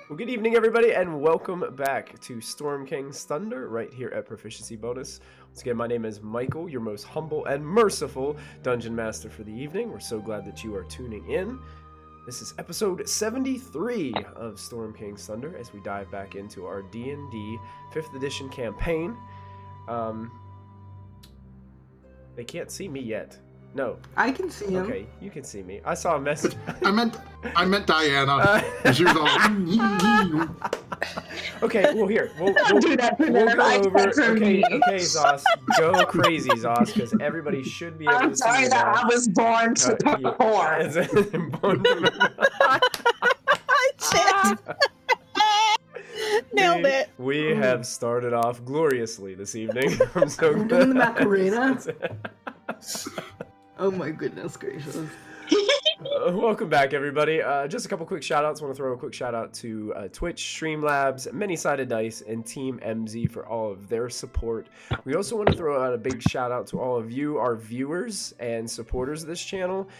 Well, good evening, everybody, and welcome back to Storm King's Thunder right here at Proficiency Bonus. Once again, my name is Michael, your most humble and merciful Dungeon Master for the evening. We're so glad that you are tuning in. This is episode 73 of Storm King's Thunder as we dive back into our D&D 5th edition campaign. They can't see me yet. No. I can see him. Okay, you can see me. I saw a message. I meant Diana. She was all. Okay, well here we'll do that. We'll go over. Okay, Zos, go crazy, Zos, because everybody should be able I'm to see sorry you that now. I was born to perform. Born to Nailed it. We have started off gloriously this evening. I'm so We're doing the Macarena. Oh my goodness gracious. Welcome back, everybody. Just a couple quick shout-outs. I want to throw a quick shout-out to Twitch, Streamlabs, Many-Sided Dice, and Team MZ for all of their support. We also want to throw out a big shout-out to all of you, our viewers and supporters of this channel.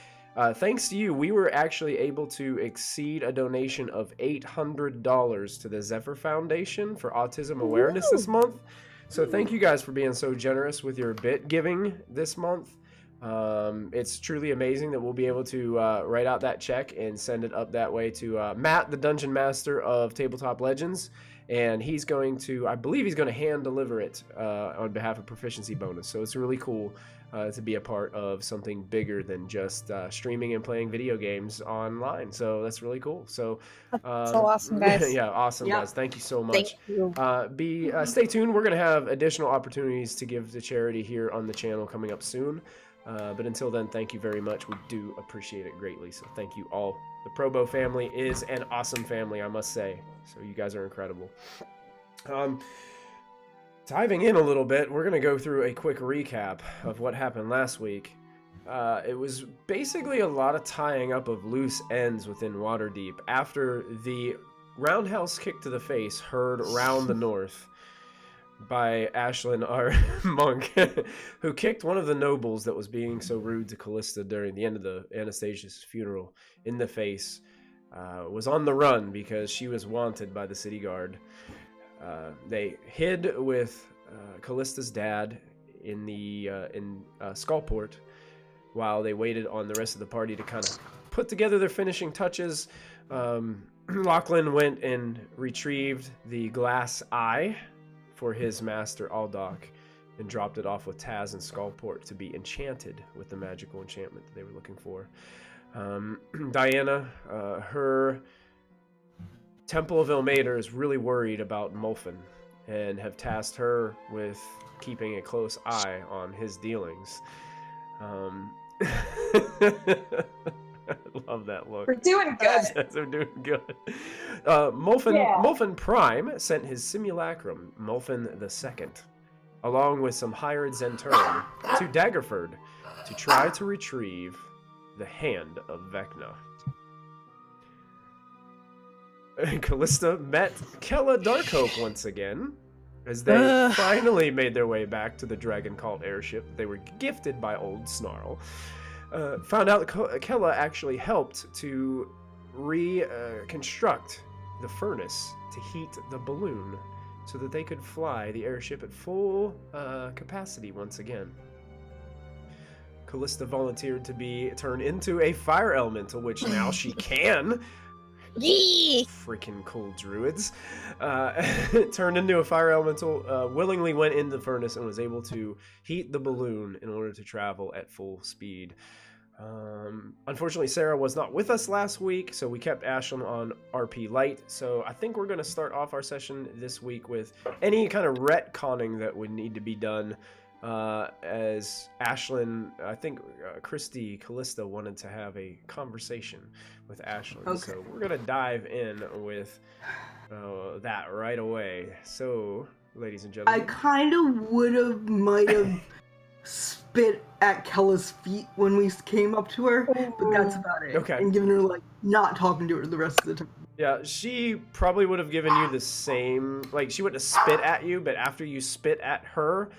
Thanks to you, we were actually able to exceed a donation of $800 to the Zephyr Foundation for Autism Awareness this month. So thank you guys for being so generous with your bit giving this month. It's truly amazing that we'll be able to write out that check and send it up that way to Matt, the Dungeon Master of Tabletop Legends, and he's going to, I believe he's going to hand deliver it on behalf of Proficiency Bonus. So it's really cool to be a part of something bigger than just streaming and playing video games online. So that's really cool. So So awesome, guys. yeah, awesome, Yeah. guys. Thank you so much. Thank you. Stay tuned. We're going to have additional opportunities to give to charity here on the channel coming up soon. But until then, thank you very much. We do appreciate it greatly. So thank you all. The Probo family is an awesome family, I must say. So you guys are incredible. Diving in a little bit, we're going to go through a quick recap of what happened last week. It was basically a lot of tying up of loose ends within Waterdeep after the roundhouse kick to the face heard round the north by Ashlyn, our monk, who kicked one of the nobles that was being so rude to Kallista during the end of the Anastasia's funeral in the face, was on the run because she was wanted by the city guard. They hid with Kallista's dad in the Skullport while they waited on the rest of the party to kind of put together their finishing touches. Lachlan went and retrieved the glass eye for his master Aldok and dropped it off with Taz and Skullport to be enchanted with the magical enchantment that they were looking for. Diana, her Temple of Ilmater is really worried about Mulfin and have tasked her with keeping a close eye on his dealings. I love that look. We're doing good. We're doing good. Mulfin Prime sent his simulacrum, Mulfin II, along with some hired Zenturin to Daggerford to try to retrieve the hand of Vecna. Kallista met Kella Darkhope once again, as they finally made their way back to the Dragon Cult airship they were gifted by Old Snarl. Found out that Kella actually helped to reconstruct the furnace to heat the balloon so that they could fly the airship at full capacity once again. Kallista volunteered to be turned into a fire elemental, which now she can. Freaking cool druids. Turned into a fire elemental, willingly went in the furnace and was able to heat the balloon in order to travel at full speed. Unfortunately, Sarah was not with us last week, so we kept Ashlyn on RP Light. So I think we're going to start off our session this week with any kind of retconning that would need to be done. As Ashlyn, I think Christy Kallista wanted to have a conversation with Ashlyn. Okay. So we're going to dive in with that right away. So, ladies and gentlemen. I kind of might have spit at Kella's feet when we came up to her, but that's about it. Okay. And given her, not talking to her the rest of the time. Yeah, she probably would have given you the same, she wouldn't have spit at you, but after you spit at her,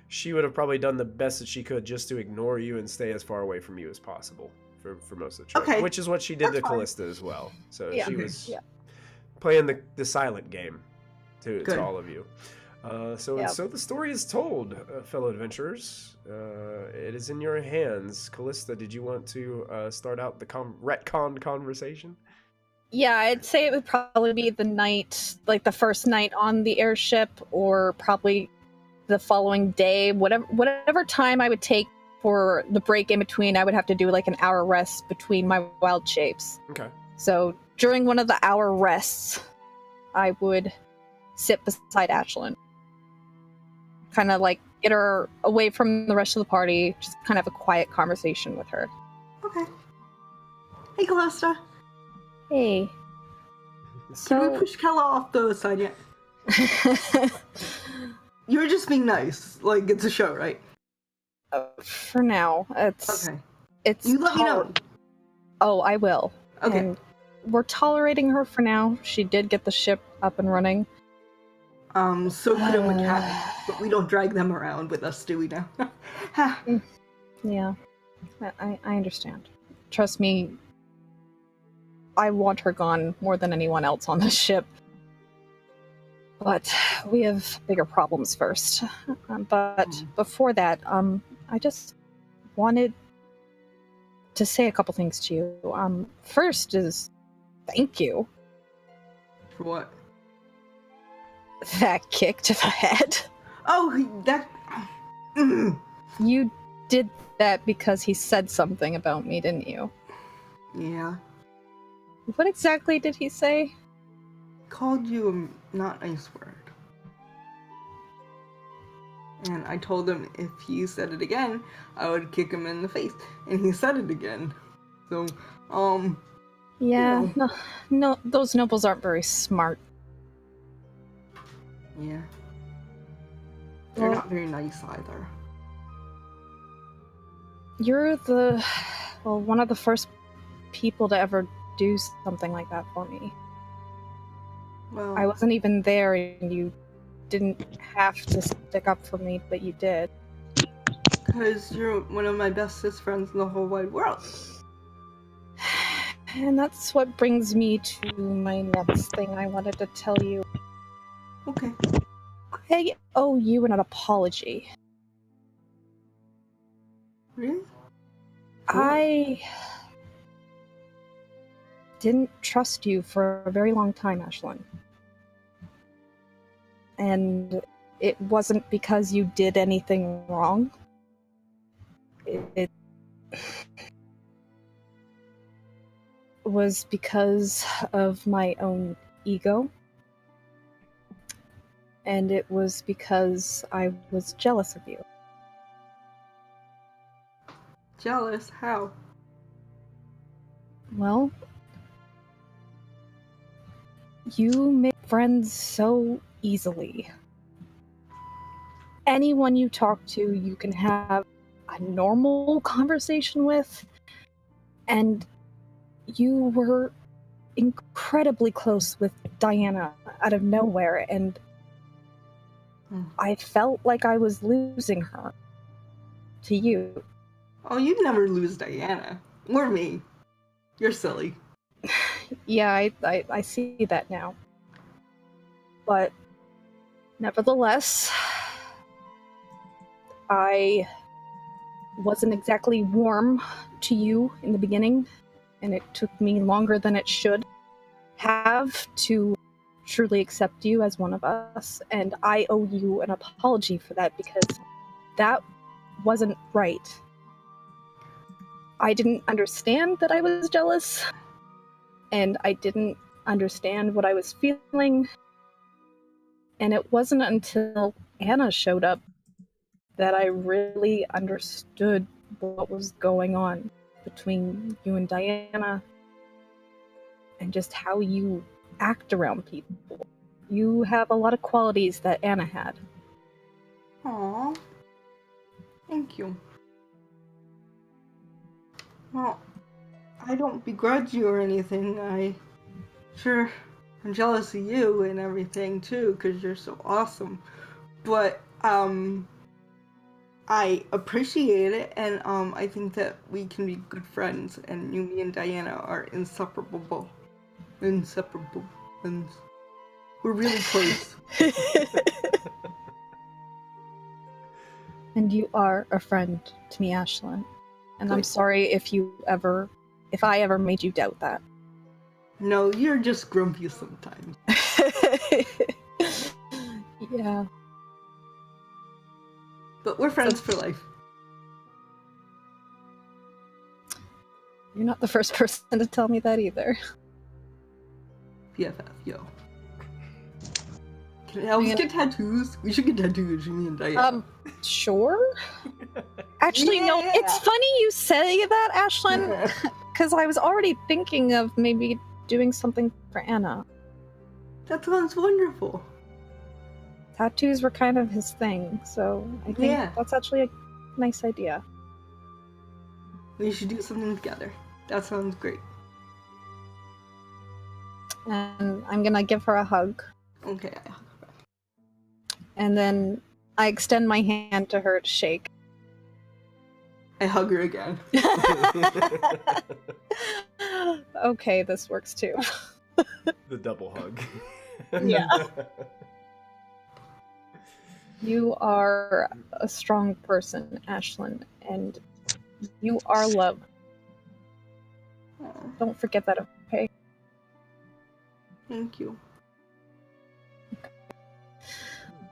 she would have probably done the best that she could just to ignore you and stay as far away from you as possible for most of the trip. Okay, Which is what she did that's to fine. Kallista as well. So Yeah. she was Yeah. playing the silent game Good. to all of you. So Yeah. the story is told, fellow adventurers. It is in your hands. Kallista, did you want to start out the retcon conversation? Yeah, I'd say it would probably be the night, like the first night on the airship, or probably the following day. Whatever time I would take for the break in between, I would have to do like an hour rest between my wild shapes. Okay. So during one of the hour rests, I would sit beside Ashlyn. Kind of like get her away from the rest of the party, just kind of have a quiet conversation with her. Okay. Hey, Kallista. Hey. Can we push Kella off the side yet? You're just being nice. Like, it's a show, right? For now, it's Okay. it's You let me know. Oh, I will. Okay. And we're tolerating her for now. She did get the ship up and running. So could a mechanic, but we don't drag them around with us, do we now? Yeah, I understand. Trust me, I want her gone more than anyone else on this ship. But we have bigger problems first. But before that, I just wanted to say a couple things to you. First is thank you. For what? That kick to the head. Oh, that... You did that because he said something about me, didn't you? Yeah. What exactly did he say? Called you a not nice word. And I told him if he said it again, I would kick him in the face. And he said it again. So, Yeah, no, those nobles aren't very smart. yeah. They're Well, not very nice either. you're one of the first people to ever do something like that for me. Well, I wasn't even there, and you didn't have to stick up for me, but you did. because you're one of my bestest friends in the whole wide world. And that's what brings me to my next thing I wanted to tell you. Okay. I owe you an apology. Really? I didn't trust you for a very long time, Ashlyn. And it wasn't because you did anything wrong. It was because of my own ego. And it was because I was jealous of you. Jealous? How? Well, you make friends so easily. Anyone you talk to, you can have a normal conversation with, and you were incredibly close with Diana out of nowhere, and I felt like I was losing her to you. Oh, you'd never lose Diana. Or me. You're silly. Yeah, I see that now. But nevertheless, I wasn't exactly warm to you in the beginning, and it took me longer than it should have to truly accept you as one of us, and I owe you an apology for that because that wasn't right. I didn't understand that I was jealous, and I didn't understand what I was feeling, and it wasn't until Anna showed up that I really understood what was going on between you and Diana, and just how you act around people. You have a lot of qualities that Anna had. Aww. Thank you. Well, I don't begrudge you or anything. I'm jealous of you and everything too, because you're so awesome. But, I appreciate it, and I think that we can be good friends, and you, me, and Diana are inseparable. Inseparable. And we're really close. And you are a friend to me, Ashlyn. And I'm Good. sorry if I ever made you doubt that. No, you're just grumpy sometimes. Yeah. But we're friends for life. You're not the first person to tell me that either. BFF, yo. Can elves get tattoos? We should get tattoos, me and Diana. Sure. Actually, no, Yeah. it's funny you say that, Ashlyn, because I was already thinking of maybe doing something for Anna. That sounds wonderful. Tattoos were kind of his thing, so I think Yeah. that's actually a nice idea. We should do something together. That sounds great. And I'm gonna give her a hug, Okay. and then I extend my hand to her to shake. I hug her again. Okay, this works too. The double hug. Yeah. You are a strong person, Ashlyn, and you are loved. Aw, Don't forget that, okay? thank you.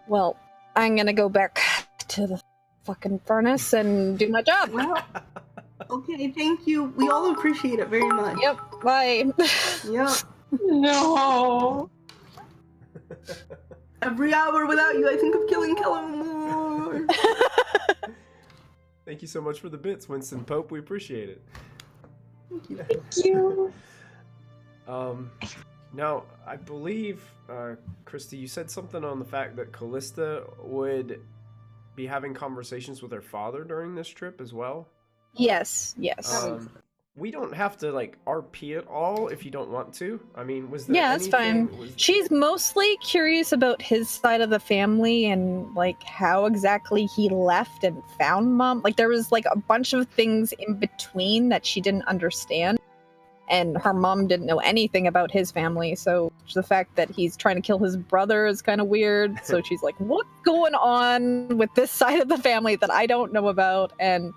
Well, I'm gonna go back to the fucking furnace and do my job. Well, okay, thank you. We all appreciate it very much. Yep, bye. Yep. No. Every hour without you, I think of killing more. Thank you so much for the bits, Winston Pope. We appreciate it. Thank you. Thank you. Now, I believe, Christy, you said something on the fact that Kallista would be having conversations with her father during this trip as well. Yes. We don't have to, RP it all if you don't want to. I mean, was there Yeah, that's fine. anything- She's mostly curious about his side of the family and how exactly he left and found Mom. There was a bunch of things in between that she didn't understand, and her mom didn't know anything about his family. So the fact that he's trying to kill his brother is kind of weird. So she's like, "What's going on with this side of the family that I don't know about?" And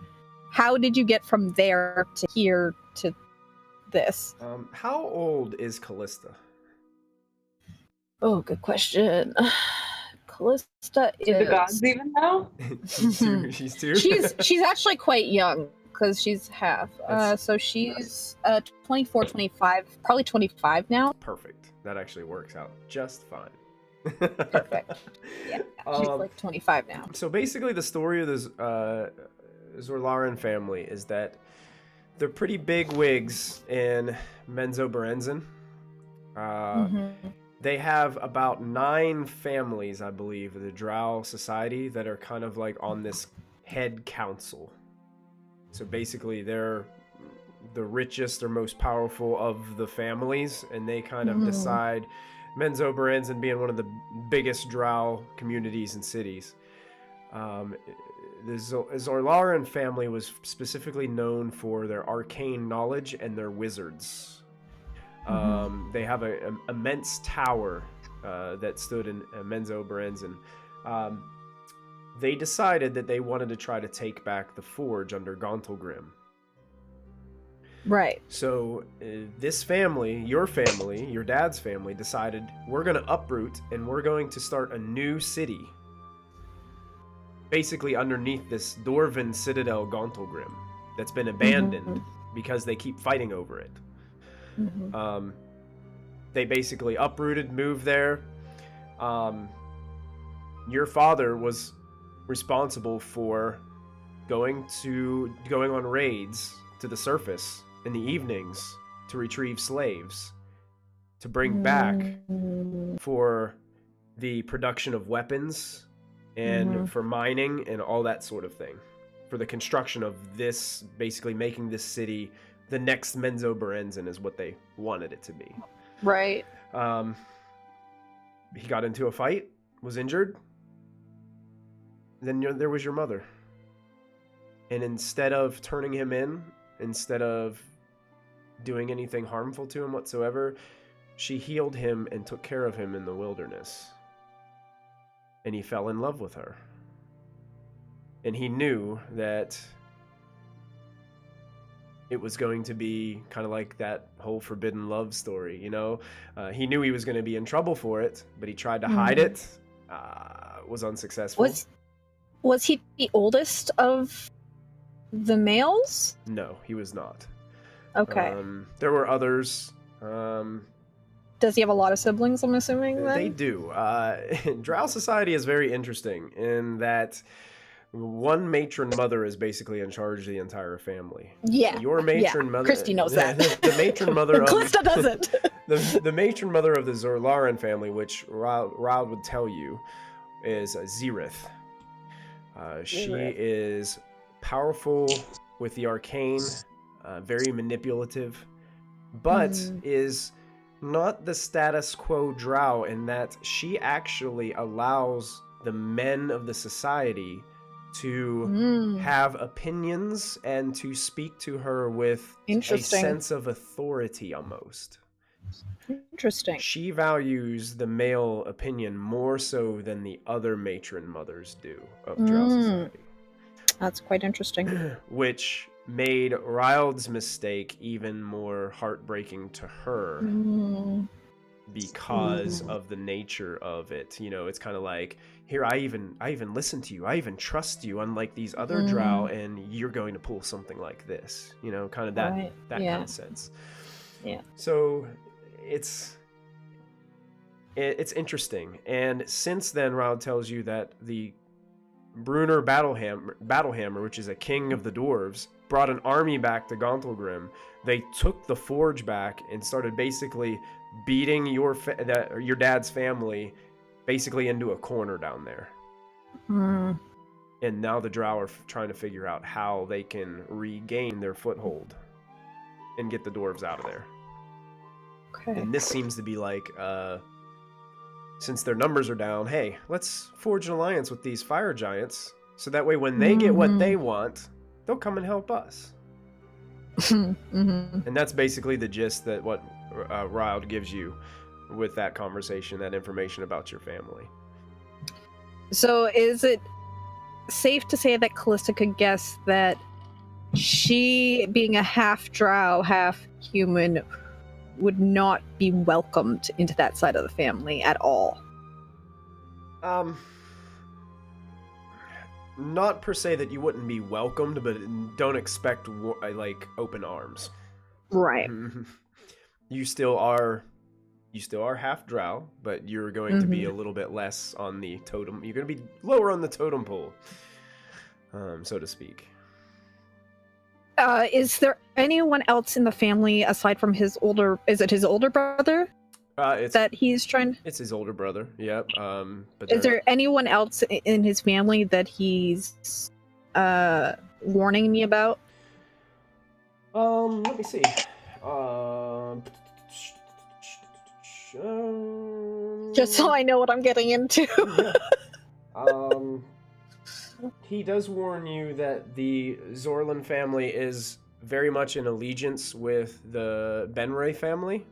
how did you get from there to here to this? How old is Kallista? Oh, good question. Callista Do the gods is... even know? She's two. She's two. she's actually quite young because she's half. That's- So she's 24, 25, probably 25 now. Perfect. That actually works out just fine. Perfect. Yeah, she's 25 now. So basically, the story of this Xorlarrin family is that they're pretty big wigs in Menzoberranzan. They have about 9 families, I believe, of the Drow society that are kind of on this head council. So basically, they're the richest or most powerful of the families, and they kind of decide. Menzoberranzan being one of the biggest Drow communities and cities. The Xorlarrin family was specifically known for their arcane knowledge and their wizards. They have an immense tower that stood in Menzoberranzan. They decided that they wanted to try to take back the forge under Gauntlgrim. Right. So this family, your dad's family, decided we're going to uproot and we're going to start a new city. Basically underneath this Dwarven citadel Gauntlgrim that's been abandoned because they keep fighting over it. They basically uprooted, moved there. Your father was responsible for going on raids to the surface in the evenings to retrieve slaves to bring back for the production of weapons and for mining and all that sort of thing, for the construction of this, basically making this city the next Menzoberranzan is what they wanted it to be. Right. He got into a fight, was injured. Then there was your mother. And instead of turning him in, instead of doing anything harmful to him whatsoever, she healed him and took care of him in the wilderness. And he fell in love with her. And he knew that it was going to be kind of like that whole forbidden love story, you know? He knew he was going to be in trouble for it, but he tried to hide it. Was unsuccessful. Was he the oldest of the males? No, he was not. Okay. There were others. Does he have a lot of siblings, I'm assuming, then? They do. Drow society is very interesting in that one matron mother is basically in charge of the entire family. Yeah. Your matron mother... Christy knows that. The matron mother of... Kallista doesn't! the matron mother of the Xorlarrin family, which Raud would tell you, is Zerith. She is powerful with the arcane, very manipulative, but is not the status quo drow in that she actually allows the men of the society to have opinions and to speak to her with a sense of authority almost. Interesting. She values the male opinion more so than the other matron mothers do of drow society. That's quite interesting. Which made Ryald's mistake even more heartbreaking to her because of the nature of it. You know, it's kind of like, here, I even listen to you. I even trust you, unlike these other drow, and you're going to pull something like this. You know, kind of that kind of sense. Yeah. So it's interesting. And since then, Ryald tells you that the Brunner Battlehammer, which is a king of the dwarves, brought an army back to Gauntlgrim. They took the forge back and started basically beating your dad's family basically into a corner down there. And now the drow are trying to figure out how they can regain their foothold and get the dwarves out of there. Okay. And this seems to be like, since their numbers are down, hey, let's forge an alliance with these fire giants, so that way when they get what they want, they'll come and help us. And that's basically the gist that what Ryald gives you with that conversation, that information about your family. So is it safe to say that Kallista could guess that she, being a half drow, half human, would not be welcomed into that side of the family at all? Not per se that you wouldn't be welcomed, but don't expect like open arms. Right. You still are half drow, but you're going to be a little bit less on the totem. You're going to be lower on the totem pole, so to speak. Is there anyone else in the family aside from his older brother that he's trying? It's his older brother. Yep. But is there anyone else in his family that he's warning me about? Let me see. Just so I know what I'm getting into. He does warn you that the Xorlarrin family is very much in allegiance with the Benray family,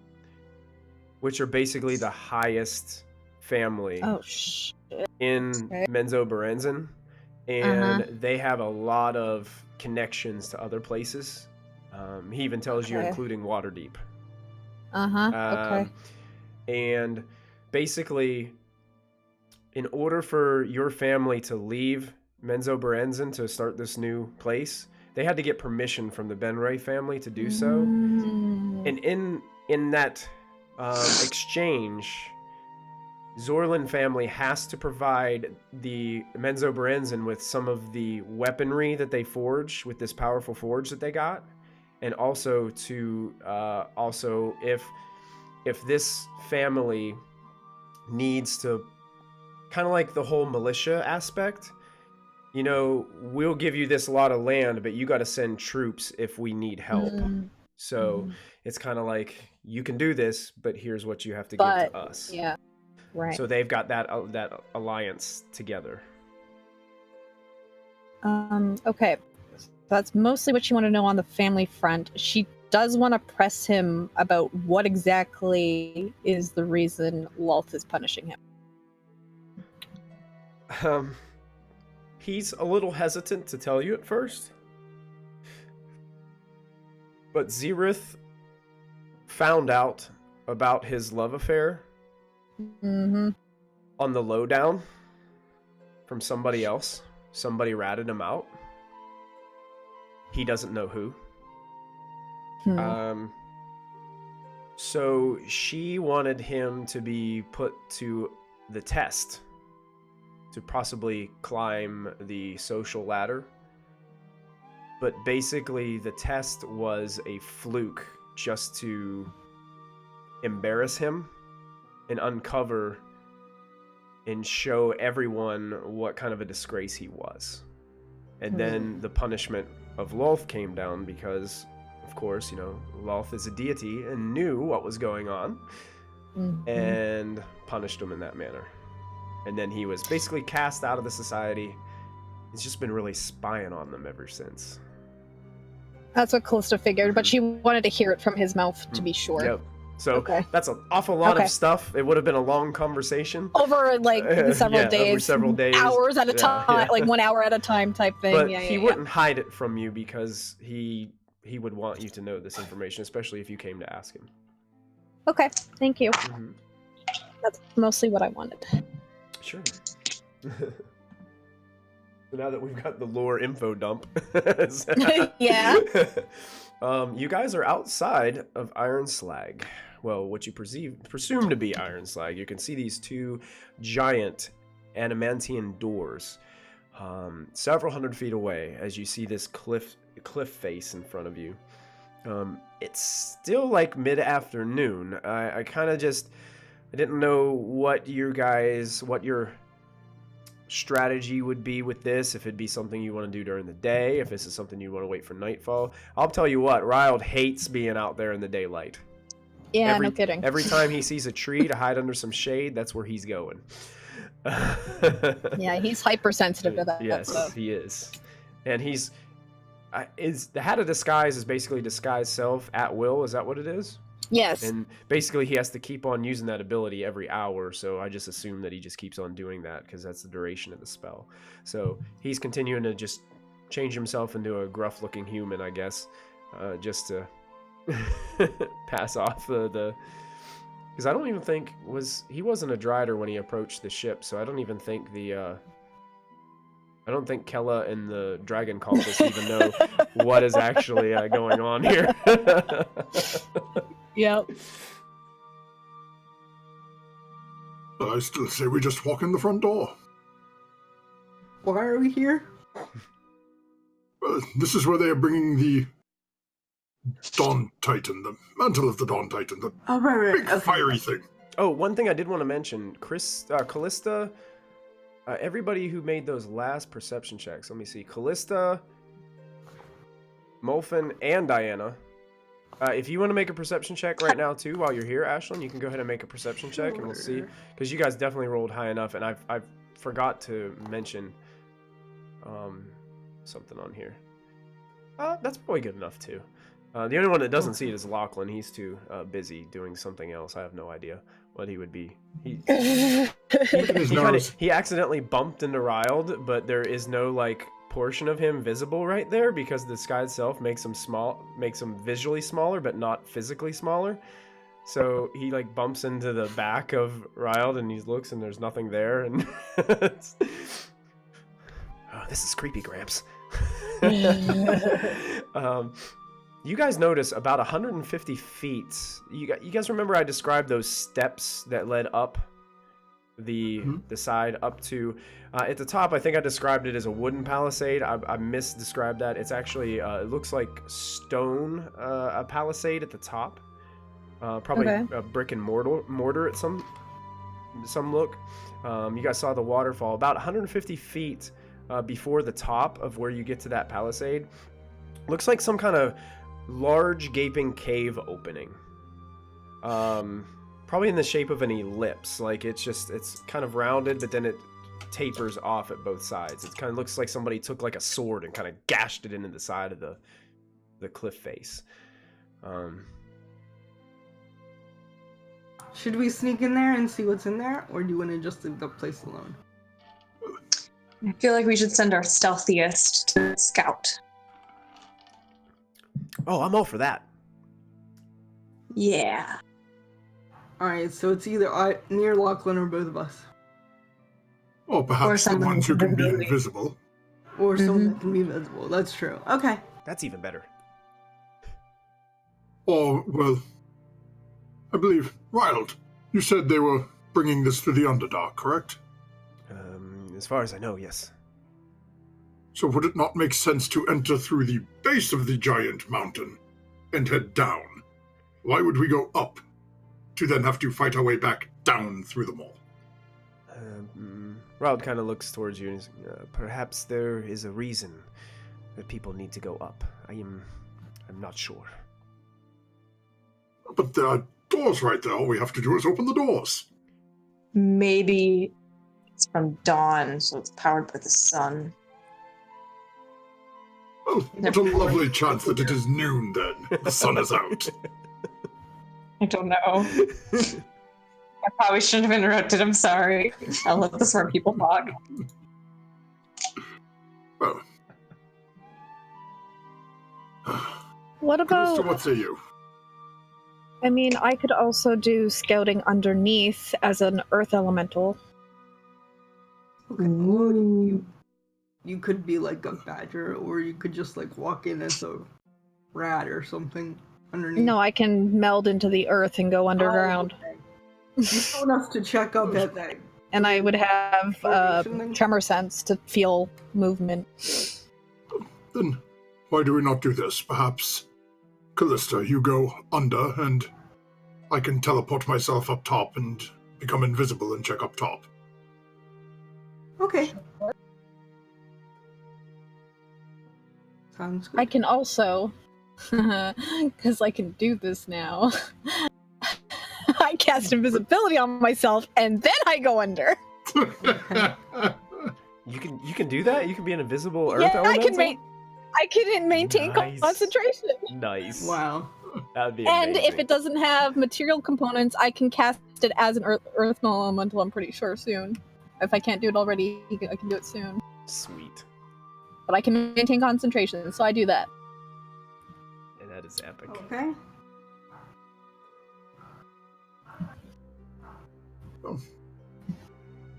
which are basically the highest family in Menzoberranzan, and they have a lot of connections to other places. He even tells you, including Waterdeep. Okay. And basically, in order for your family to leave Menzoberranzan to start this new place, they had to get permission from the Benray family to do so. And in that exchange, Xorlarrin family has to provide the Menzoberranzan with some of the weaponry that they forge with this powerful forge that they got, and also to if this family needs to, kind of like the whole militia aspect, you know, we'll give you this lot of land, but you got to send troops if we need help. So it's kind of like, you can do this, but here's what you have to give to us. Yeah, right. So they've got that alliance together. Okay. That's mostly what you want to know on the family front. She does want to press him about what exactly is the reason Lolth is punishing him. He's a little hesitant to tell you at first. But Xerith found out about his love affair on the lowdown from somebody else. Somebody ratted him out. He doesn't know who. So she wanted him to be put to the test, to possibly climb the social ladder. But basically the test was a fluke just to embarrass him and uncover and show everyone what kind of a disgrace he was. And then the punishment of Lolth came down because, of course, Lolth is a deity and knew what was going on and punished him in that manner. And then he was basically cast out of the society. He's just been really spying on them ever since. That's what Kallista figured, but she wanted to hear it from his mouth to be sure. Yep. So that's an awful lot of stuff. It would have been a long conversation. Over several days. Over several days. Hours at a time, like 1 hour at a time type thing. But he wouldn't hide it from you because he would want you to know this information, especially if you came to ask him. Okay, thank you. That's mostly what I wanted. Sure. So now that we've got the lore info dump. Yeah. You guys are outside of Ironslag. Well, what you presume to be Ironslag. You can see these two giant adamantian doors several hundred feet away as you see this cliff face in front of you. It's still like mid-afternoon. I kind of I didn't know what your strategy would be with this, if it'd be something you want to do during the day, if this is something you want to wait for nightfall. I'll tell you what, Ryled hates being out there in the daylight. Yeah, no kidding. Every time he sees a tree to hide under some shade, that's where he's going. Yeah, he's hypersensitive to that. Yes, stuff. He is. And the Hat of Disguise is basically disguise self at will, is that what it is? Yes. And basically he has to keep on using that ability every hour, so I just assume that he just keeps on doing that because that's the duration of the spell. So he's continuing to just change himself into a gruff-looking human, I guess, just to pass off the... Because I don't even think... He wasn't a Drider when he approached the ship, so I don't even think I don't think Kella and the dragon cultists even know what is actually going on here. Yep. I still say we just walk in the front door. Why are we here? This is where they are bringing the Dawn Titan, the mantle of the Dawn Titan, the big fiery thing. Oh, one thing I did want to mention, Kallista, everybody who made those last perception checks, let me see, Kallista, Molfin, and Diana. If you want to make a perception check right now too, while you're here, Ashlyn, you can go ahead and make a perception check, and we'll see. Because you guys definitely rolled high enough, and I forgot to mention something on here. That's probably good enough too. The only one that doesn't see it is Lachlan. He's too busy doing something else. I have no idea what he would be. He accidentally bumped into Ryled, but there is no like portion of him visible right there because the sky itself makes him visually smaller but not physically smaller. So he like bumps into the back of Ryled and he looks and there's nothing there, and oh, this is creepy, Gramps. You guys notice about 150 feet. You guys remember I described those steps that led up the side up to at the top. I think I described it as a wooden palisade. I misdescribed that. It's actually it looks like stone, a palisade at the top, probably a brick and mortar at some look. You guys saw the waterfall about 150 feet before the top of where you get to that palisade. Looks like some kind of large gaping cave opening, probably in the shape of an ellipse. Like it's kind of rounded, but then it tapers off at both sides. It kind of looks like somebody took like a sword and kind of gashed it into the side of the cliff face. Should we sneak in there and see what's in there, or do you want to just leave the place alone? I feel like we should send our stealthiest to scout. Oh, I'm all for that. Yeah. Alright, so it's either near Lachlan or both of us. Or perhaps the someone ones who can be invisible. invisible. Or someone that can be visible. That's true. Okay. That's even better. Or, well, I believe, Wild, you said they were bringing this to the Underdark, correct? As far as I know, yes. So would it not make sense to enter through the base of the giant mountain and head down? Why would we go up to then have to fight our way back down through them all? Rod kind of looks towards you and is, perhaps there is a reason that people need to go up. I'm not sure. But there are doors right there. All we have to do is open the doors. Maybe it's from dawn, so it's powered by the sun. Oh, what a lovely chance that it is noon then. The sun is out. I don't know. I probably shouldn't have interrupted. I'm sorry. I'll let the smart people talk. Well. What about... Kallista, what say you? I mean, I could also do scouting underneath as an earth elemental. Okay. Ooh. You could be like a badger, or you could just like walk in as a rat or something underneath. No, I can meld into the earth and go underground. Oh, okay. You told us to check up that thing. And I would have tremor sense to feel movement. Then why do we not do this? Perhaps, Kallista, you go under, and I can teleport myself up top and become invisible and check up top. Okay. Sounds good. I can also, because I can do this now, I cast invisibility on myself and then I go under. You can do that? You can be an invisible earth Yeah, elemental? I can maintain Nice. concentration. Nice. Wow. That'd be And amazing. if it doesn't have material components, I can cast it as an earth elemental, I'm pretty sure, soon. If I can't do it already, I can do it soon. Sweet. But I can maintain concentration, so I do that. And that is epic. Okay.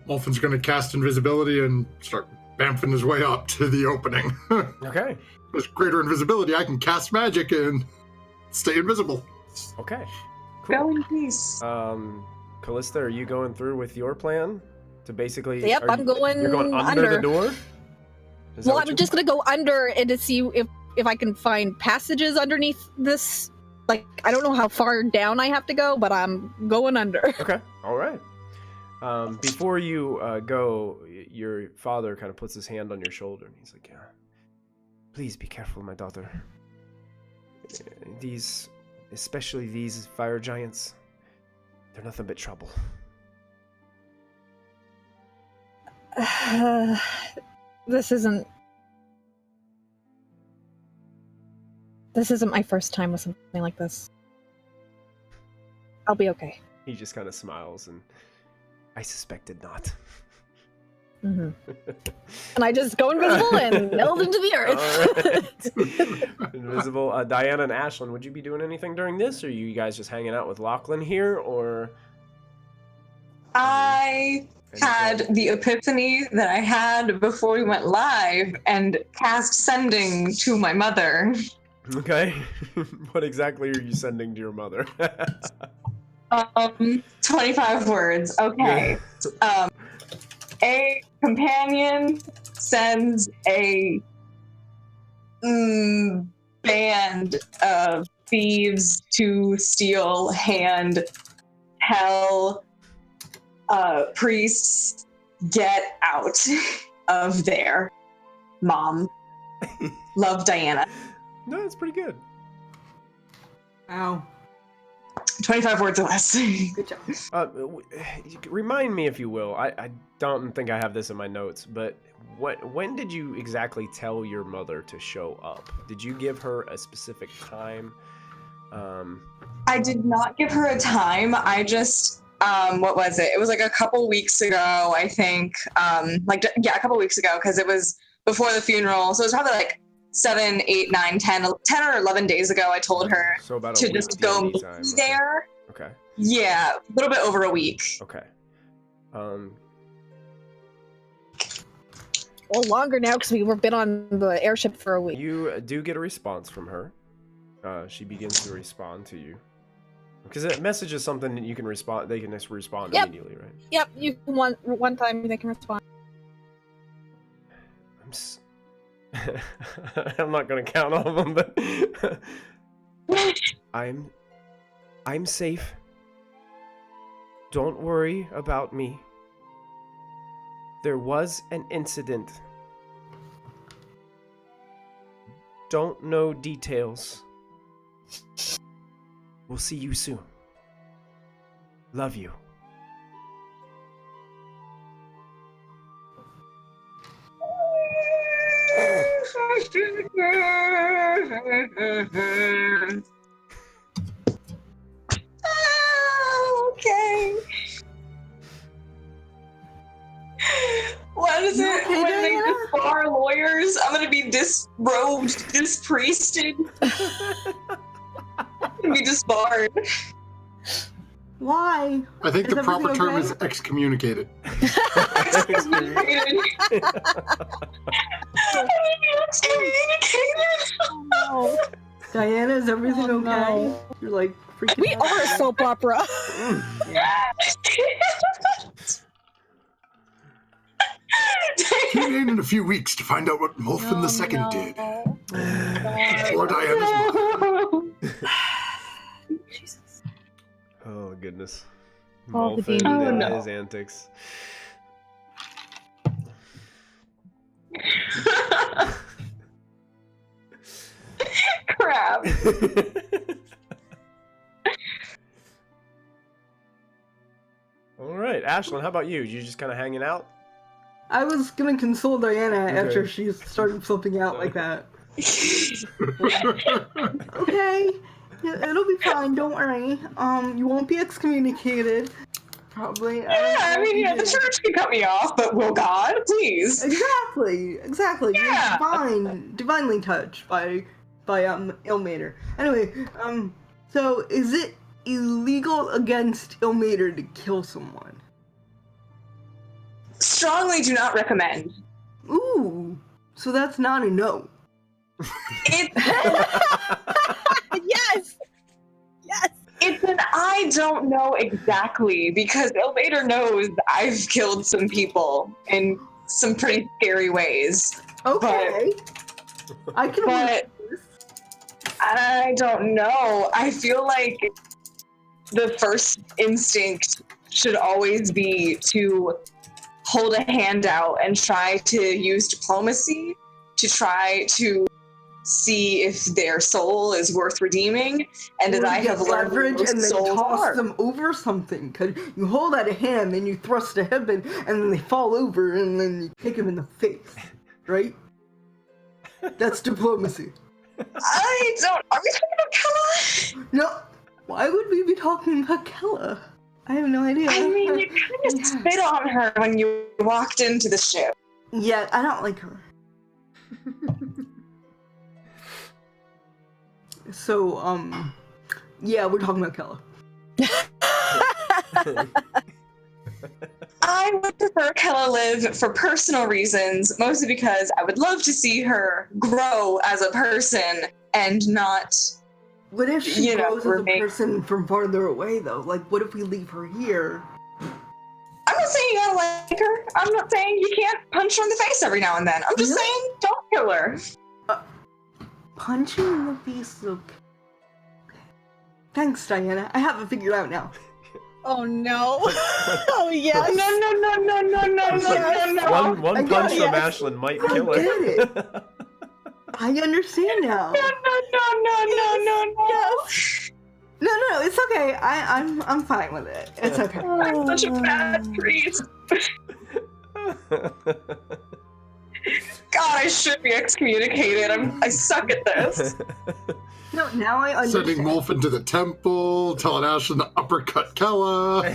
Molfin's going to cast invisibility and start bamfing his way up to the opening. Okay. With greater invisibility, I can cast magic and stay invisible. Okay. Go Cool. in peace. Kallista, are you going through with your plan to basically? Yep, I'm going You're going under the door. Is that Well, what I'm you're- just gonna go under and to see if I can find passages underneath this. Like, I don't know how far down I have to go, but I'm going under. Okay. All right. Before you go, your father kind of puts his hand on your shoulder and he's like, "Yeah, please be careful, my daughter. These, especially these fire giants, they're nothing but trouble." This isn't my first time with something like this. I'll be okay. He just kind of smiles and, "I suspected not." Mm-hmm. And I just go invisible and meld into the earth. All right. Invisible. Diana and Ashlyn, would you be doing anything during this, or are you guys just hanging out with Lachlan here, or? I had the epiphany that I had before we went live and cast sending to my mother. Okay. What exactly are you sending to your mother? 25 words. Okay. A companion sends a band of thieves to steal hand hell priests get out of there. Mom. Love, Diana. No, it's pretty good. Ow. 25 words or less. Good job. Remind me, if you will. I don't think I have this in my notes, but when did you exactly tell your mother to show up? Did you give her a specific time? I did not give her a time. I just, what was it? It was like a couple weeks ago, I think. A couple weeks ago, because it was before the funeral. So it was probably like 7, 8, 9, 10 or 11 days ago. I told her So about to a week just go DOD meet time. me there. Okay. Yeah, a little bit over a week. Okay. Well, longer now because we've been on the airship for a week. You do get a response from her. She begins to respond to you. Because a message is something that you can respond. They can just respond Yep. immediately, right? Yep, you can one time they can respond. I'm not gonna count all of them, but I'm safe. Don't worry about me. There was an incident. Don't know details. We'll see you soon. Love you. Okay. What is You it okay, when they Diana? disbar lawyers? I'm gonna be disrobed, dispriested, and be disbarred. Why? I think Is the proper everything term okay? is excommunicated. Excommunicated. Oh, no. Diana, is everything Oh, okay? no. You're like freaking We out. are a soap opera. Tune in a few weeks to find out what Mulfin II did. Poor Diana's mother. Jesus. Oh goodness. All the Molfin demons. and Oh, no. his antics. Crap. All right, Ashlyn, how about you? You just kind of hanging out? I was gonna console Diana after Okay. she started flipping out like that. Okay, yeah, it'll be fine. Don't worry. You won't be excommunicated. Probably. Yeah, I mean, yeah, the church can cut me off, but will God, please? Exactly. Yeah. You're divinely touched by Ilmater. Anyway, so is it illegal against Ilmater to kill someone? Strongly do not recommend. Ooh, so that's not a no. It's Yes! Yes! It's an I don't know exactly, because Ilmater knows I've killed some people in some pretty scary ways. Okay. I can But believe this. I don't know. I feel like the first instinct should always be to hold a hand out and try to use diplomacy to try to see if their soul is worth redeeming, and that Or I get have learned leverage most and then souls toss are. them over something. Cause you hold out a hand, then you thrust a head in, and then they fall over, and then you kick them in the face, right? That's diplomacy. I don't. Are we talking about Kella? No, why would we be talking about Kella? I have no idea. I mean, you kind of spit on her when you walked into the ship. Yeah, I don't like her. So, yeah, we're talking about Kella. I would prefer Kella live for personal reasons, mostly because I would love to see her grow as a person and not. What if she You know, grows as a remain- person from farther away, though? Like, what if we leave her here? I'm not saying you gotta like her. I'm not saying you can't punch her in the face every now and then. I'm just Really? saying don't kill her. Punching in the face is okay. Thanks, Diana. I have it figured out now. Oh no. Oh yes. No. One I punch got from it. Ashlyn might I kill her. get it. I understand now. No. No, No, it's okay. I'm fine with it. It's okay. I'm such a bad priest. God, I should be excommunicated. I suck at this. No, now I understand. Sending Wolf into the temple, telling Ashlyn to uppercut Kella.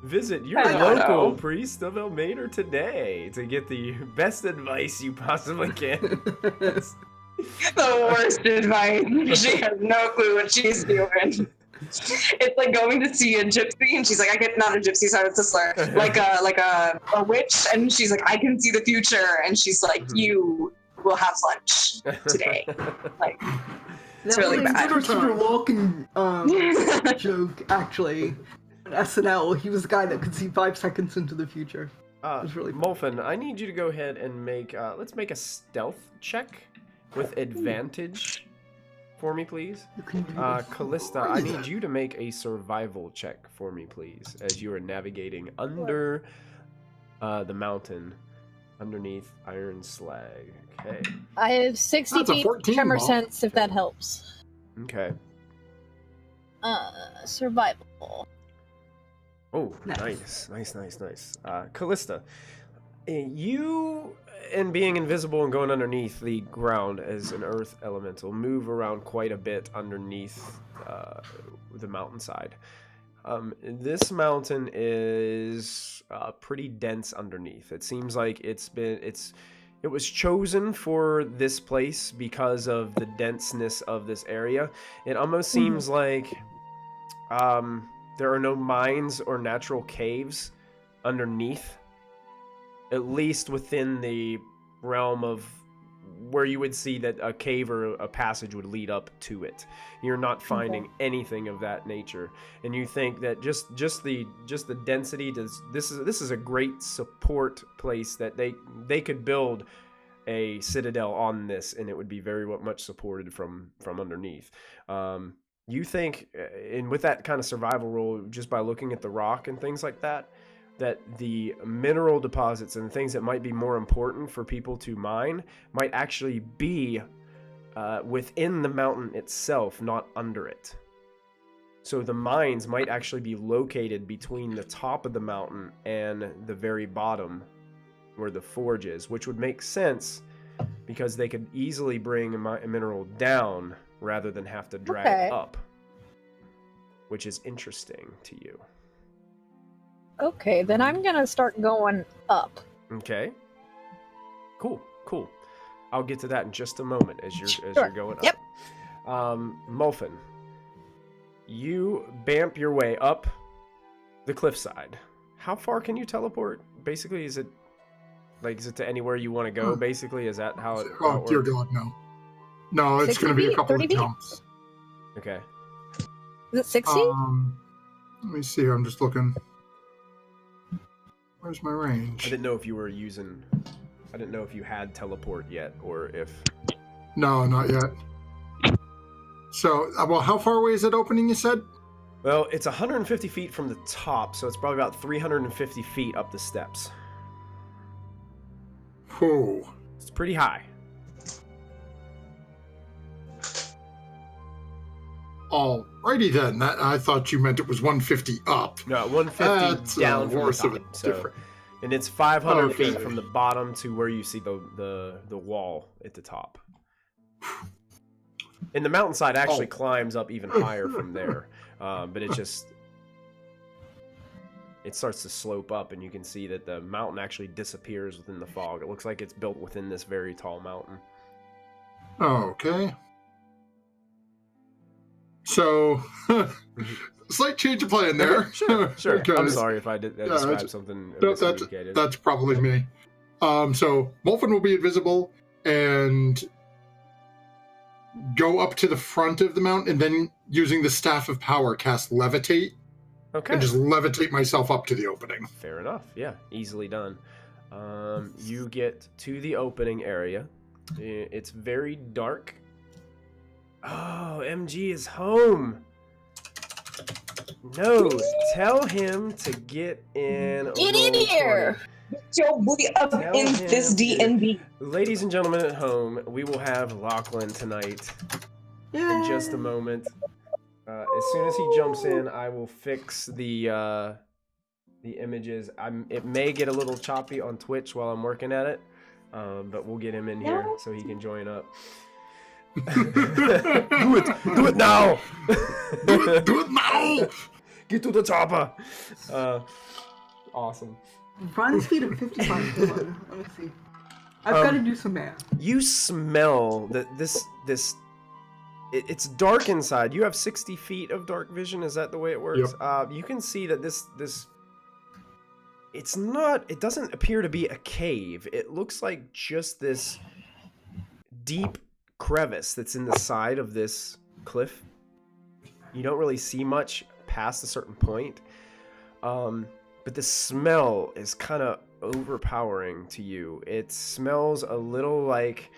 Visit your local priest of Elmater today to get the best advice you possibly can. The worst advice. She has no clue what she's doing. It's like going to see a gypsy, and she's like, "I get not a gypsy, sorry, it's a slur, like a witch," and she's like, "I can see the future," and she's like, "You will have lunch today." Like, it's really bad. That was a walking joke, actually. On SNL, he was the guy that could see 5 seconds into the future. It was really fun. Molfen, I need you to go ahead and make, let's make a stealth check with advantage for me, please. Kallista, I need you to make a survival check for me, please, as you are navigating under the mountain underneath Ironslag. Okay. I have 60 That's a feet 14 tremor ball. sense, if that helps. Okay. Survival. Oh, nice. Kallista, you, and being invisible and going underneath the ground as an earth elemental, move around quite a bit underneath the mountainside. This mountain is pretty dense underneath. It seems like it was chosen for this place because of the denseness of this area. It almost seems like there are no mines or natural caves underneath, at least within the realm of where you would see that a cave or a passage would lead up to it. You're not finding anything of that nature, and you think that just the density does. This is a great support place that they could build a citadel on this, and it would be very much supported from underneath. You think, and with that kind of survival role, just by looking at the rock and things like that, that the mineral deposits and things that might be more important for people to mine might actually be within the mountain itself, not under it. So the mines might actually be located between the top of the mountain and the very bottom where the forge is, which would make sense because they could easily bring a mineral down rather than have to drag it up, which is interesting to you. Okay, then I'm gonna start going up. Okay. Cool. I'll get to that in just a moment as you're going up. Yep. Molfen, you bamp your way up the cliffside. How far can you teleport? Basically, is it to anywhere you want to go? Basically, is that how it works? Dear God, no. No, it's going to be a couple of jumps. Okay. Is it 60? Let me see. I'm just looking. Where's my range? I didn't know if you had teleport yet, or if... No, not yet. So, well, how far away is that opening, you said? Well, it's 150 feet from the top, so it's probably about 350 feet up the steps. Oh. It's pretty high. Alrighty then. That I thought you meant it was 150 up. No, 150 down from the top. Different. And it's 500 feet from the bottom to where you see the wall at the top. And the mountainside actually climbs up even higher from there. But it starts to slope up, and you can see that the mountain actually disappears within the fog. It looks like it's built within this very tall mountain. Okay. So, slight change of plan there. Sure. I'm sorry if I described something miscommunicated. That's probably me. So, Molfen will be invisible and go up to the front of the mountain, and then using the Staff of Power, cast Levitate. Okay. And just levitate myself up to the opening. Fair enough. Yeah, easily done. You get to the opening area. It's very dark. Oh, MG is home. No, tell him to get in. Get in here. Your booty up Tell in him this to- D&D. Ladies and gentlemen at home, we will have Lachlan tonight in just a moment. As soon as he jumps in, I will fix the images. It may get a little choppy on Twitch while I'm working at it, but we'll get him in here so he can join up. Do it now! Do it now! Get to the chopper! Awesome. Run speed of 55. Hold on, let me see. I've got to do some math. You smell that it's dark inside. You have 60 feet of dark vision. Is that the way it works? Yep. You can see that this it doesn't appear to be a cave. It looks like just this deep crevice that's in the side of this cliff. You don't really see much past a certain point. But the smell is kind of overpowering to you. It smells a little like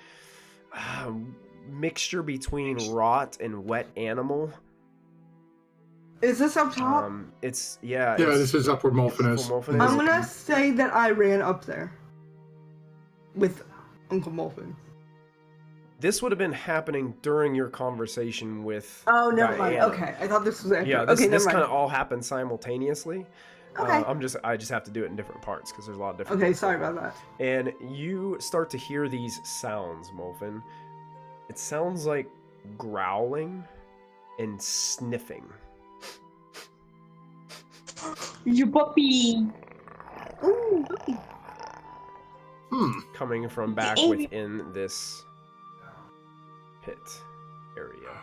mixture between rot and wet animal. Is this up top? Yeah, this is up where Molphin is. Molphin I'm gonna say that I ran up there with Uncle Molphin. This would have been happening during your conversation with Oh, never mind. Diana. Okay, I thought this was after. Yeah, okay, this never kind mind. of all happened simultaneously. Okay. I just have to do it in different parts because there's a lot of different. Okay, parts sorry going on. about that. And you start to hear these sounds, Molphin. It sounds like growling and sniffing. You puppy. Ooh, puppy. Coming from back within this pit area.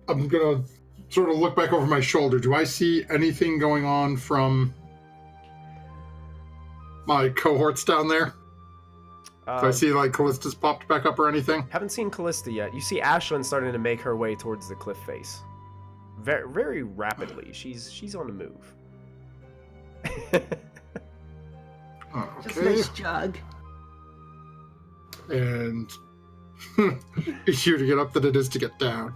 I'm gonna sort of look back over my shoulder. Do I see anything going on from my cohorts down there? Do I see like Kallista's popped back up or anything? Haven't seen Kallista yet. You see Ashlyn starting to make her way towards the cliff face. Very, very rapidly. She's on the move. Just Okay. nice jug. And easier to get up than it is to get down.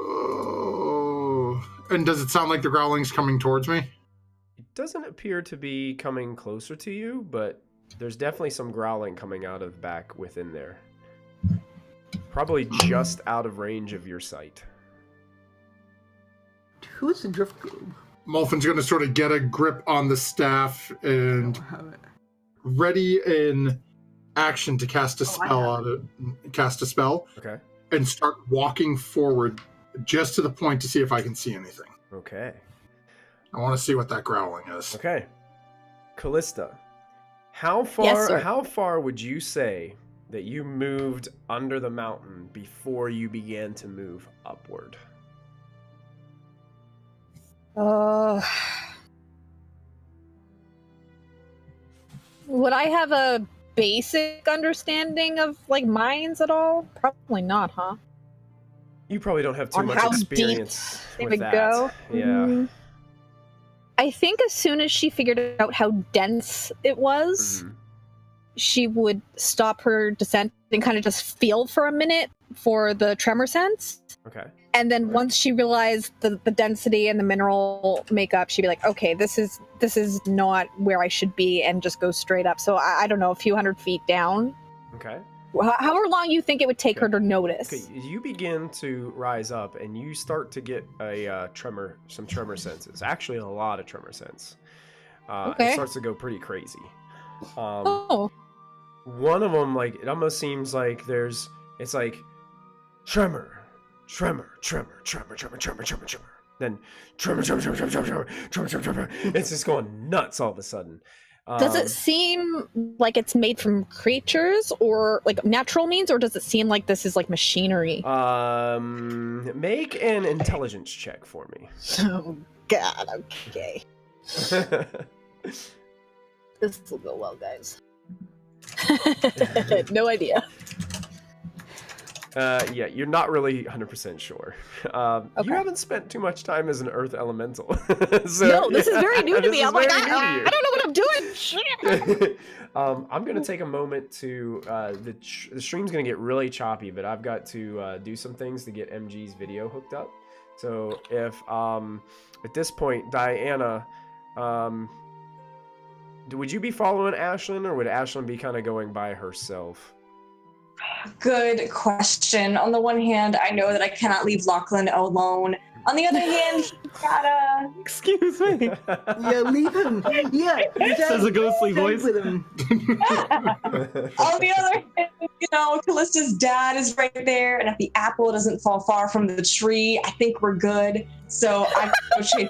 Oh. And does it sound like the growling's coming towards me? It doesn't appear to be coming closer to you, but there's definitely some growling coming out of back within there. Probably just out of range of your sight. Who's the drift globe? Molphin's going to sort of get a grip on the staff I and don't have it. ready in action to cast a Oh, I spell have on it. Cast a spell Okay. and start walking forward just to the point to see if I can see anything. Okay. I want to see what that growling is. Okay. Kallista, how far Yes, sir. how far would you say that you moved under the mountain before you began to move upward? Would I have a basic understanding of like mines at all? Probably not, huh? You probably don't have too On much how experience deep they with would that. go? Yeah. Mm. I think as soon as she figured out how dense it was, Mhm. she would stop her descent and kind of just feel for a minute for the tremor sense. Okay. And then once she realized the density and the mineral makeup, she'd be like, okay, this is not where I should be, and just go straight up. So I don't know, a few hundred feet down. Okay. However long you think it would take her to notice. Okay, you begin to rise up, and you start to get some tremor senses. Actually, a lot of tremor sense. Okay. It starts to go pretty crazy. Oh, One of them, like, it almost seems like it's like tremor, tremor, tremor, tremor, tremor, tremor, tremor, tremor. Then tremor, tremor, tremor, tremor, tremor, tremor, tremor, tremor. It's just going nuts all of a sudden. does it seem like it's made from creatures or like natural means, or does it seem like this is like machinery? Make an intelligence check for me. Oh God, okay. This will go well, guys. No idea. Yeah, you're not really 100% sure. Okay. You haven't spent too much time as an earth elemental. So, No, this is very new to this me. is I'm like, very new to I you. don't know what I'm doing. Shit. I'm gonna take a moment to the stream's gonna get really choppy, but I've got to do some things to get MG's video hooked up. So if at this point, Diana, would you be following Ashlyn, or would Ashlyn be kind of going by herself? Good question. On the one hand, I know that I cannot leave Lachlan alone. On the other hand, he's gotta. Excuse me. Yeah, leave him. Yeah, Says a ghostly stay voice. with him. On the other hand, Kallista's dad is right there, and if the apple doesn't fall far from the tree, I think we're good. So I'm gonna chase.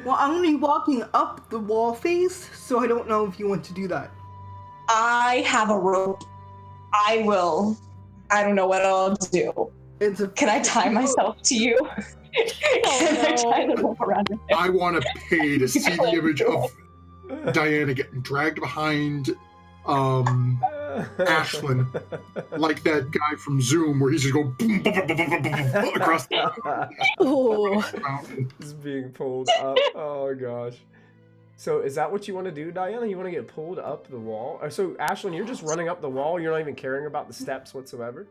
Well, I'm gonna be walking up the wall face, so I don't know if you want to do that. I have a rope. I will. I don't know what I'll do. Can I tie myself to you? Can I tie the rope around your neck? I want to pay to see the image of Diana getting dragged behind Ashlyn, like that guy from Zoom where he's just going boom, boom, boom, boom, boom, boom, boom, across the Oh, mountain. It's being pulled up. Oh gosh. So is that what you want to do, Diana? You want to get pulled up the wall? Or so Ashlyn, you're just running up the wall. You're not even caring about the steps whatsoever.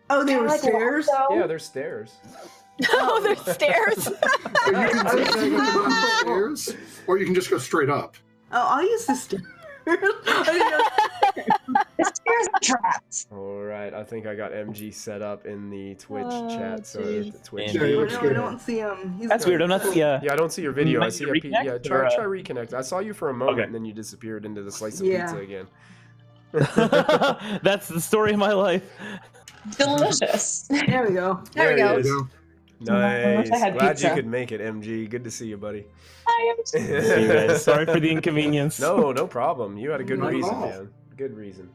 Oh, there were Like stairs? Lotso. Yeah, there's stairs. oh, there's stairs. So you can zigzag up and down the stairs, or you can just go straight up. Oh, I'll use the stairs. The stairs are trapped. All right, I think I got MG set up in the Twitch Oh, chat. So geez. the Twitch. Yeah, I looks good. don't see him. That's weird. I'm not the. Yeah, I don't see your video. I Might see you a reconnect, yeah. or, Try reconnect. I saw you for a moment, Okay. and then you disappeared into the slice of Yeah. pizza again. That's the story of my life. Delicious. There we go. There we he go. is. You Nice. wish I had Glad pizza. you could make it, MG. Good to see you, buddy. I am See you guys. Sorry for the inconvenience. No problem. You had a good Not at reason, all. man. Good reason.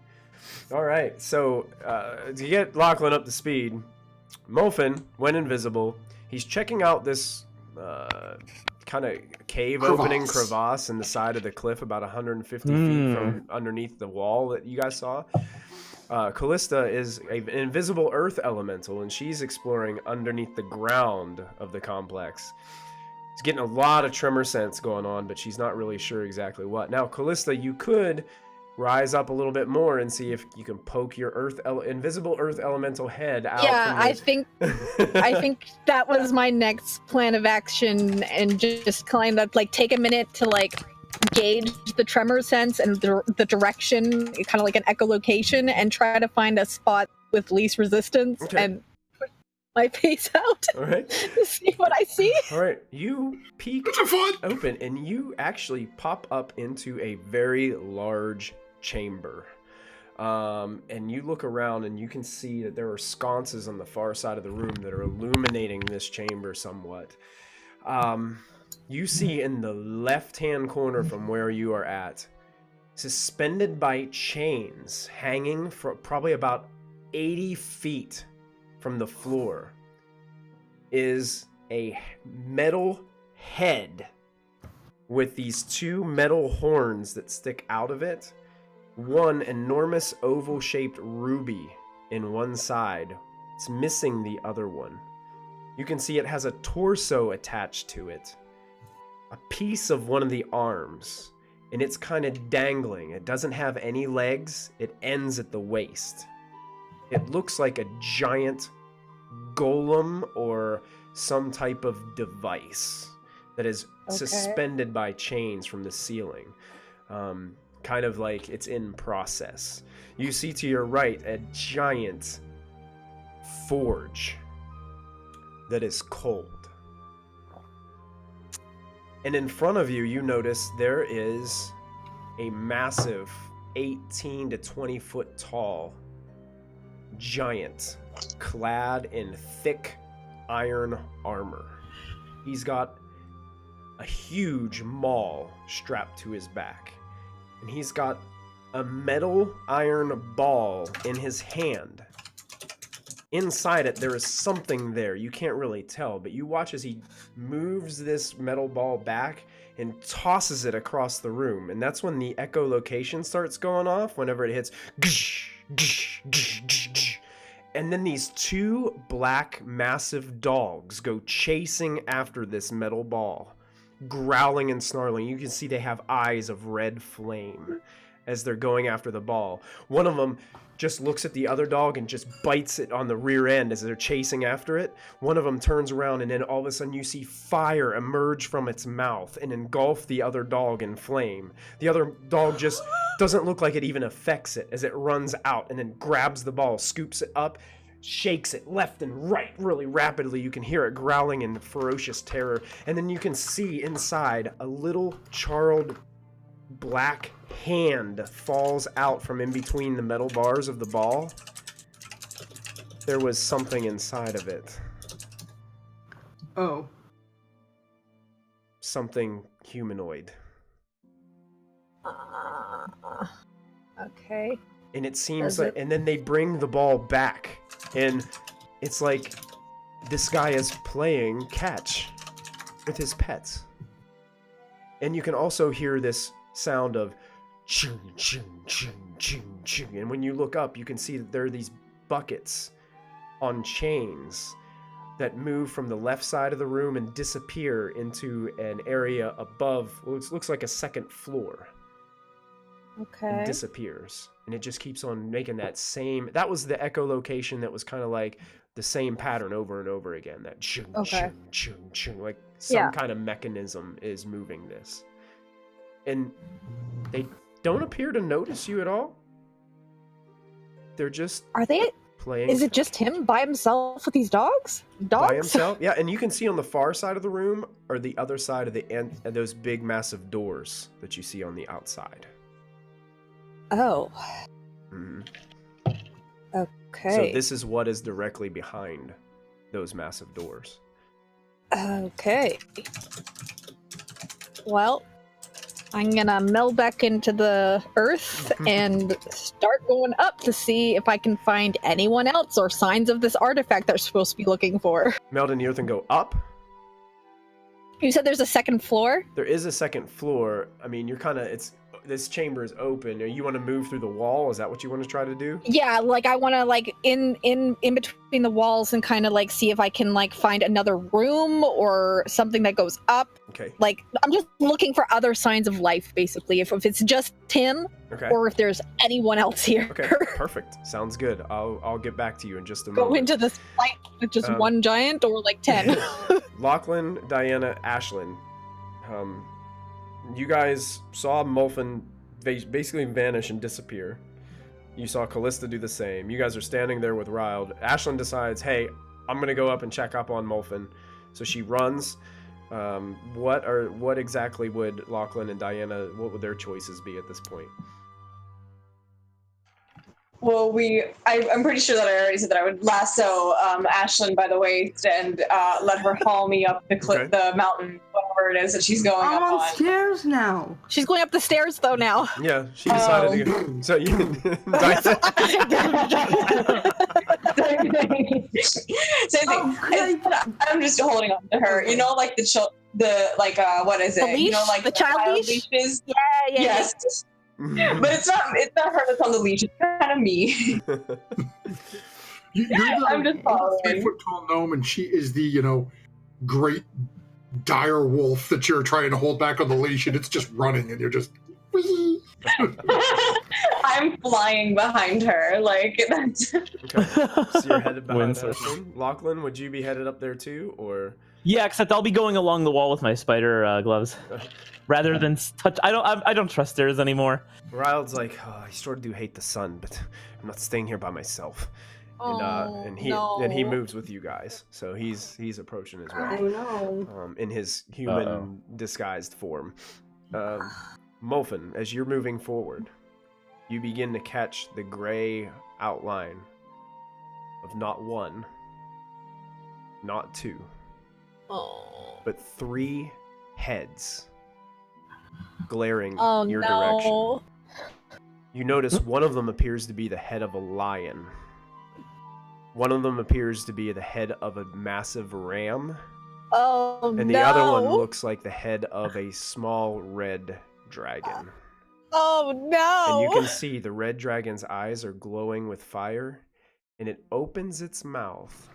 All right, so to get Lachlan up to speed, Molfin went invisible. He's checking out this kind of cave opening crevasse in the side of the cliff about 150 feet from underneath the wall that you guys saw. Kallista is an invisible earth elemental, and she's exploring underneath the ground of the complex. She's getting a lot of tremor sense going on, but she's not really sure exactly what. Now, Kallista, you could rise up a little bit more and see if you can poke your invisible earth elemental head out. Yeah, from I think that was my next plan of action, and just kind of like take a minute to like gauge the tremor sense and the direction, kind of like an echolocation, and try to find a spot with least resistance and put my face out All right. to see what I see. All right. You peek It's a fun. open, and you actually pop up into a very large chamber. And you look around, and you can see that there are sconces on the far side of the room that are illuminating this chamber somewhat. You see in the left-hand corner from where you are at, suspended by chains, hanging for probably about 80 feet from the floor, is a metal head with these two metal horns that stick out of it. One enormous oval-shaped ruby in one side. It's missing the other one. You can see it has a torso attached to it. A piece of one of the arms. And it's kind of dangling. It doesn't have any legs. It ends at the waist. It looks like a giant golem or some type of device that is suspended by chains from the ceiling. Kind of like it's in process. You see to your right a giant forge that is cold. And in front of you, you notice there is a massive 18 to 20 foot tall giant clad in thick iron armor. He's got a huge maul strapped to his back. And he's got a metal iron ball in his hand. Inside it, there is something there. You can't really tell, but you watch as he moves this metal ball back and tosses it across the room. And that's when the echolocation starts going off, whenever it hits. And then these two black, massive dogs go chasing after this metal ball, growling and snarling. You can see they have eyes of red flame as they're going after the ball. One of them just looks at the other dog and just bites it on the rear end as they're chasing after it. One of them turns around and then all of a sudden you see fire emerge from its mouth and engulf the other dog in flame. The other dog just doesn't look like it even affects it as it runs out and then grabs the ball, scoops it up, shakes it left and right really rapidly. You can hear it growling in ferocious terror. And then you can see inside a little charred black hand falls out from in between the metal bars of the ball. There was something inside of it. Oh. Something humanoid. Okay. And it seems like, and then they bring the ball back, and it's like this guy is playing catch with his pets. And you can also hear this sound of chung, chung, chung, chung, chung. And when you look up, you can see that there are these buckets on chains that move from the left side of the room and disappear into an area above, what looks like a second floor. Okay. And disappears. And it just keeps on making that same, that was the echolocation that was kind of like the same pattern over and over again. That chung, chung, chung, chung, like some kind of mechanism is moving this. And they don't appear to notice you at all. They're just Are they playing. Is it just him by himself with these dogs? Dogs? By himself? Yeah, and you can see on the far side of the room or the other side of the end those big massive doors that you see on the outside. Oh. Mm-hmm. Okay. So this is what is directly behind those massive doors. Okay. Well, I'm gonna meld back into the earth and start going up to see if I can find anyone else or signs of this artifact they're supposed to be looking for. Meld in the earth and go up. You said there's a second floor? There is a second floor. I mean, you're kind of, this chamber is open. You want to move through the wall? Is that what you want to try to do? Yeah, like I want to like in between the walls and kind of like see if I can like find another room or something that goes up. Okay. Like I'm just looking for other signs of life, basically. If it's just Tim, okay, or if there's anyone else here. Okay, perfect. Sounds good. I'll get back to you in just a moment. Go into this fight with just one giant or like 10. Lachlan, Diana, Ashlyn. You guys saw Mulfin basically vanish and disappear. You saw Kallista do the same. You guys are standing there with Riled. Ashlyn decides, hey, I'm going to go up and check up on Mulfin. So she runs. What exactly would Lachlan and Diana, what would their choices be at this point? Well, I'm pretty sure that I already said that I would lasso Ashlyn by the waist and let her haul me up the mountain, whatever it is that she's going I'm up on stairs now. She's going up the stairs though now. Yeah, she decided to go. So you can. Same thing. I'm just holding on to her. You know, like what is it? The leash? You know, like the child leash? leashes. Yeah. Yes. But it's not her that's on the leash. It's kind of me. I'm just following. 3-foot-tall gnome, and she is the great dire wolf that you're trying to hold back on the leash, and it's just running, and you're just. Whee! I'm flying behind her, like that's. Okay. So you're headed behind Ashlyn. Lachlan, would you be headed up there too, or? Yeah, except I'll be going along the wall with my spider gloves, rather than touch. I don't trust stairs anymore. Ryle's like, I sort of do hate the sun, but I'm not staying here by myself. And he moves with you guys, so he's approaching as well. I know. In his human disguised form. Mulfin, as you're moving forward, you begin to catch the gray outline of not one, not two, but 3 heads glaring your direction. You notice one of them appears to be the head of a lion. One of them appears to be the head of a massive ram. And the other one looks like the head of a small red dragon. Oh no! And you can see the red dragon's eyes are glowing with fire, and it opens its mouth,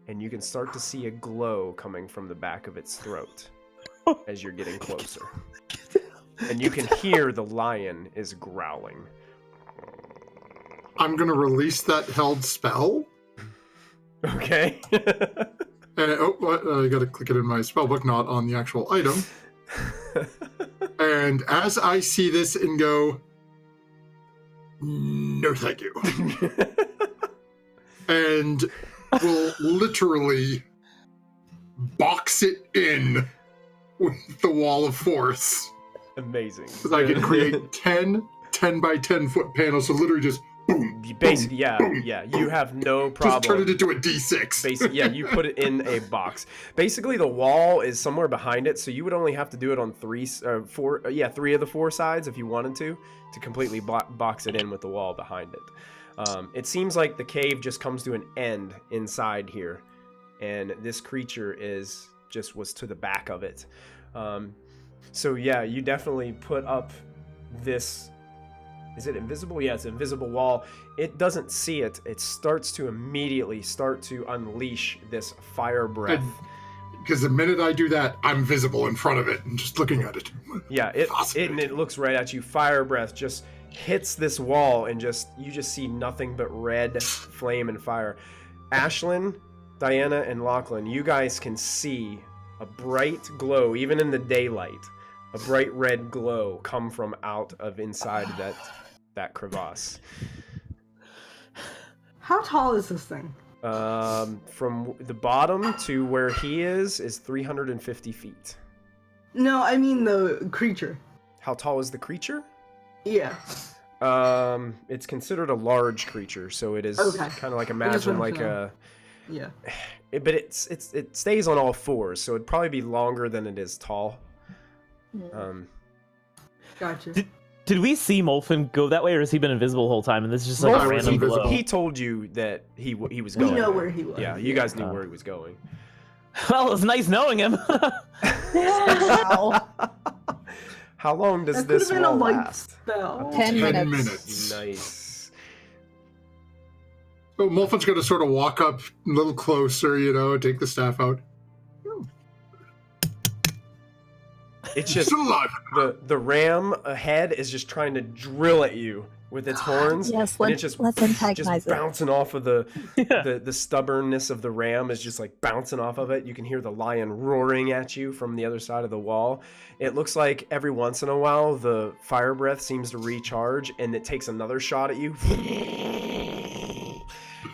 and you can start to see a glow coming from the back of its throat as you're getting closer. and you can hear the lion is growling. I'm going to release that held spell. Okay. And I got to click it in my spellbook, not on the actual item. And as I see this and go, no thank you. And will literally box it in with the wall of force. Amazing. So I can create 10 by 10 foot panels, so literally just boom. Basically, boom, yeah, boom. you have no problem. Just turn it into a D6. Basically, yeah, you put it in a box. Basically, the wall is somewhere behind it, so you would only have to do it on three of the four sides if you wanted to completely box it in with the wall behind it. It seems like the cave just comes to an end inside here, and this creature was to the back of it. So yeah, you definitely put up this. Is it invisible? Yeah, it's an invisible wall. It doesn't see it. It starts to immediately unleash this fire breath. Because the minute I do that, I'm visible in front of it and just looking at it. Yeah, it looks right at you. Fire breath just hits this wall, and you just see nothing but red flame and fire. Ashlyn, Diana, and Lachlan, you guys can see a bright glow, even in the daylight. A bright red glow come from out of inside that crevasse. How tall is this thing? From the bottom to where he is 350 feet. No, I mean the creature. How tall is the creature? Yeah. It's considered a large creature, so it is kind of like imagine like a. Yeah. But it stays on all fours, so it'd probably be longer than it is tall. Gotcha. Did we see Molfin go that way, or has he been invisible the whole time? And this is just like a random glow. He told you that he was going. We know where he was. Yeah, you guys knew where he was going. Well, it's nice knowing him. Wow. How long does That this could have been wall a light last? spell. 10 minutes. minutes. Nice. So Molfin's going to sort of walk up a little closer, take the staff out. It's just Still alive. the ram ahead is just trying to drill at you with its horns. Yes, and it's let's antagonize just it. bouncing off of the stubbornness of the ram is just like bouncing off of it. You can hear the lion roaring at you from the other side of the wall. It looks like every once in a while the fire breath seems to recharge, and it takes another shot at you.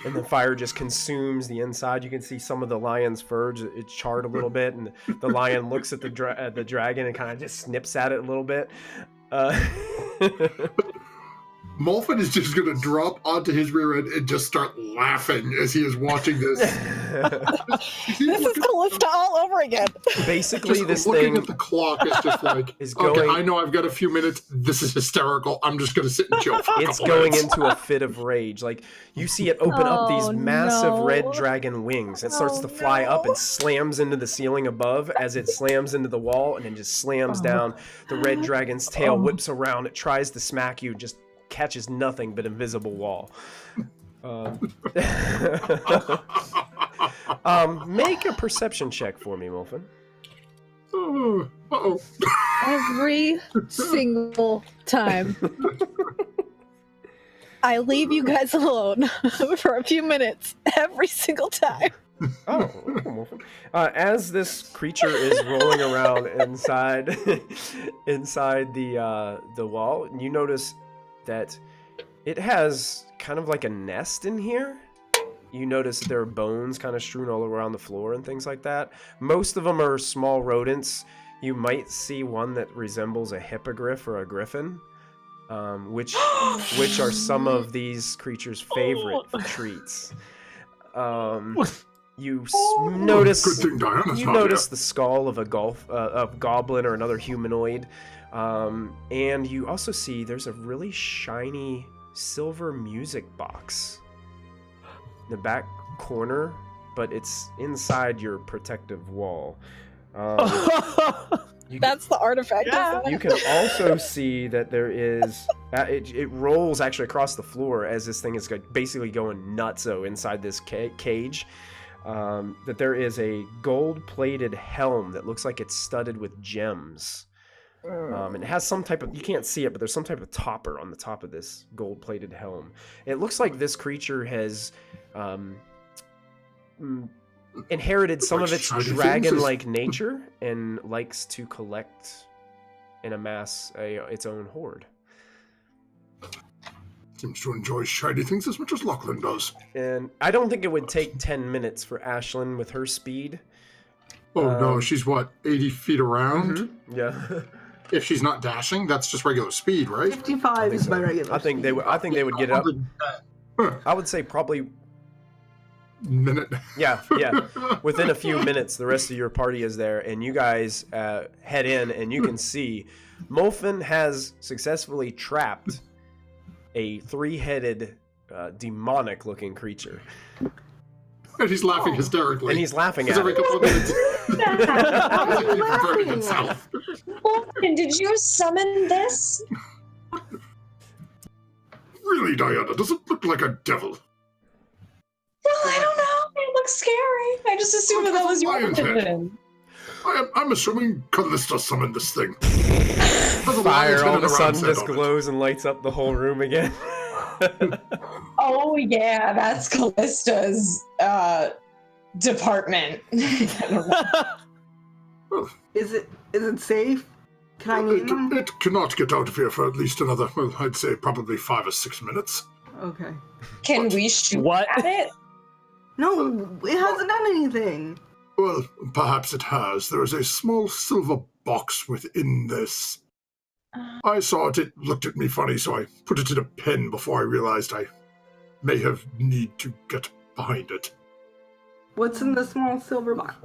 And the fire just consumes the inside. You can see some of the lion's fur, it's charred a little bit, and the lion looks at the dragon and kind of just snips at it a little bit. Molfin is just going to drop onto his rear end and just start laughing as he is watching this. This is Kallista all over again. Basically, just this looking thing at the clock is just like, is okay, going. I know I've got a few minutes. This is hysterical. I'm just going to sit and chill for a It's couple going minutes. into a fit of rage. Like, you see it open up these massive red dragon wings. It starts to fly up and slams into the ceiling above as it slams into the wall, and then just slams down. The red dragon's tail whips around. It tries to smack you, just catches nothing but invisible wall. Make a perception check for me, Molfin. Uh-oh. Every single time. I leave you guys alone for a few minutes. Every single time. Oh, Molfin. As this creature is rolling around inside the wall, you notice that it has kind of like a nest in here. You notice that there are bones kind of strewn all around the floor and things like that. Most of them are small rodents. You might see one that resembles a hippogriff or a griffin, which are some of these creatures' favorite treats. You notice Good thing Diana's you not notice here. the skull of a goblin or another humanoid, and you also see there's a really shiny silver music box in the back corner, but it's inside your protective wall. That's the artifact. Isn't it? You can also see that there is it rolls actually across the floor as this thing is basically going nutso inside this cage. That there is a gold-plated helm that looks like it's studded with gems. And it has some type of, you can't see it, but there's some type of topper on the top of this gold-plated helm. It looks like this creature has inherited some of its dragon-like nature and likes to collect and amass its own hoard. Seems to enjoy shiny things as much as Lachlan does. And I don't think it would take 10 minutes for Ashlyn with her speed. Oh no, she's what, 80 feet around? Mm-hmm. Yeah. If she's not dashing, that's just regular speed, right? 55 is my regular. I think they would get it up. I would say probably minute. Yeah. Within a few minutes, the rest of your party is there, and you guys head in, and you can see Molfin has successfully trapped a 3-headed, demonic-looking creature. And he's laughing hysterically. And he's laughing at every it. couple of minutes. Burning himself. Molfin, did you summon this? Really, Diana? Does it look like a devil? Well, I don't know. It looks scary. I just assumed that was your Lion's head. intention. I'm assuming Kallista summoned this thing. Fire all of a sudden just glows and lights up the whole room again. Oh yeah, that's Kallista's department. Is it safe? Can I name him? It cannot get out of here for at least another, well, I'd say probably 5 or 6 minutes. Okay. Can we shoot at it? No, it hasn't done anything. Well, perhaps it has. There is a small silver box within this. I saw it. It looked at me funny, so I put it in a pen before I realized I may have need to get behind it. What's in the small silver box?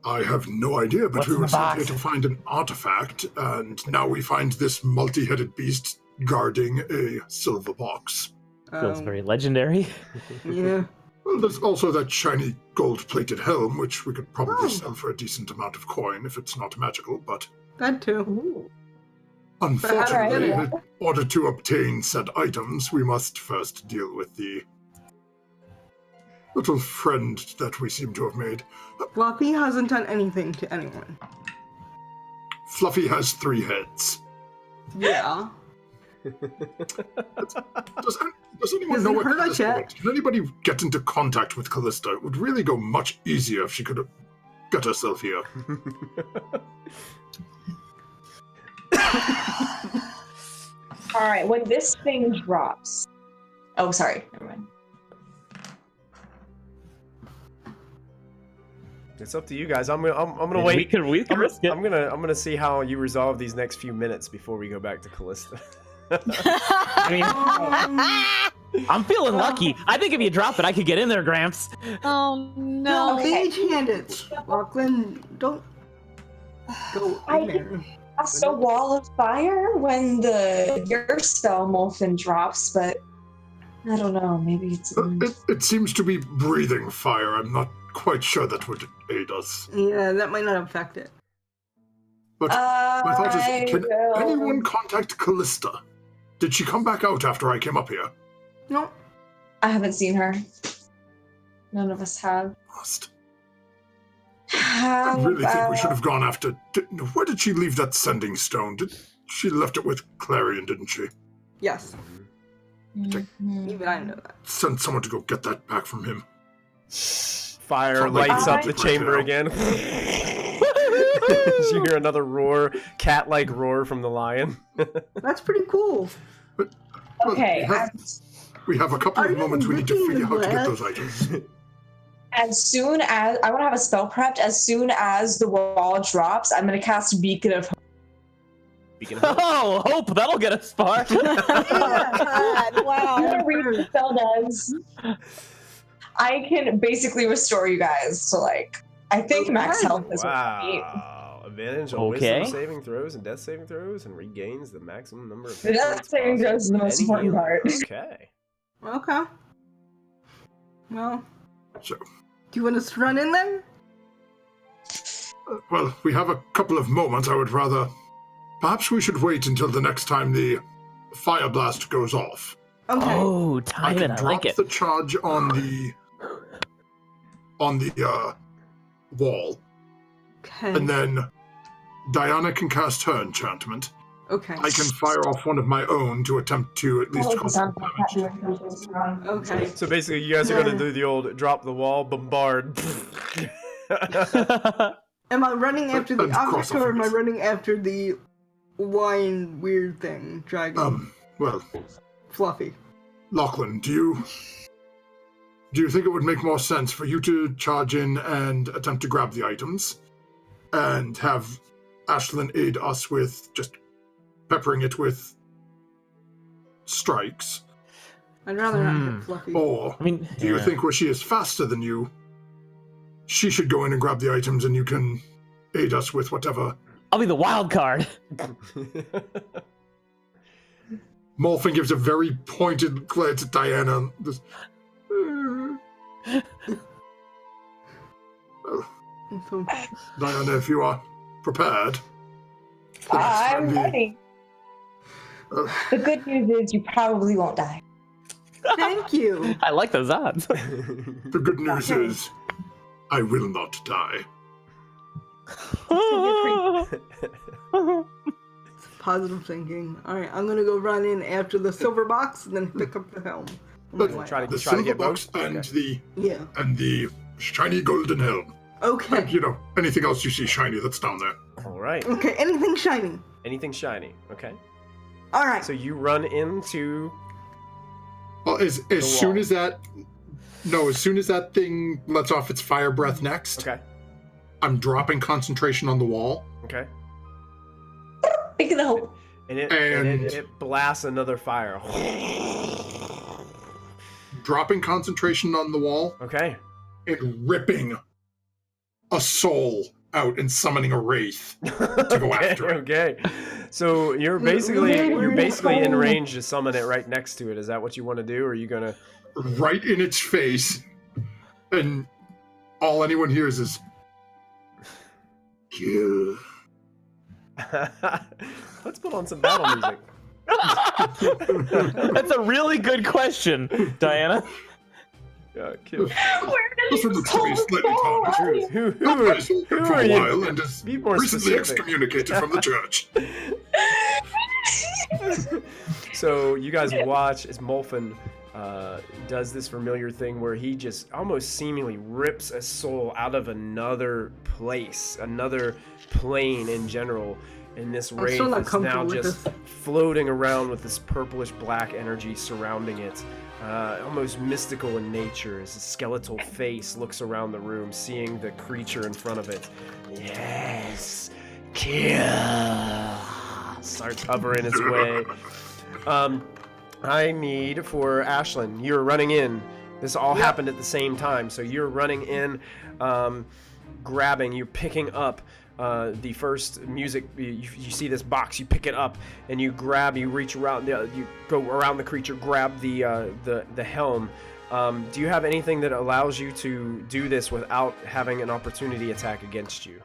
I have no idea, but we were sent here to find an artifact, and now we find this multi-headed beast guarding a silver box. Feels very legendary. Yeah. Well, there's also that shiny gold-plated helm, which we could probably sell for a decent amount of coin if it's not magical, but... That too. Unfortunately, in order to obtain said items, we must first deal with the little friend that we seem to have made. Fluffy hasn't done anything to anyone. Fluffy has 3 heads. Yeah. Does anyone know what Kallista wants? Can anybody get into contact with Kallista? It would really go much easier if she could get herself here. All right, when this thing drops. Oh, sorry. Never mind. It's up to you guys. I'm gonna wait. We can risk it. I'm gonna see how you resolve these next few minutes before we go back to Kallista. I mean, I'm feeling lucky. I think if you drop it, I could get in there, Gramps. Oh no. Mage hand it. Lachlan, don't go in there. Cast a wall of fire when your spell Molfin drops, but I don't know. Maybe it's. It seems to be breathing fire. I'm not quite sure that would aid us. Yeah, that might not affect it. But my thought is, can anyone contact Kallista? Did she come back out after I came up here? No. I haven't seen her. None of us have. Must. I really think we should have gone after... Where did she leave that sending stone? She left it with Clarion, didn't she? Yes. Even I know that. Send someone to go get that back from him. Fire lights up the chamber again. You hear another roar, cat-like roar from the lion. That's pretty cool. But, okay. We have a couple of moments we need to figure out how to get those items. As soon as I want to have a spell prepped, as soon as the wall drops, I'm going to cast Beacon of Hope. Beacon of Hope. Oh, hope that'll get us far. Wow. I'm going to read what the spell does. I can basically restore you guys to I think max health is what I need. Wow. Advantage on wisdom saving throws and death saving throws and regains the maximum number of The death saving throws is the most important part. Okay. Okay. Well, So, do you want us to run in then? well, we have a couple of moments. I would rather... Perhaps we should wait until the next time the fire blast goes off. Okay. Oh, time it. I like it. The charge on the wall, Okay. and then Diana can cast her enchantment. Okay. I can fire off one of my own to attempt to at least cause some damage. Okay. So basically, you guys are gonna do the old drop the wall, bombard. Am I running after the And cross object, or am I off. running after the wine weird thing, dragon? Well, Fluffy. Lachlan, do you think it would make more sense for you to charge in and attempt to grab the items, and have Ashlyn aid us with just peppering it with strikes? I'd rather not hit Fluffy. Or I mean, do you think where she is faster than you, she should go in and grab the items and you can aid us with whatever? I'll be the wild card. Molfin gives a very pointed glance at Diana. Just, So, Diana, if you are prepared. I'm ready. The good news is you probably won't die. thank you. I like those odds. The good news is, I will not die. Positive thinking. Alright, I'm gonna go run in after the silver box and then pick up the helm. on my But way try out. to- the silver get box both? and Okay. the shiny golden helm. Okay. And, you know, anything else you see shiny that's down there. All right. Okay, anything shiny. Anything shiny? Okay. Alright. So you run into. Well, as soon as that thing lets off its fire breath next, Okay. I'm dropping concentration on the wall. Okay. Big of the hope. And it And- blasts another fire. Dropping concentration on the wall Okay. and ripping a soul out and summoning a wraith to go after it. Okay. So you're basically in range to summon it right next to it. Is that what you want to do, or are you gonna? Right in its face, and all anyone hears is kill. Let's put on some battle music. That's a really good question, Diana. Yeah, kill. Where This did one this looks to be slightly soul tarnished. go? Who Not are, my soul who for are a you? while and is Be more recently specific. excommunicated from the church. So you guys watch as Molfin does this familiar thing where he just almost seemingly rips a soul out of another place, another plane in general. And this wraith still not is now comfortable with just this. floating around with this purplish black energy surrounding it. Almost mystical in nature as a skeletal face looks around the room, seeing the creature in front of it. Yes, kill. Starts hovering its way. I need for Ashlyn. You're running in. This all happened at the same time, so you're running in, grabbing. You're picking up the first music. You see this box. You pick it up and you grab. You reach around. You go around the creature. Grab the helm. Do you have anything that allows you to do this without having an opportunity attack against you?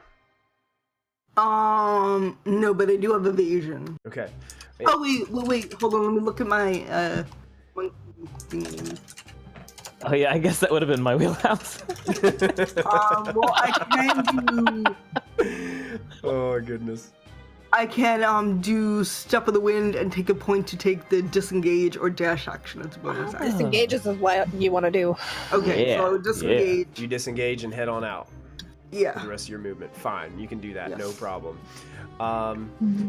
No, but I do have evasion. Okay. Oh, wait, hold on, let me look at my, thingy. Oh yeah, I guess that would have been my wheelhouse. Well, I can do, Oh goodness. I can, do Step of the Wind and take a point to take the disengage or dash action as a bonus action. Disengage is what you want to do. Okay, Yeah, so disengage, You disengage and head on out. For yeah. the rest of your movement. Fine, you can do that, Yes. no problem.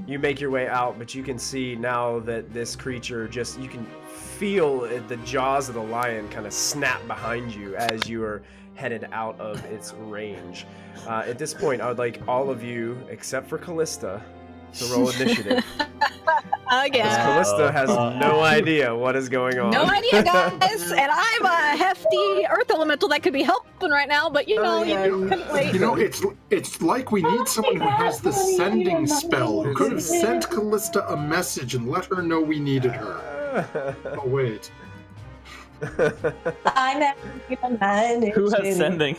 You make your way out, but you can see now that this creature you can feel the jaws of the lion kind of snap behind you as you are headed out of its range. At this point, I would like all of you, except for Kallista, to roll initiative. Because Again. Kallista has no idea what is going on. No idea, guys. And I'm a hefty earth elemental that could be helping right now, but you know, yeah, you couldn't wait. You know, it's like we need someone who has the sending spell, who could have sent Kallista a message and let her know we needed her. Oh, wait. I'm at Who has sending?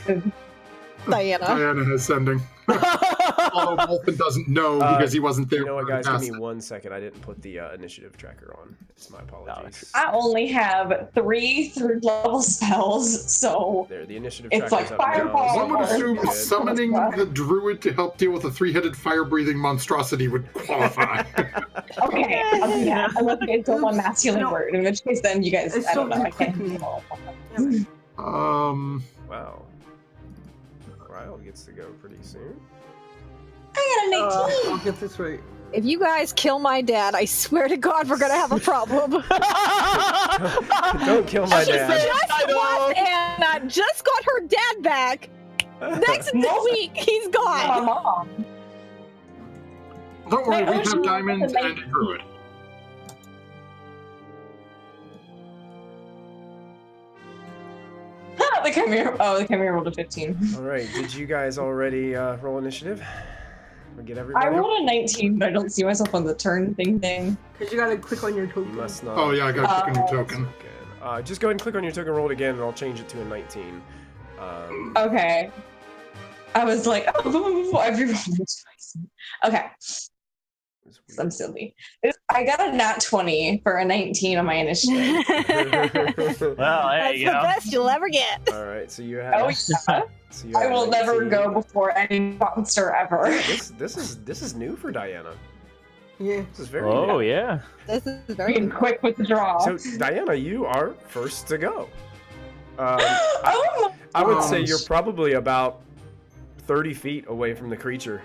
Diana. Diana has sending. Although Wolfen doesn't know because he wasn't there. You know what, when guys? I Give cast me it. 1 second. I didn't put the initiative tracker on. It's my apologies. I only have 3 third-level spells, so There, the initiative it's tracker's like up now. fireball. One would assume Good. summoning the druid to help deal with a 3-headed fire-breathing monstrosity would qualify. Okay, I'll do that. Unless you guys don't want masculine No. word, in which case then you guys, It's I don't so know, I can't quickly. handle Yeah. Wow. Ryle gets to go pretty soon. I got a 19. I'll get this right. If you guys kill my dad, I swear to God, we're gonna have a problem. Don't kill my She dad. just lost Anna, just got her dad back. Next week, he's My gone. mom. Don't worry, Wait, we oh, she have diamonds rolled a and a druid. The Chimera rolled a 15. All right. Did you guys already roll initiative? Or get everybody? I rolled a 19, but I don't see myself on the turn thing. Because you gotta click on your You token. must not. Oh yeah, I got to click on your token. Okay. Just go ahead and click on your token, roll it again, and I'll change it to a 19. Okay. I was like, oh, I re-rolled it twice. Okay, I'm silly. I got a nat 20 for a 19 on my initiative. Well, there That's you the go. best you'll ever get. All right. So you have. Oh yeah. So you I have will never 19. go before any monster ever. This is new for Diana. Yeah. This is very Oh new. yeah. This is very Being quick with the draw. So Diana, you are first to go. Oh I would say Nice. you're probably about 30 feet away from the creature.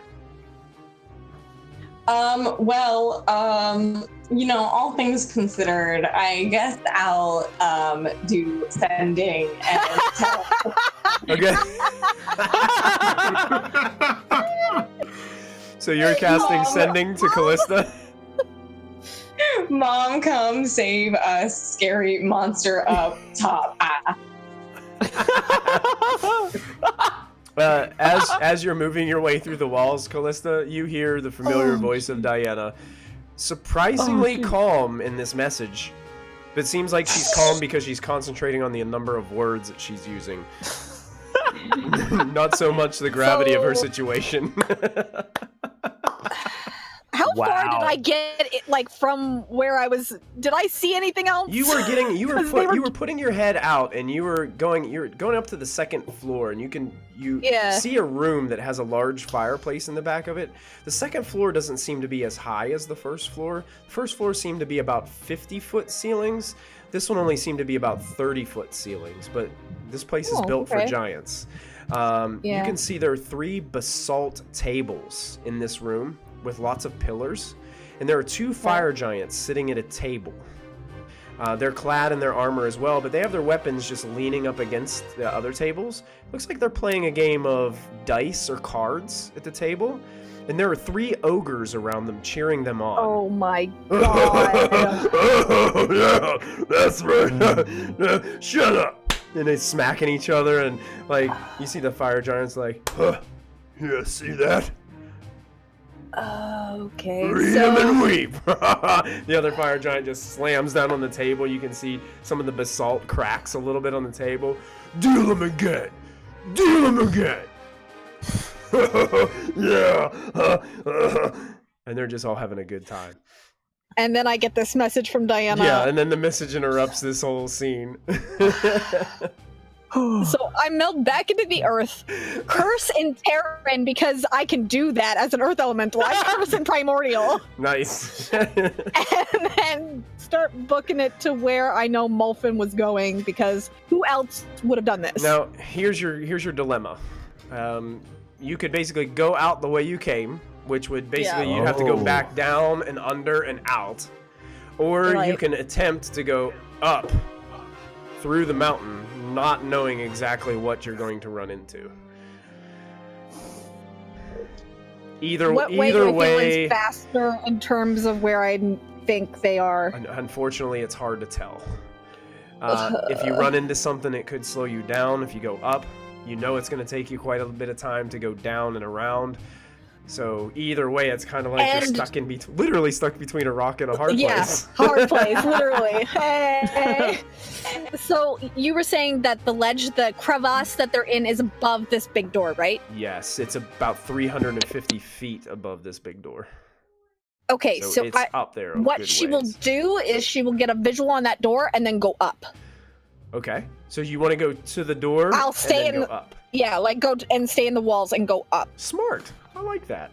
well, all things considered, I guess I'll do sending and tell Okay. So you're casting Mom. sending to Kallista. Mom, come save us, scary monster up top. As you're moving your way through the walls, Kallista, you hear the familiar voice of Diana, surprisingly calm in this message. It seems like she's calm because she's concentrating on the number of words that she's using. Not so much the gravity of her So- situation. How far Wow. did I get it, like from where I was? Did I see anything else? You were Because they were- putting your head out, and you were going up to the second floor, and you Yeah. see a room that has a large fireplace in the back of it. The second floor doesn't seem to be as high as the first floor. The first floor seemed to be about 50-foot ceilings. This one only seemed to be about 30-foot ceilings, but this place is Oh, built for okay. giants. You Yeah. can see there are 3 basalt tables in this room with lots of pillars, and there are 2 fire giants sitting at a table. They're clad in their armor as well, but they have their weapons just leaning up against the other tables. Looks like they're playing a game of dice or cards at the table, and there are 3 ogres around them cheering them on. Oh my god! Oh, yeah, that's right. Shut up! And they smacking each other, and like you see the fire giants like, huh, yeah, see that? Okay, Read 'em and so weep. The other fire giant just slams down on the table. You can see some of the basalt cracks a little bit on the table. Deal them again. Deal them again. Yeah. And they're just all having a good time. and then I get this message from Diana. Yeah, and then the message interrupts this whole scene. So I meld back into the earth, curse in Terran because I can do that as an earth elemental. I curse in Primordial, Nice. and then start booking it to where I know Mulfin was going because who else would have done this? Now, here's your dilemma. You could basically go out the way you came, which would basically Yeah. you'd have to go Oh. back down and under and out, or you Right. can attempt to go up through the mountain, not knowing exactly what you're going to run into. Either What way do I feel way, is faster in terms of where I think they are? unfortunately, it's hard to tell. If you run into something, it could slow you down. If you go up, you know it's going to take you quite a bit of time to go down and around. So either way, it's kind of like you're And- stuck in literally stuck between a rock and a hard Yes, place. hard place, literally. Hey. So you were saying that the ledge, the crevasse that they're in, is above this big door, right? Yes, it's about 350 feet above this big door. Okay, so it's up there. A what good she will ways. do is she will get a visual on that door and then go up. Okay, so you want to go to the door? I'll stay and then in go up. Yeah, like and stay in the walls and go up. Smart. I like that.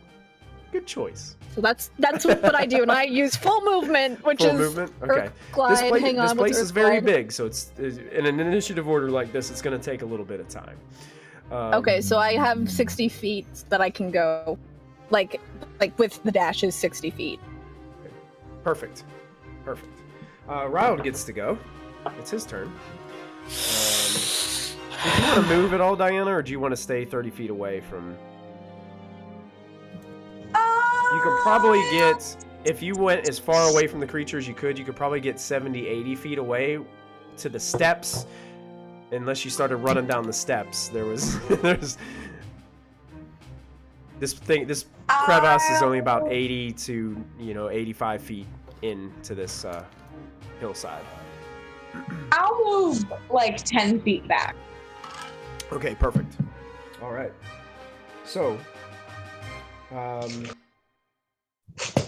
Good choice. So that's what I do, and I use full movement, which Full is movement. Okay. Earth glide. Hang on, This what's place is Earth very glide? big, so it's in an initiative order like this. It's going to take a little bit of time. Okay, so I have 60 feet that I can go, like with the dash is 60 feet. Perfect. Riled gets to go. It's his turn. Did you want to move at all, Diana, or do you want to stay 30 feet away from? You could probably get, if you went as far away from the creatures you could probably get 70, 80 feet away to the steps. Unless you started running down the steps. There's this crevasse is only about 80 to 85 feet into this hillside. I'll move like 10 feet back. Okay, perfect. All right. So,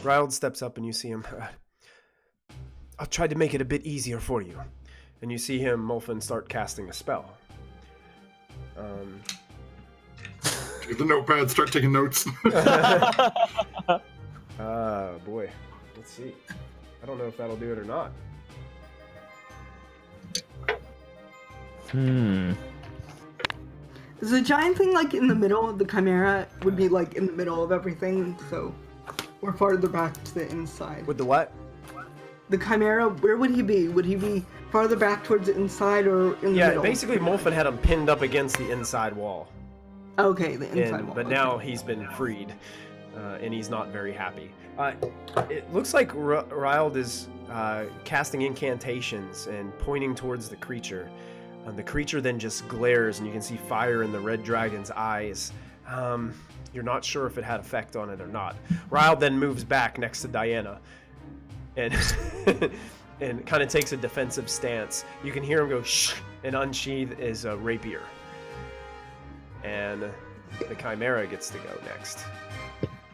Riled steps up and you see him. I'll try to make it a bit easier for you. And you see him, Molfin, start casting a spell. Get the notepad, start taking notes. Boy. Let's see. I don't know if that'll do it or not. Is the giant thing like in the middle of the chimera? Would be like in the middle of everything, so we're farther back to the inside. With the what? The chimera, where would he be? Would he be farther back towards the inside or in the Yeah, middle? basically Molfin had him pinned up against the inside wall. Okay, the inside wall. But now he's been freed, and he's not very happy. It looks like Riled is casting incantations and pointing towards the creature. The creature then just glares, and you can see fire in the red dragon's eyes. You're not sure if it had effect on it or not. Riled then moves back next to Diana, and and kind of takes a defensive stance. You can hear him go shh and unsheath his rapier. And the Chimera gets to go next.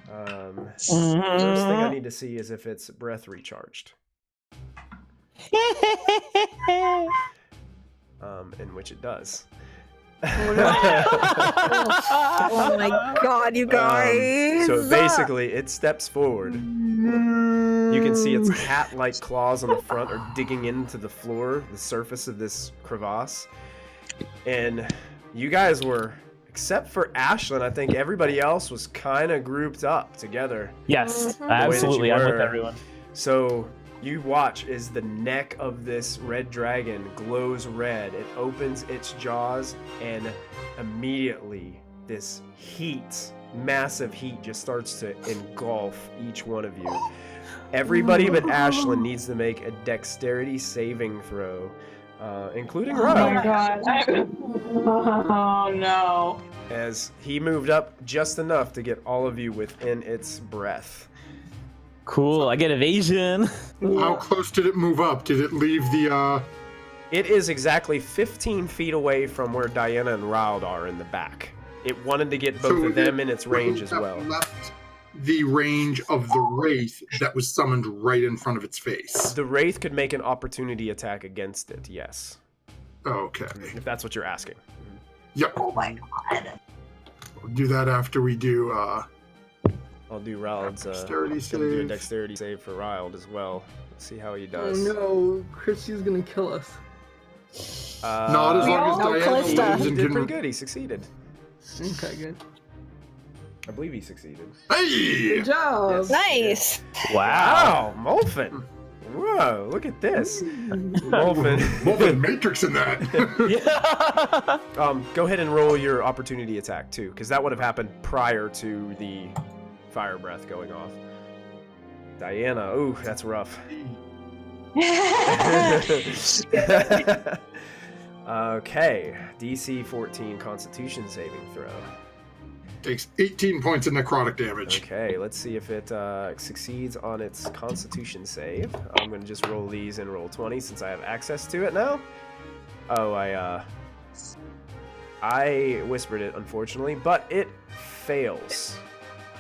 First thing I need to see is if it's breath recharged. In which it does. Oh my god, you guys! So basically, it steps forward. You can see its cat-like claws on the front are digging into the floor, the surface of this crevasse. And you guys were, except for Ashlyn, I think everybody else was kind of grouped up together. Yes, that absolutely. you I'm with were. everyone. So you watch as the neck of this red dragon glows red. It opens its jaws, and immediately this heat, massive heat, just starts to engulf each one of you. Everybody but Ashlyn needs to make a dexterity saving throw, including Oh Riled, my god. Oh no. as he moved up just enough to get all of you within its breath. Cool. I get evasion. How close did it move up? Did it leave the, It is exactly 15 feet away from where Diana and Riled are in the back. It wanted to get both of them in its range as well. Left the range of the wraith that was summoned right in front of its face. The Wraith could make an opportunity attack against it, yes. Okay. If that's what you're asking. Yep. Oh my god. We'll do that after we do, I'll do Riled's, Dexterity gonna do a save. dexterity save for Riled as well. Let's see how he Oh does. no, Chrissy's gonna kill us. Not as long as No, Diana Kallista. lives He and did can... pretty good, he succeeded. Okay, good. I believe he succeeded. Hey! Good job. Nice. Wow. Wow, Molfin! Whoa, look at this. Molfin. Molfin Matrix in that. Yeah. Go ahead and roll your opportunity attack too, because that would have happened prior to the fire breath going off. Diana, ooh, that's rough. Okay, DC 14 Constitution saving throw. Takes 18 points of necrotic damage. Okay, let's see if it succeeds on its Constitution save. I'm gonna just roll these and roll 20 since I have access to it now. Oh, I whispered it, unfortunately, but it fails.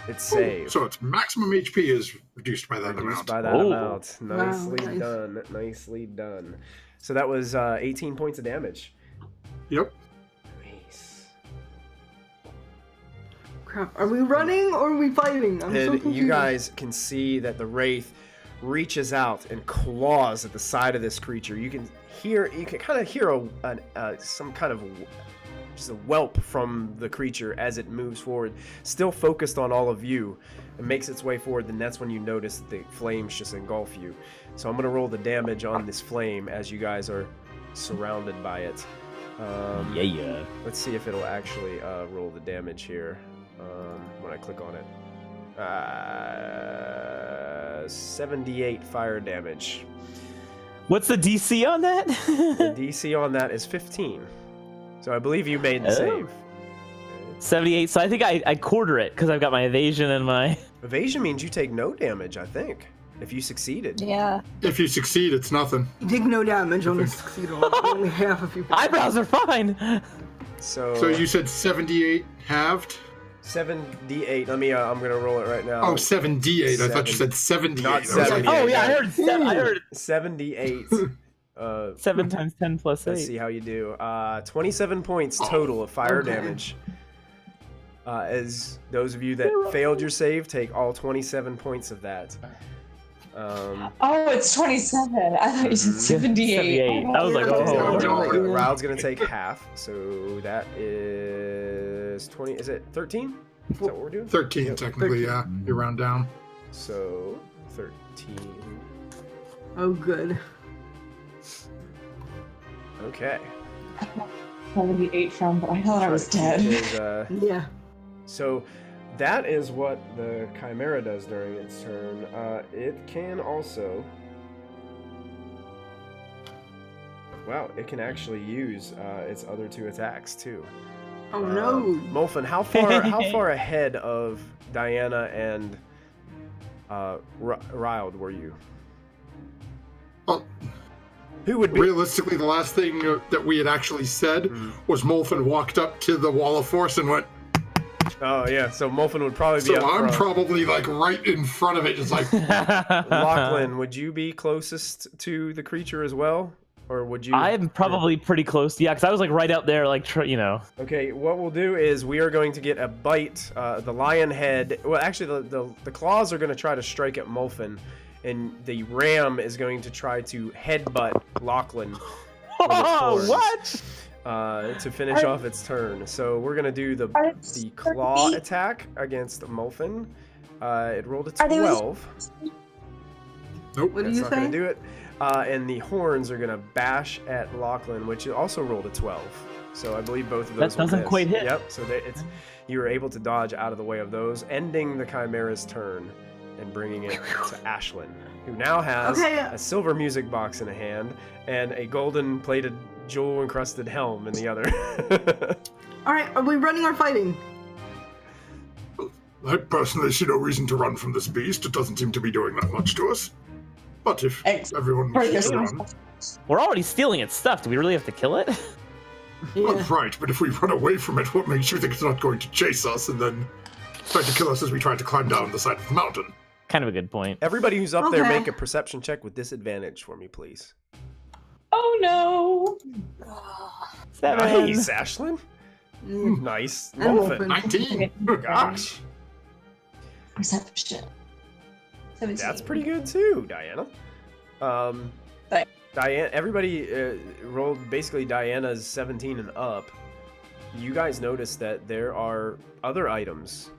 Its save. So its maximum HP is reduced by that Reduced amount. by that amount. Nicely Wow, nice. done. Nicely done. So that was 18 points of damage. Yep. Nice. Crap. Are we running or are we fighting? I'm so And confused. you guys can see that the wraith reaches out and claws at the side of this creature. You can kind of hear some kind of just a whelp from the creature as it moves forward, still focused on all of you. It makes its way forward, then that's when you notice that the flames just engulf you. So I'm going to roll the damage on this flame as you guys are surrounded by it. Yeah. Let's see if it'll actually roll the damage here when I click on it. 78 fire damage. What's the DC on that? The DC on that is 15. So I believe you made the save. 78. So I think I quarter it because I've got my evasion and my. Evasion means you take no damage, I think, if you succeeded. Yeah. If you succeed, it's nothing. You take no damage on the succeed roll. Only half if you. Eyebrows are fine. So So you said 78 halved? 7d8. Let me. I'm gonna roll it right now. Oh, 7d8. I thought you said 78. Not I was like, 78. Oh yeah, I heard 78. 7 times 10 plus 8. Let's see how you do. 27 points total of fire damage. As those of you that failed your save take all 27 points of that. Oh, it's 27. I thought you said 78. 78. I was like, oh. Raud's gonna take half, so that is 20. Is it 13? Is that what we're doing? 13, Yep. technically, yeah. You round down. So 13. Oh, good. Okay. 78 from, but I thought I was dead. Yeah. So that is what the Chimera does during its turn. It can also... Wow, it can actually use its other two attacks too. Oh no. Molfen, how far ahead of Diana and Raud were you? Well, Who would be? realistically, the last thing that we had actually said was Molfen walked up to the wall of force and went, Oh yeah, so Molfen would probably be so up I'm front. probably like right in front of it, just like, Lachlan, would you be closest to the creature as well? Or would you? I'm probably pretty close. Yeah, because I was like right out there, like, Okay, what we'll do is we are going to get a bite. The lion head. Well, actually, the claws are going to try to strike at Molfen, and the ram is going to try to headbutt Lachlan. with its horns, what? to finish off its turn. So we're going to do the claw attack against Molfen. It rolled a 12. nope. What do That's you not going say? to do it. And the horns are going to bash at Lachlan, which also rolled a 12. So I believe both of those That doesn't will miss. quite hit. Yep, so you were able to dodge out of the way of those, ending the Chimera's turn and bringing it to Ashlyn, who now has a silver music box in a hand and a golden plated jewel-encrusted helm in the other. Alright, are we running or fighting? I personally see no reason to run from this beast. It doesn't seem to be doing that much to us. But if everyone wishes to run... We're already stealing its stuff. Do we really have to kill it? Well, right, but if we run away from it, what makes you think it's not going to chase us and then try to kill us as we try to climb down the side of the mountain? Kind of a good point. Everybody who's up there, Okay. make a perception check with disadvantage for me, please. Oh no! 7. Nice, Ashlyn. Nice. And Molfen. Molfen. 19! Gosh. Perception. 17. That's pretty good too, Diana. Thanks. Diana. Everybody rolled basically Diana's 17 and up. You guys noticed that there are other items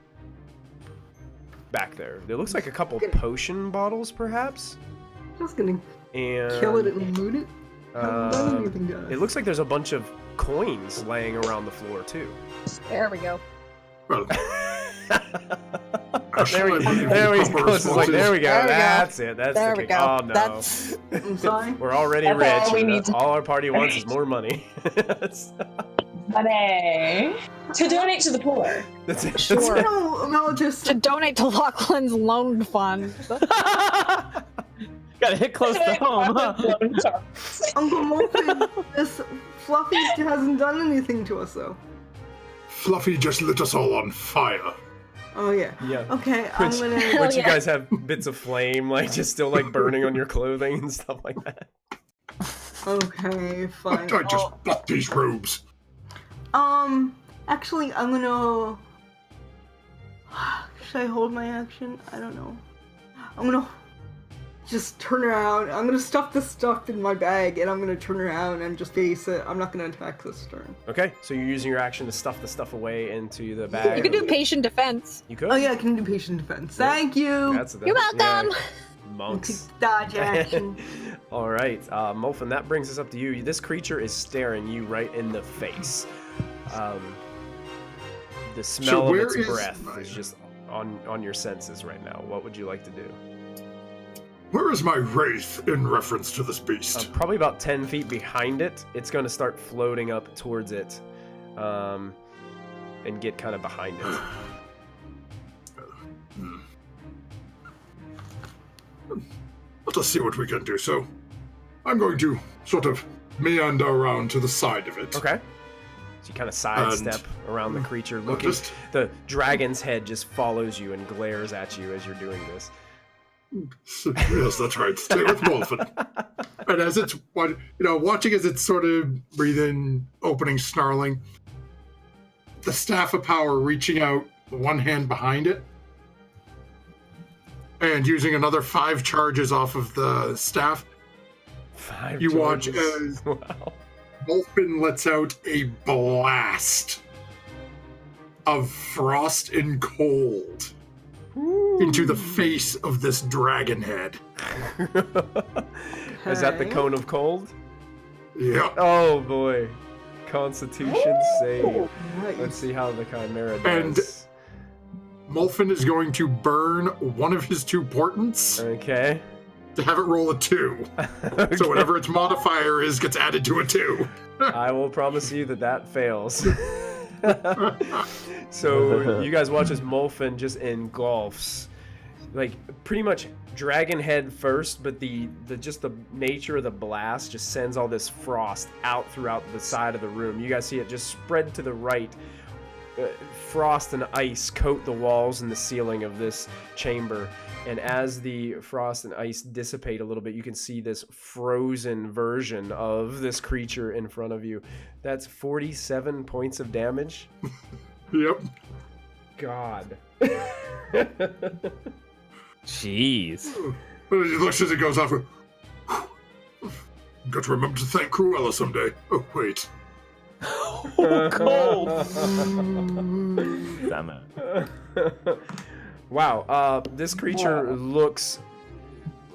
back there. There looks like a couple potion bottles, perhaps. Just gonna And kill it and loot it? Haven't done anything, guys. it looks like there's a bunch of coins laying around the floor too. There we go. Well, There we Ashlyn, there we the proper go. It's like, there we go. There we go. That's it. That's There the we kick. go. Oh no. That's I'm sorry? We're already That's rich. all we and need to- all our party wants is more money. money to donate to the poor. That's it. Sure. No, just To donate to Lachlan's loan fund. Gotta hit close to home, huh? Uncle Morphin, this Fluffy hasn't done anything to us, though. Fluffy just lit us all on fire. Oh, yeah. Yeah. Okay, I'm Which, gonna... which you yeah. guys have bits of flame, like, just still, like, burning on your clothing and stuff like that. Okay, fine. I just bought these robes. Actually, I'm gonna... Should I hold my action? I don't know. I'm gonna just turn around. I'm gonna stuff this stuff in my bag, and I'm gonna turn around and just face it. I'm not gonna attack this turn. Okay, so you're using your action to stuff the stuff away into the bag. You can do patient defense. You could? Oh yeah, I can do patient defense. Thank you! You're welcome! Monks. Dodge action. All right, Molfin, that brings us up to you. This creature is staring you right in the face. The smell of where its is breath my- is just on your senses right now. What would you like to do? Where is my wraith in reference to this beast? Probably about 10 feet behind it. It's going to start floating up towards it and get kind of behind it. Let us see what we can do. So, I'm going to sort of meander around to the side of it. Okay. So you kind of sidestep around the creature, looking. just- The dragon's head just follows you and glares at you as you're doing this. Yes, that's right. Stay with Molfin. And as it's, watching as it's sort of breathing, opening, snarling, the staff of power reaching out, one hand behind it, and using another 5 charges off of the staff. 5 You watch charges. as Wow. Molfin lets out a blast of frost and cold into the face of this dragon head. Is that the Okay. cone of cold? Yep. Oh boy. Constitution save. Nice. Let's see how the Chimera And- does. Molfin is going to burn one of his 2 portents Okay. to have it roll a 2. Okay. So whatever its modifier is gets added to a 2. I will promise you that fails. So you guys watch as Molfin just engulfs, like pretty much dragon head first, but the nature of the blast just sends all this frost out throughout the side of the room. You guys see it just spread to the right. Frost and ice coat the walls and the ceiling of this chamber. And as the frost and ice dissipate a little bit, you can see this frozen version of this creature in front of you. That's 47 points of damage. Yep. God. Jeez. But it looks as it goes off. Got to remember to thank Cruella someday. Oh, wait. Oh, cold. Damn it. Wow. This creature looks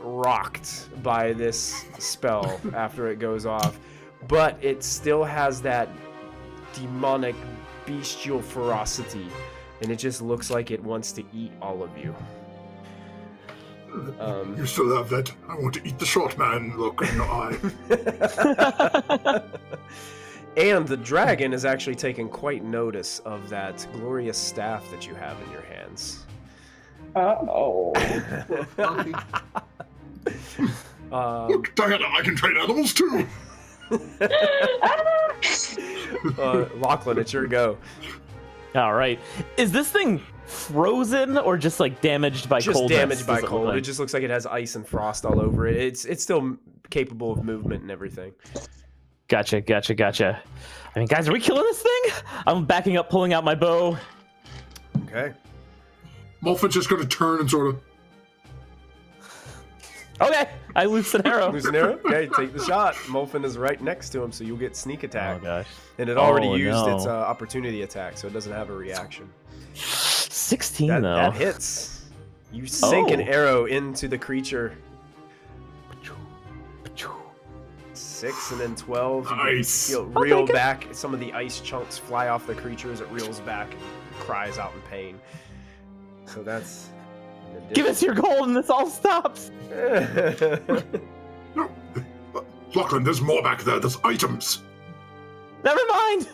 rocked by this spell after it goes off, but it still has that demonic bestial ferocity, and it just looks like it wants to eat all of you. You still have that I want to eat the short man look in your eye. And the dragon is actually taking quite notice of that glorious staff that you have in your hands. Uh-oh. Look, Diana, I can train animals too. Lachlan, it's your go. All right. Is this thing frozen or just like damaged by Just coldness? damaged by does it look cold. like? It just looks like it has ice and frost all over it. It's still capable of movement and everything. Gotcha. I mean, guys, are we killing this thing? I'm backing up, pulling out my bow. Okay. Molfin's just going to turn and sort of. Okay, I loose an arrow. Lose an arrow? Okay, take the shot. Molfin is right next to him, so you'll get sneak attack. Oh gosh. And it already Oh, used no. its opportunity attack, so it doesn't have a reaction. 16 That though. hits. You sink an Oh. arrow into the creature. 6 and then 12. You Nice. feel reel back. Some of the ice chunks fly off the creature as it reels back and cries out in pain. So that's an Give us your gold and this all stops. addition. No. Lachlan, there's more back there. There's items. Never mind.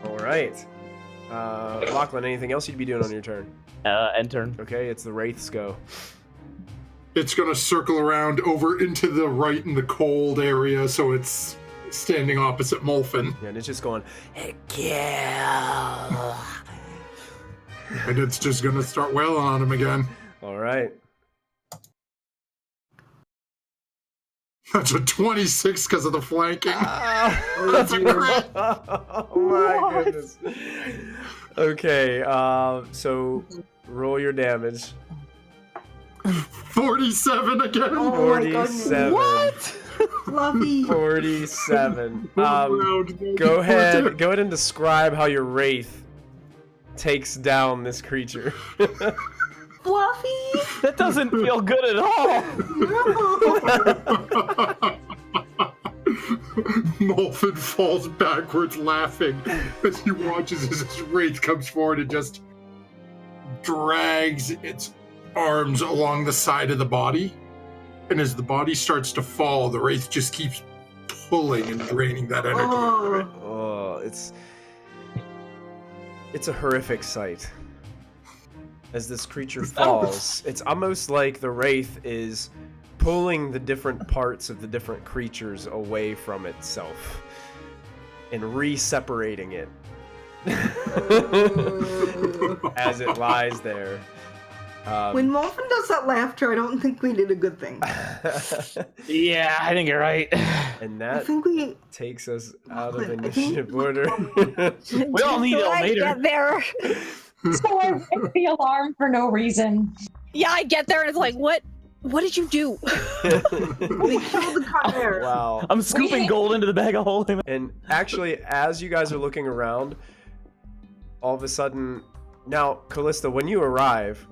All right. Lachlan, anything else you'd be doing on your turn? End turn. Okay, it's the Wraith's go. It's going to circle around over into the right in the cold area, so it's standing opposite Molfin. Yeah, and it's just going, kill. And it's just going to start wailing on him again. All right. That's a 26 because of the flanking. That's a crit. Oh my goodness. Okay, so roll your damage. 47 again. Oh my goodness. 47. What? Fluffy. 47. Round. Go ahead and describe how your wraith takes down this creature. Fluffy. That doesn't feel good at all. Molfin falls backwards laughing as he watches as his wraith comes forward and just drags its arms along the side of the body. And as the body starts to fall, the wraith just keeps pulling and draining that energy. Oh. Oh, it's a horrific sight. As this creature falls, it's almost like the wraith is pulling the different parts of the different creatures away from itself and re-separating it as it lies there. When Molfin does that laughter, I don't think we did a good thing. Yeah, I think you're right. And I that think we. takes us out of I think- initiative order. We all need So I Elmater. get there. So I hit the alarm for no reason. Yeah, I get there and it's like, what? What did you do? We killed the Chimera. Wow. I'm scooping gold into the bag of holding. And actually, as you guys are looking around, all of a sudden, now, Kallista, when you arrive,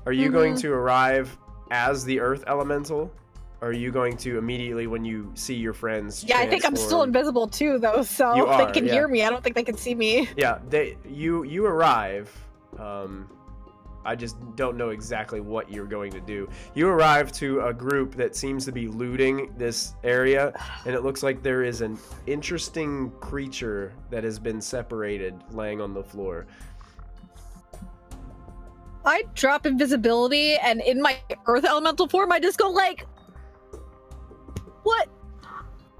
are you going to arrive as the Earth Elemental? Or are you going to immediately, when you see your friends, Yeah, I think I'm still transform? invisible too, though. So You they are, can yeah. hear me. I don't think they can see me. Yeah, you arrive. I just don't know exactly what you're going to do. You arrive to a group that seems to be looting this area, and it looks like there is an interesting creature that has been separated laying on the floor. I drop invisibility, and in my Earth Elemental form, I just go like, what?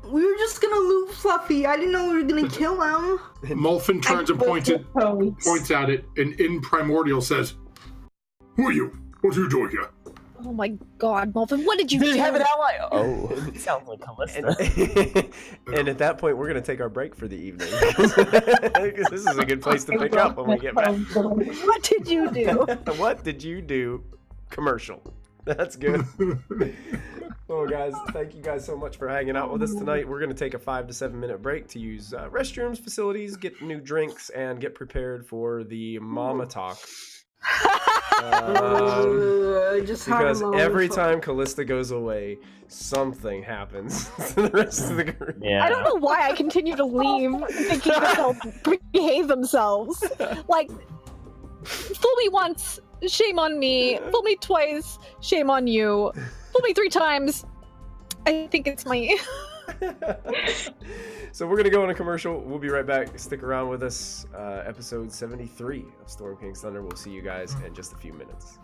We were just gonna loot Fluffy. I didn't know we were gonna kill him. Molfin turns and points at it, and in Primordial says, "Who are you? What are you doing here?" Oh my God, Molfin, what did you do? have an ally? Oh, sounds like Kallista. And at that point, we're going to take our break for the evening. Because this is a good place to pick up when we get back. What did you do? What did you do? Commercial. That's good. Well, guys, thank you guys so much for hanging out with us tonight. We're going to take a 5 to 7 minute break to use restrooms, facilities, get new drinks, and get prepared for the Mama Talk. Just had Because a moment every for- time Kallista goes away, something happens to the rest of the group. Yeah. I don't know why I continue to leave thinking that they'll behave themselves. Like, fool me once, shame on me. Fool me twice, shame on you. Fool me 3 times, I think it's my... So we're gonna go on a commercial. We'll be right back. Stick around with us. Episode 73 of Storm King's Thunder. We'll see you guys in just a few minutes.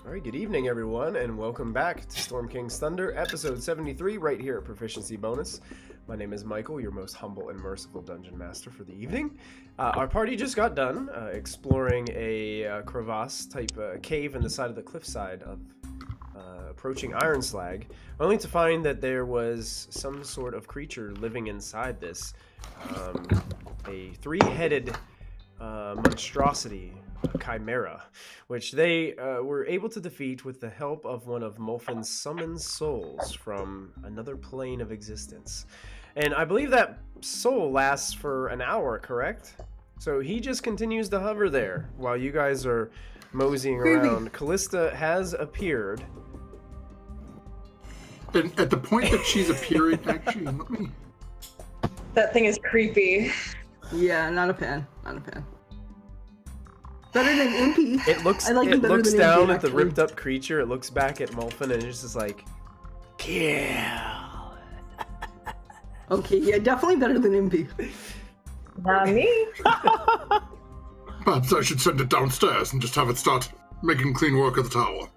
All right, good evening, everyone, and welcome back to Storm King's Thunder, episode 73, right here at Proficiency Bonus. My name is Michael, your most humble and merciful dungeon master for the evening. Our party just got done exploring a crevasse-type cave in the side of the cliffside of approaching Ironslag, only to find that there was some sort of creature living inside this. A three-headed monstrosity, a chimera, which they were able to defeat with the help of one of Molfin's summoned souls from another plane of existence. And I believe that soul lasts for an hour, correct? So he just continues to hover there while you guys are moseying around. Kallista has appeared. And at the point that she's appearing, actually, let me... That thing is creepy. Yeah, not a fan. Not a fan. Better than Impy. It looks, I like it better looks than down Impy, at the actually. ripped up creature, it looks back at Molfin, and it's just like, kill. Okay, yeah, definitely better than Impy. Not me. Perhaps I should send it downstairs and just have it start making clean work of the tower.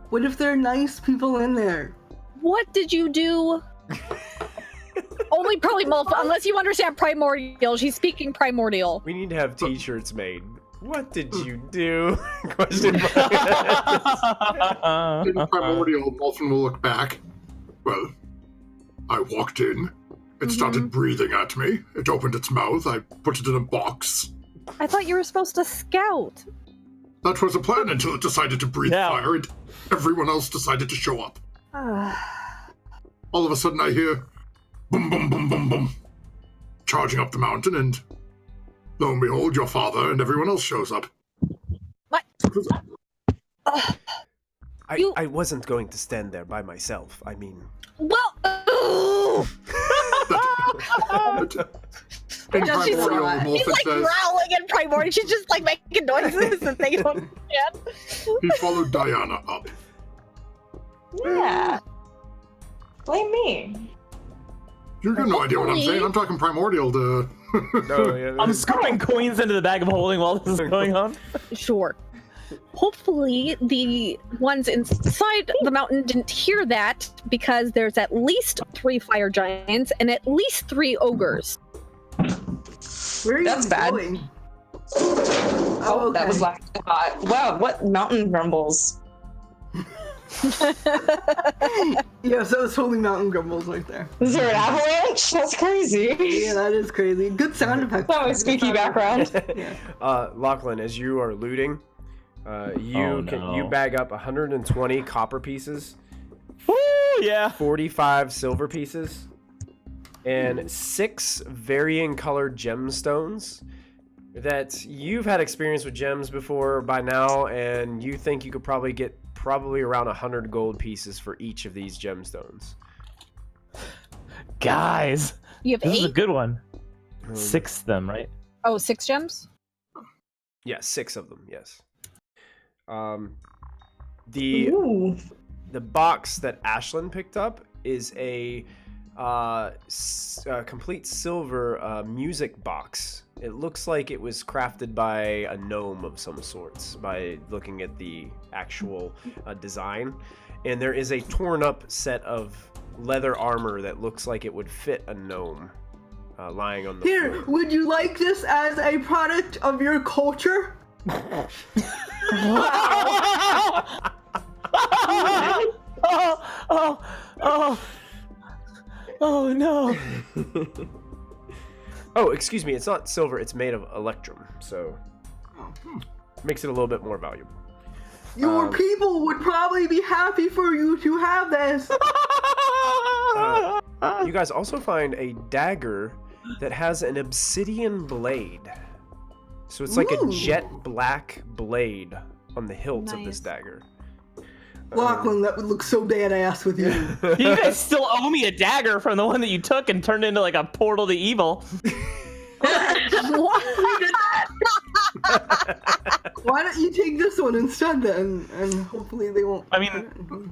What if there are nice people in there? What did you do? Only probably Mulf, unless you understand primordial. She's speaking primordial. We need to have t-shirts made. What did you do? Question mark. In primordial, Molfen will look back. Well, I walked in. It started breathing at me. It opened its mouth. I put it in a box. I thought you were supposed to scout. That was the plan until it decided to breathe Yeah. fire and everyone else decided to show up. All of a sudden I hear boom, boom, boom, boom, boom, charging up the mountain, and lo and behold, your father and everyone else shows up. What? I wasn't going to stand there by myself. I mean... Well, In Just she's primordial, like- she's Molfen like says growling in primordial. She's just like making noises and they don't understand. he followed Diana up. Yeah. Blame me. You got no idea what I'm saying. I'm talking primordial to... No, yeah, I'm scooping coins into the bag of holding while this is going on. Sure. Hopefully the ones inside the mountain didn't hear that, because there's at least 3 fire giants and at least 3 ogres. Where are you That's bad. going? Oh, okay. that was last hot. Wow, what mountain grumbles? Yeah, so it's Holy Mountain Grumbles right there. Is there an avalanche? That's crazy. Yeah, that is crazy. Good sound effect. That was squeaky background. Yeah. Lachlan, as you are looting, you bag up 120 copper pieces, Woo, yeah. 45 silver pieces, and 6 varying colored gemstones that you've had experience with gems before by now, and you think you could probably get around 100 gold pieces for each of these gemstones. Guys, You have this is a 8? good one. Um, 6 of them, right? Oh, 6 gems? Yeah, 6 of them, yes. The Ooh. box that Ashlyn picked up is a complete silver music box. It looks like it was crafted by a gnome of some sorts by looking at the actual design. And there is a torn up set of leather armor that looks like it would fit a gnome lying on the Here, floor. would you like this as a product of your culture? Oh no. Oh, excuse me, it's not silver, it's made of electrum, so makes it a little bit more valuable. Your people would probably be happy for you to have this. You guys also find a dagger that has an obsidian blade. So it's like a Ooh. jet black blade on the hilt of this Nice. dagger. Lachlan, that would look so badass with you. You guys still owe me a dagger from the one that you took and turned into like a portal to evil. Why don't you take this one instead then? And hopefully they won't. I mean-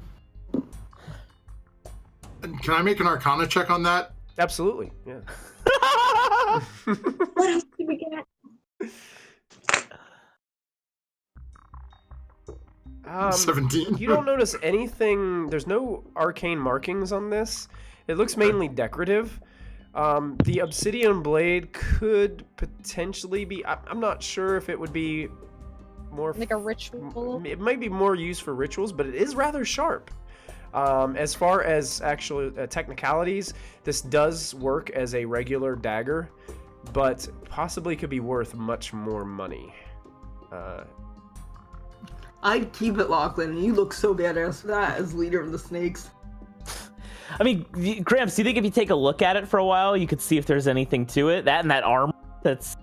And can I make an Arcana check on that? Absolutely, yeah. What else did we get? 17. You don't notice anything. There's no arcane markings on this. It looks mainly decorative. The obsidian blade could potentially be... I'm not sure if it would be more... Like a ritual? It might be more used for rituals, but it is rather sharp. As far as actual technicalities, this does work as a regular dagger, but possibly could be worth much more money. I'd keep it, Lachlan. You look so badass for that as leader of the snakes. I mean, Gramps, do you think if you take a look at it for a while, you could see if there's anything to it? That and that armor that's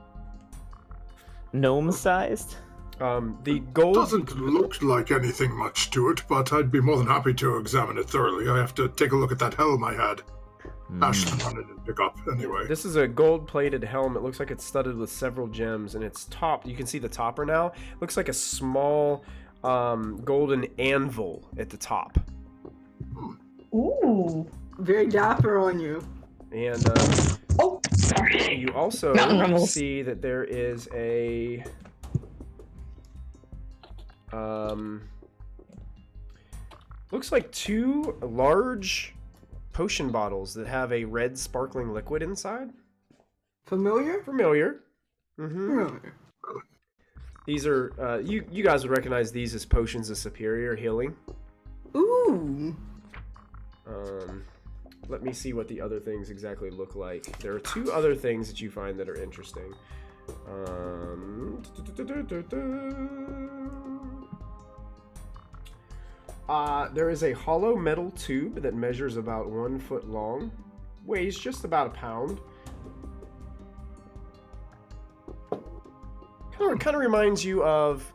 gnome-sized? The gold... Doesn't look like anything much to it, but I'd be more than happy to examine it thoroughly. I have to take a look at that helm I had. Ashton wanted to pick up anyway. This is a gold-plated helm. It looks like it's studded with several gems, and it's topped. You can see the topper now. It looks like a small golden anvil at the top. Ooh. Very dapper on you. And Oh, sorry. you also Mountain rumbles. see that there is a... looks like 2 large potion bottles that have a red sparkling liquid inside. Familiar? Familiar. Mm-hmm. Familiar. These are, you guys would recognize these as potions of superior healing. Ooh. Let me see what the other things exactly look like. There are 2 other things that you find that are interesting. There is a hollow metal tube that measures about 1 foot long, weighs just about a pound. Kind of reminds you of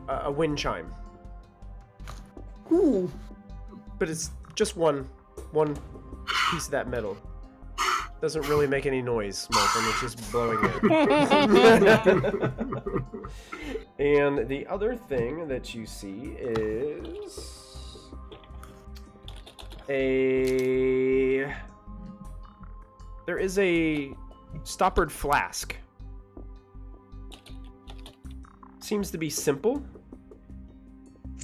a wind chime, Ooh. but it's just one piece of that metal. Doesn't really make any noise, Malcolm. It's just blowing it. And the other thing that you see is there is a stoppered flask. Seems to be simple,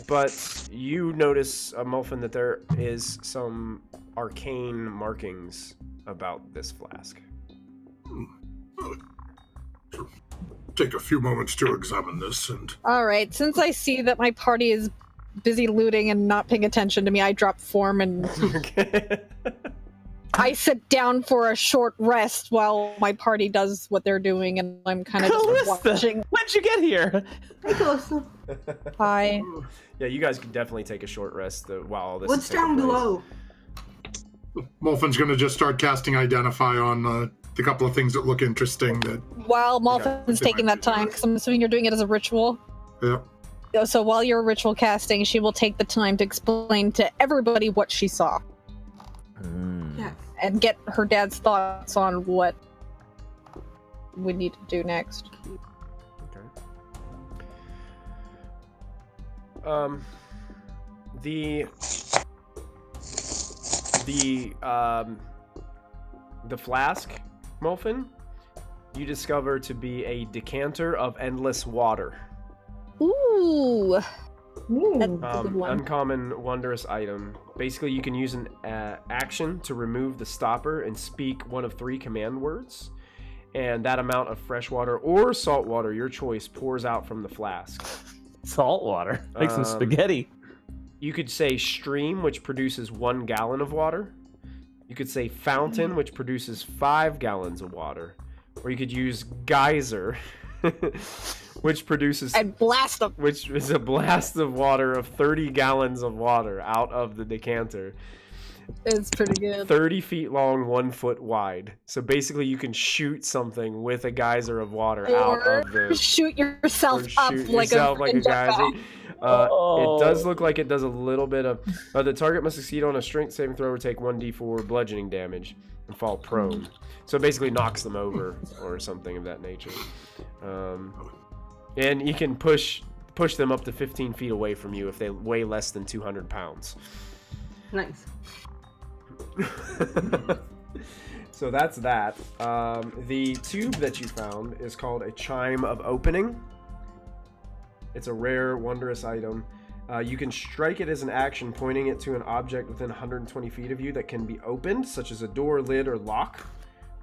but you notice, Mulfin, that there is some arcane markings about this flask. Take a few moments to examine this, and Alright, since I see that my party is busy looting and not paying attention to me, I drop form and Okay. I sit down for a short rest while my party does what they're doing, and I'm kind of just Kallista, watching. when'd you get here? Hey, Kallista. Hi. Yeah, you guys can definitely take a short rest while all this What's is taking down place. below? Molfin's going to just start casting Identify on the couple of things that look interesting. That While Malfin's taking that time, because I'm assuming you're doing it as a ritual. yeah. So while you're ritual casting, she will take the time to explain to everybody what she saw Yes. and get her dad's thoughts on what we need to do next. Okay. The flask, Mulfin, you discover to be a decanter of endless water. Ooh, Ooh. that's a good one. Uncommon, wondrous item. Basically, you can use an action to remove the stopper and speak one of 3 command words, and that amount of fresh water or salt water, your choice, pours out from the flask. Salt water. Make some Um, spaghetti. You could say stream, which produces 1 gallon of water. You could say fountain, which produces 5 gallons of water. Or you could use geyser, which produces... And blast them. which is a blast of water of 30 gallons of water out of the decanter. It's pretty good. 30 feet long, 1 foot wide. So basically you can shoot something with a geyser of water out Or of the... shoot yourself or up shoot like yourself a like a geyser. It does Oh. look like it does a little bit of... the target must succeed on a strength saving throw or take 1d4 bludgeoning damage and fall prone. So it basically knocks them over or something of that nature. And you can push them up to 15 feet away from you if they weigh less than 200 pounds. Nice. So that's that. The tube that you found is called a Chime of Opening. It's a rare, wondrous item. You can strike it as an action, pointing it to an object within 120 feet of you that can be opened, such as a door, lid, or lock.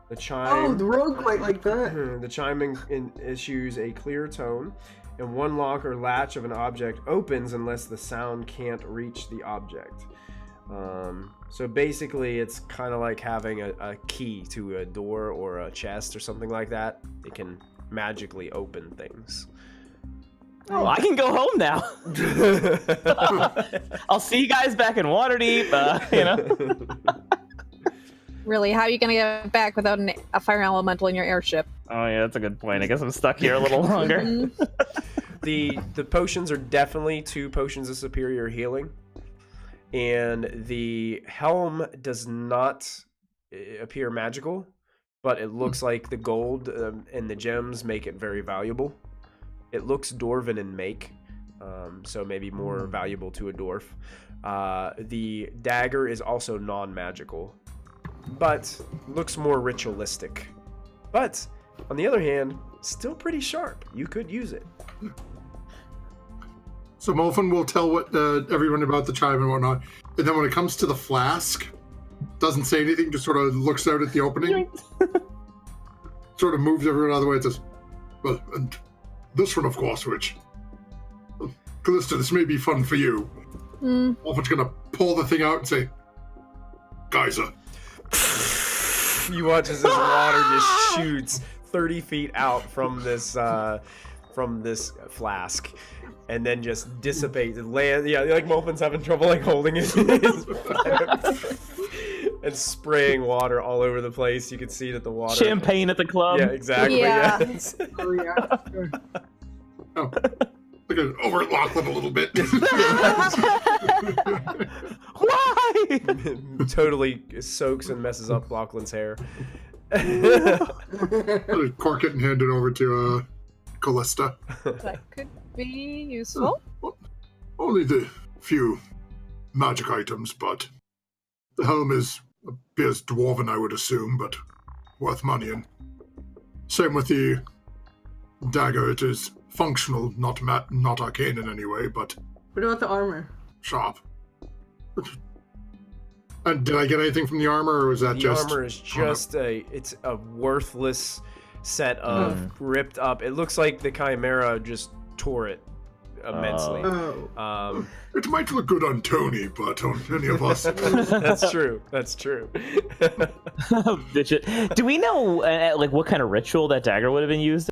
The chime. Oh, the rogue might like that. The chime issues a clear tone, and one lock or latch of an object opens unless the sound can't reach the object. So basically, it's kind of like having a key to a door or a chest or something like that. It can magically open things. Oh, I can go home now. I'll see you guys back in Waterdeep. You know. Really, how are you gonna get back without a fire elemental in your airship? Oh yeah, that's a good point. I guess I'm stuck here a little longer. The potions are definitely 2 potions of superior healing, and the helm does not appear magical, but it looks like the gold and the gems make it very valuable. It looks dwarven in make, so maybe more valuable to a dwarf. The dagger is also non-magical, but looks more ritualistic. But, on the other hand, still pretty sharp. You could use it. So Molfen will tell what everyone about the chime and whatnot. And then when it comes to the flask, doesn't say anything, just sort of looks out at the opening. Sort of moves everyone out of the way and says, well, and this one, of course, which... Kallista, this may be fun for you. Molfen's going to pull the thing out and say, Geyser. You watch as this water just shoots 30 feet out from this flask, and then just dissipates and land. Yeah, like Molfin's having trouble like holding it in his and spraying water all over the place. You can see that the water. Champagne at the club. Yeah, exactly. Yeah. Yes. Oh, yeah. Oh, look at over at Lachlan a little bit. Why? Totally soaks and messes up Lachlan's hair. Cork it and hand it over to Kallista. That could be useful. Only the few magic items, but the helm appears dwarven, I would assume, but worth money. And same with the dagger. It is functional, not arcane in any way, but What about the armor? sharp. And did I get anything from the armor, or was that The just... armor is just it's a worthless set of ripped up. It looks like the Chimera just tore it immensely. Oh. It might look good on Tony, but on any of us... That's true. That's true. Do we know like what kind of ritual that dagger would have been used?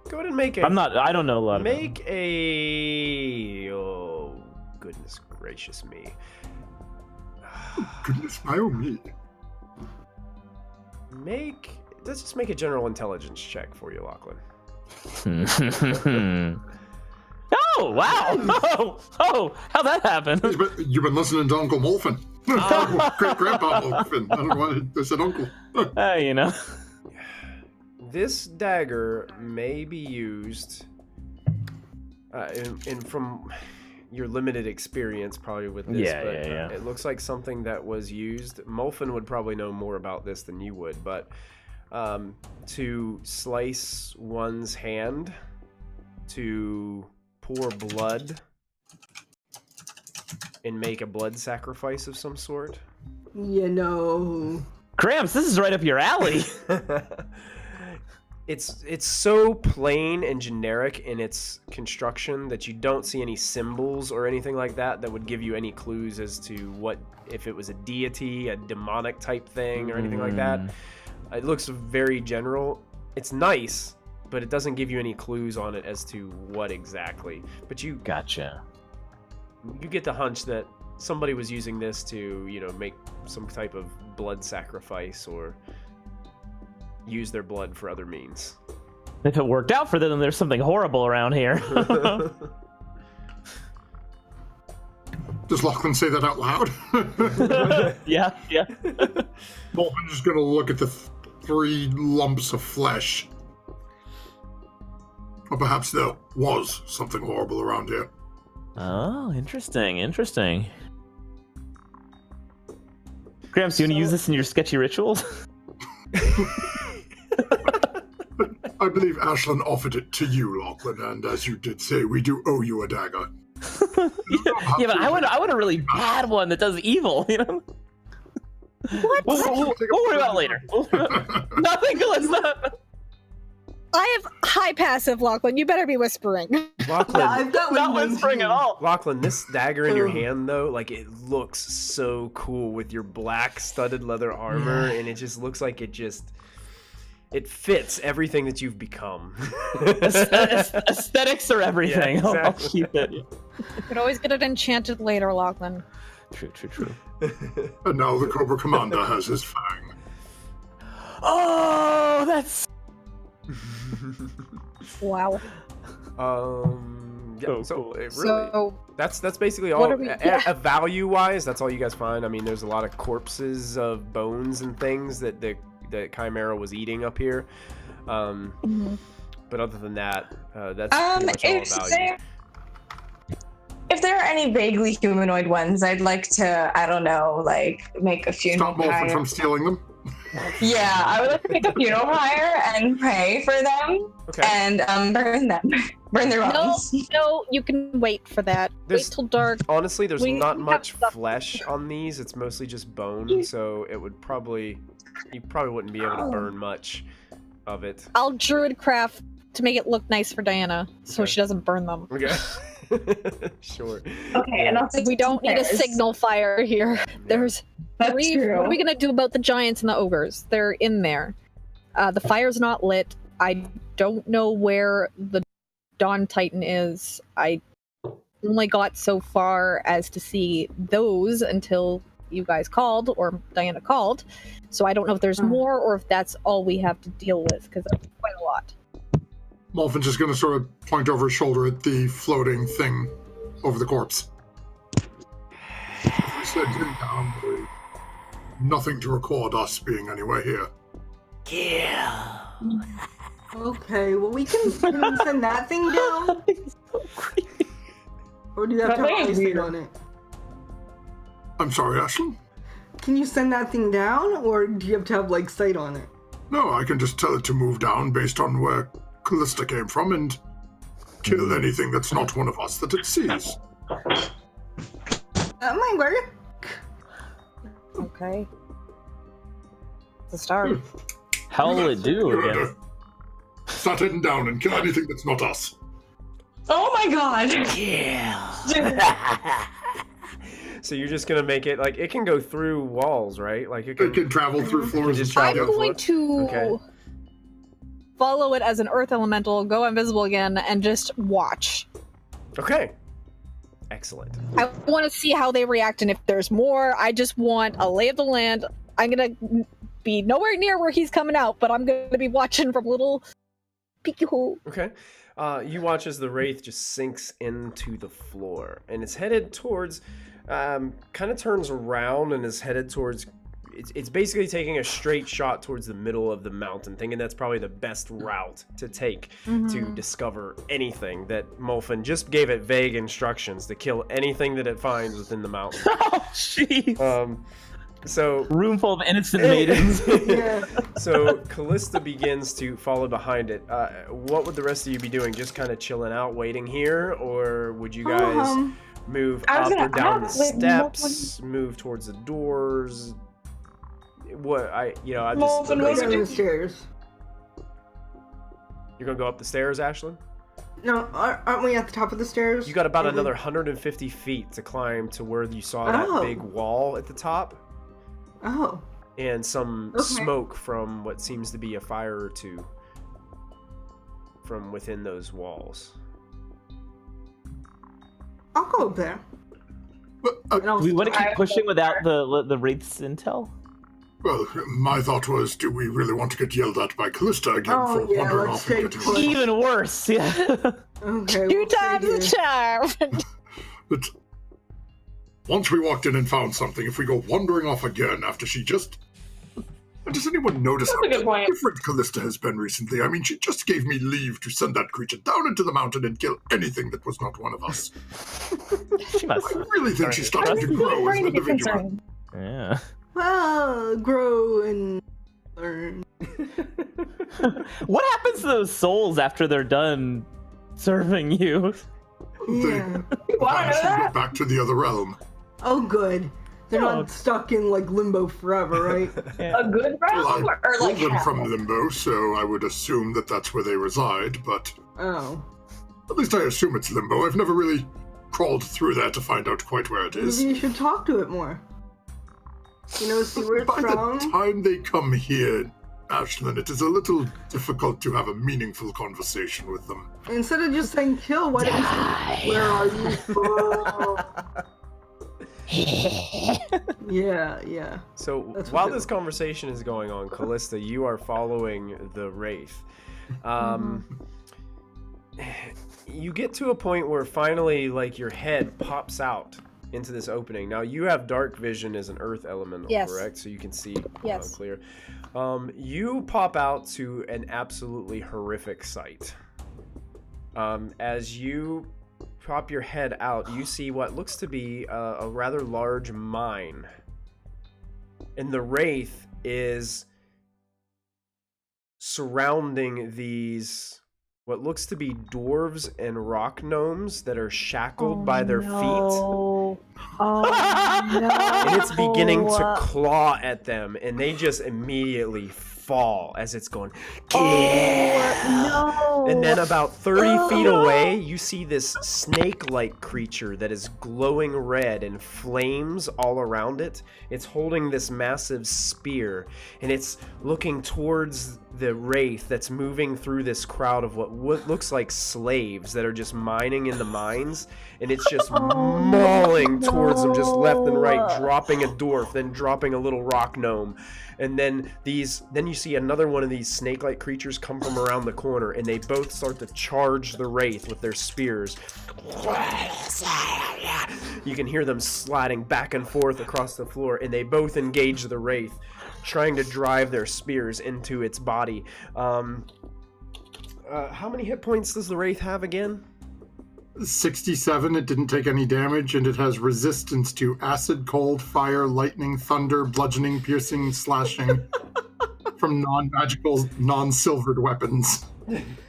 Go ahead and make a. I don't know a lot. Make a. Oh, goodness gracious me. Goodness, my oh me. Let's just make a general intelligence check for you, Lachlan. Oh wow! Oh, how'd that happen? You've been listening to Uncle Molfen. Great Grandpa Molfen. I don't know why I said Uncle. You know. This dagger may be used, and from your limited experience probably with this, Yeah. It looks like something that was used. Molfen would probably know more about this than you would, but to slice one's hand, to pour blood, and make a blood sacrifice of some sort. You know. Gramps, this is right up your alley. It's so plain and generic in its construction that you don't see any symbols or anything like that would give you any clues as to what, if it was a deity, a demonic type thing, or anything like that. It looks very general. It's nice, but it doesn't give you any clues on it as to what exactly. But you Gotcha. You get the hunch that somebody was using this to, make some type of blood sacrifice or use their blood for other means. If it worked out for them, then there's something horrible around here. Does Lachlan say that out loud? Yeah. Molfin's just gonna look at the 3 lumps of flesh. Or perhaps there was something horrible around here. Oh, interesting. Gramps, do you want to use this in your sketchy rituals? I believe Ashlyn offered it to you, Lachlan, and as you did say, we do owe you a dagger. Yeah, but I want a really bad one that does evil, you know? What? We'll worry about it later. Nothing, Kallista. I have high passive, Lachlan. You better be whispering. Lachlan, Yeah, I've got Not like whispering at all. Lachlan, this dagger in your Ugh. hand, though, like, it looks so cool with your black studded leather armor, and it just looks like it fits everything that you've become. Aesthetics are everything. Yeah, I'll exactly. keep it. You could always get it enchanted later, Lachlan. True. And now the Cobra Commander has his fang. Oh, that's... Wow. Yeah, Oh, so cool. it really, So, that's basically all. What are we- yeah. Value-wise, that's all you guys find. I mean, there's a lot of corpses of bones and things that the Chimera was eating up here. But other than that, that's pretty much all value. If there are any vaguely humanoid ones, I'd like to, I don't know, like make a funeral Stop Morphin pyre. from stealing them. Yeah, I would like to make a funeral pyre and pray for them Okay. and burn them, burn their no, bones. no, you can wait for that. There's- Wait till dark. Honestly, there's We not have much stuff- flesh on these. It's mostly just bone, so it would you probably wouldn't be able to burn much of it. I'll druid craft to make it look nice for Diana, so Okay. she doesn't burn them. Okay. Sure. Okay, and I'll take We don't need a prayers. signal fire here. There's That's three. true. What are we gonna do about the giants and the ogres? They're in there. The fire's not lit. I don't know where the Dawn Titan is. I only got so far as to see those until you guys called or Diana called. So I don't know if there's more or if that's all we have to deal with, because that's quite a lot. Morphin's just going to sort of point over his shoulder at the floating thing over the corpse. We said him down, but nothing to record us being anywhere here. Okay, well we can send that thing down, or do you have to That have thing is eyesight weird. on it? I'm sorry, Ashlyn? Can you send that thing down, or do you have to have like sight on it? No, I can just tell it to move down based on where Kallista came from and kill anything that's not one of us that it sees. That might work. Okay. It's a start. How will it do again? Start heading down and kill anything that's not us. Oh my god! So you're just gonna make it like it can go through walls, right? Like it It can travel through floors just and try I'm to- shadows. going to Okay. follow it as an earth elemental, go invisible again, and just watch. Okay. Excellent. I want to see how they react, and if there's more, I just want a lay of the land. I'm gonna be nowhere near where he's coming out, but I'm gonna be watching from a little peeky hole. Okay. You watch as the wraith just sinks into the floor, and it's headed towards, kind of turns around and is headed towards. It's basically taking a straight shot towards the middle of the mountain, thinking that's probably the best route to take to discover anything. That Molfin just gave it vague instructions to kill anything that it finds within the mountain. Oh, jeez. So Room full of innocent maidens. Yeah. So Kallista begins to follow behind it. What would the rest of you be doing? Just kind of chilling out, waiting here, or would you guys move I was up or gonna down the ask, wait, steps, move towards the doors? What I just Molfin, what Down the stairs. you're gonna go up the stairs, Ashlyn? No, aren't we at the top of the stairs? You got about Or we- another 150 feet to climb to where you saw that Oh. big wall at the top, Oh. and some Okay. smoke from what seems to be a fire or two from within those walls. I'll go up there. But, And I'll Do we want to keep I- pushing without the wraith's intel? well, my thought was, do we really want to get yelled at by Kallista again Oh, for yeah, wandering let's off and stay getting put. lost? Even worse. Yeah. Okay. 2 we'll stay times here. the charm. But once we walked in and found something, if we go wandering off again after she just... Does anyone notice That's a good how point. different Kallista has been recently? I mean, she just gave me leave to send that creature down into the mountain and kill anything that was not one of us. She must. I really think she's starting to grow as an individual. Yeah. Well, grow and Learn. What happens to those souls after they're done serving you? Yeah. Wanna know that? Back to the other realm. Oh, good. They're Oh. not stuck in like limbo forever, right? A good realm Well, or I like pulled them from hell? limbo, so I would assume that that's where they reside, but Oh. at least I assume it's limbo. I've never really crawled through there to find out quite where it Maybe is. you should talk to it more. You know, see where it's By from. the time they come here, Ashlyn, it is a little difficult to have a meaningful conversation with them. Instead of just saying kill, why don't you say, where are you from? Yeah. So That's what while they- this conversation is going on, Kallista, you are following the wraith. You get to a point where finally, like, your head pops out into this opening. Now, you have dark vision as an earth elemental, Yes. correct? So you can see Yes. clear. You pop out to an absolutely horrific sight. As you pop your head out, you see what looks to be a rather large mine. And the wraith is surrounding these what looks to be dwarves and rock gnomes that are shackled by their feet. Oh no! And it's beginning to claw at them, and they just immediately fall as it's going. No! And then about 30 feet away, you see this snake-like creature that is glowing red and flames all around it. It's holding this massive spear, and it's looking towards the wraith that's moving through this crowd of what looks like slaves that are just mining in the mines, and it's just mauling towards them, just left and right, dropping a dwarf, then dropping a little rock gnome. And then you see another one of these snake-like creatures come from around the corner, and they both start to charge the wraith with their spears. You can hear them sliding back and forth across the floor, and they both engage the wraith, trying to drive their spears into its body. How many hit points does the wraith have again? 67, it didn't take any damage, and it has resistance to acid, cold, fire, lightning, thunder, bludgeoning, piercing, slashing from non-magical, non-silvered weapons.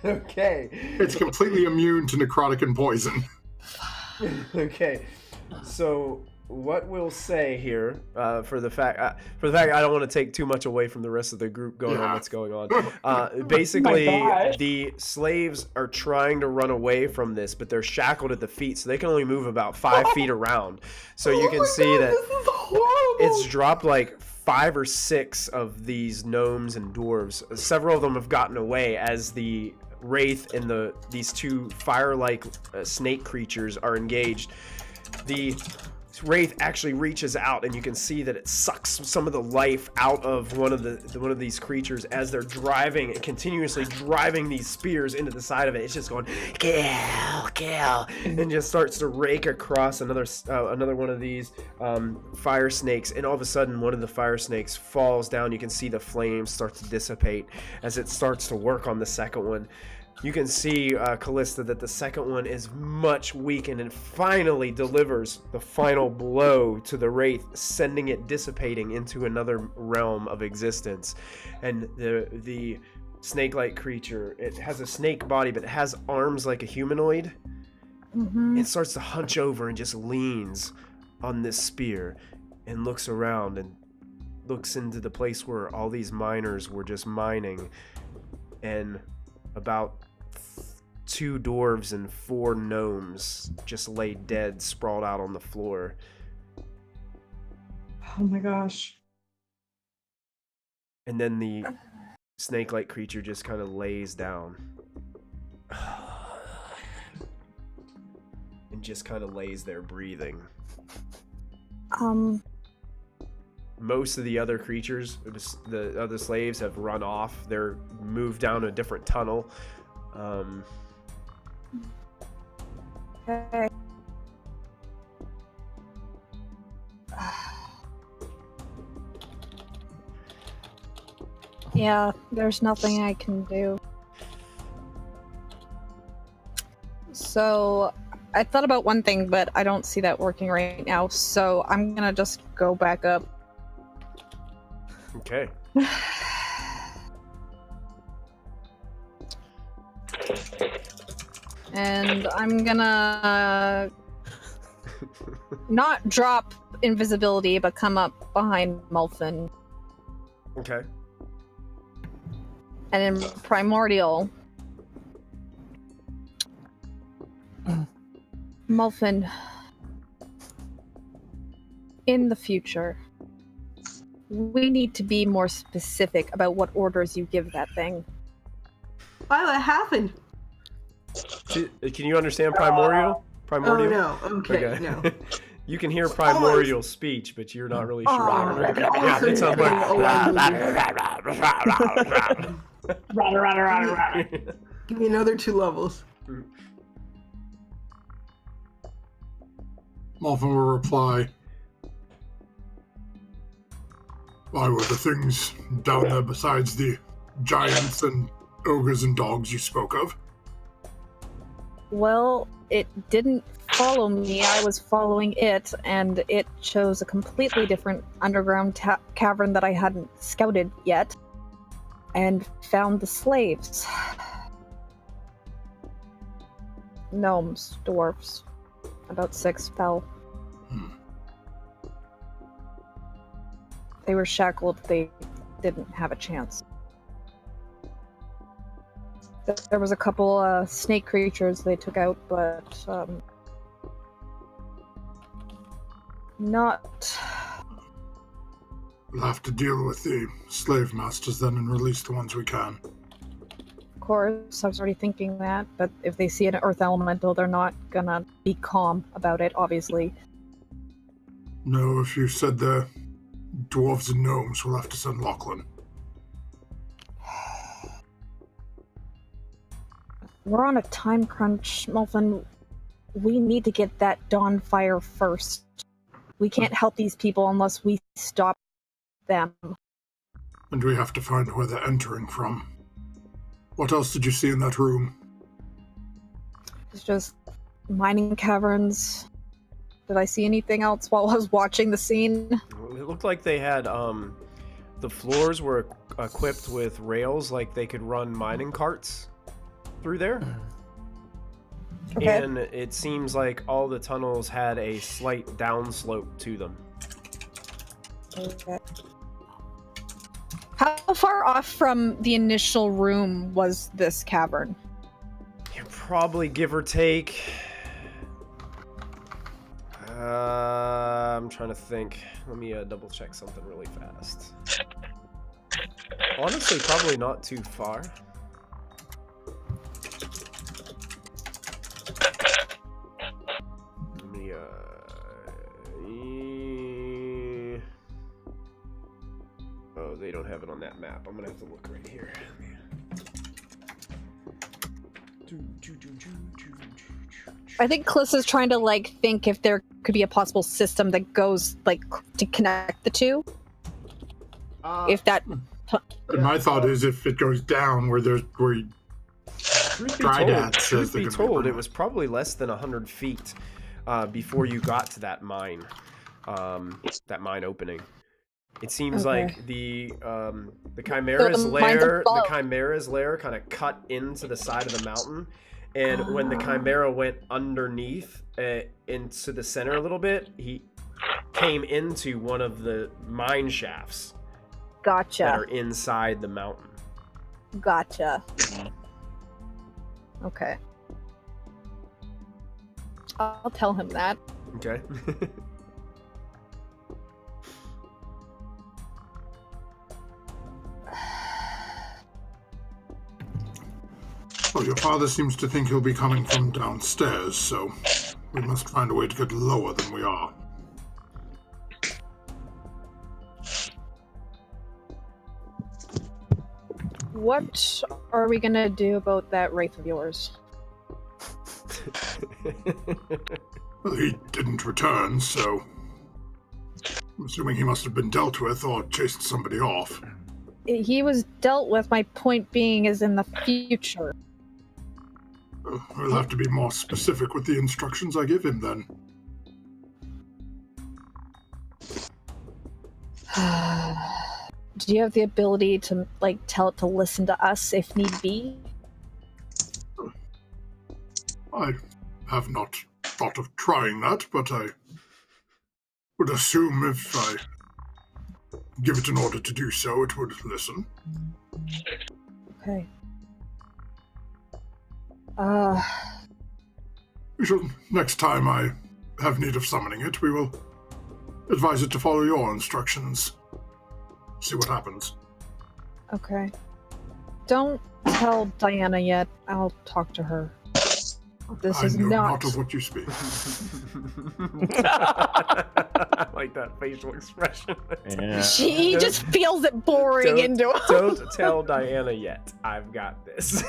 Okay. It's completely immune to necrotic and poison. Okay. So what we'll say here, for the fact I don't want to take too much away from the rest of the group going on what's going on. Basically, gosh. the slaves are trying to run away from this, but they're shackled at the feet, so they can only move about 5 feet around. So you can see that This is horrible. it's dropped like 5 or 6 of these gnomes and dwarves. Several of them have gotten away as the wraith and these two fire-like snake creatures are engaged. The wraith actually reaches out, and you can see that it sucks some of the life out of one of these creatures as they're continuously driving these spears into the side of it. It's just going kill, and just starts to rake across another one of these fire snakes. And all of a sudden, one of the fire snakes falls down. You can see the flames start to dissipate as it starts to work on the second one. You can see, Kallista, that the second one is much weakened and finally delivers the final blow to the wraith, sending it dissipating into another realm of existence. And the snake-like creature, it has a snake body, but it has arms like a humanoid. Mm-hmm. It starts to hunch over and just leans on this spear and looks around and looks into the place where all these miners were just mining. And about 2 dwarves and 4 gnomes just lay dead, sprawled out on the floor. Oh my gosh. And then the snake-like creature just kind of lays down. And just kind of lays there breathing. Most of the other creatures, the other slaves, have run off. They're moved down a different tunnel. Okay. Yeah, there's nothing I can do. So, I thought about one thing, but I don't see that working right now, so I'm gonna just go back up. Okay. And I'm gonna not drop invisibility, but come up behind Mulfin. Okay. And in Primordial, Mulfin, in the future, we need to be more specific about what orders you give that thing. Why? What happened? Can you understand primordial? Primordial? Oh no. Okay. No. You can hear primordial speech, but you're not really sure. Oh, Yeah, it sounds like. Give me another 2 levels. Malvin will reply, why were the things down there besides the giants and ogres and dogs you spoke of? Well, it didn't follow me. I was following it, and it chose a completely different underground cavern that I hadn't scouted yet, and found the slaves. Gnomes, dwarves. About 6 fell. They were shackled. They didn't have a chance. There was a couple snake creatures they took out, but not... We'll have to deal with the slave masters then and release the ones we can. Of course, I was already thinking that, but if they see an earth elemental, they're not gonna be calm about it, obviously. No, if you said they're dwarves and gnomes, we'll have to send Lachlan. We're on a time crunch, Mulfin. We need to get that dawn fire first. We can't help these people unless we stop them. And we have to find where they're entering from. What else did you see in that room? It's just mining caverns. Did I see anything else while I was watching the scene? It looked like they had, the floors were equipped with rails, like they could run mining carts through there. Okay. And it seems like all the tunnels had a slight downslope to them. Okay. How far off from the initial room was this cavern? Yeah, probably give or take. I'm trying to think. Let me double check something really fast. Honestly, probably not too far. Let me oh, they don't have it on that map. I'm gonna have to look right here. I think Kallista's trying to think if there could be a possible system that goes to connect the two. If that. And my thought is if it goes down where Truth be told, it was probably less than 100 feet before you got to that mine opening. It seems like the Chimera's lair kind of cut into the side of the mountain, and when the Chimera went underneath into the center a little bit, he came into one of the mine shafts. Gotcha. That are inside the mountain. Gotcha. Okay. I'll tell him that. Okay. Well, your father seems to think he'll be coming from downstairs, so we must find a way to get lower than we are. What are we gonna do about that wraith of yours? Well, he didn't return, so I'm assuming he must have been dealt with or chased somebody off. He was dealt with, my point being, is in the future. We'll have to be more specific with the instructions I give him, then. Do you have the ability to, tell it to listen to us if need be? I have not thought of trying that, but I would assume if I give it an order to do so, it would listen. Okay. We shall, next time I have need of summoning it, we will advise it to follow your instructions. See what happens. Okay. Don't tell Diana yet. I'll talk to her. This I is know not. not of what you speak. I like that facial expression. Yeah. He just feels it boring into him. Don't tell Diana yet. I've got this.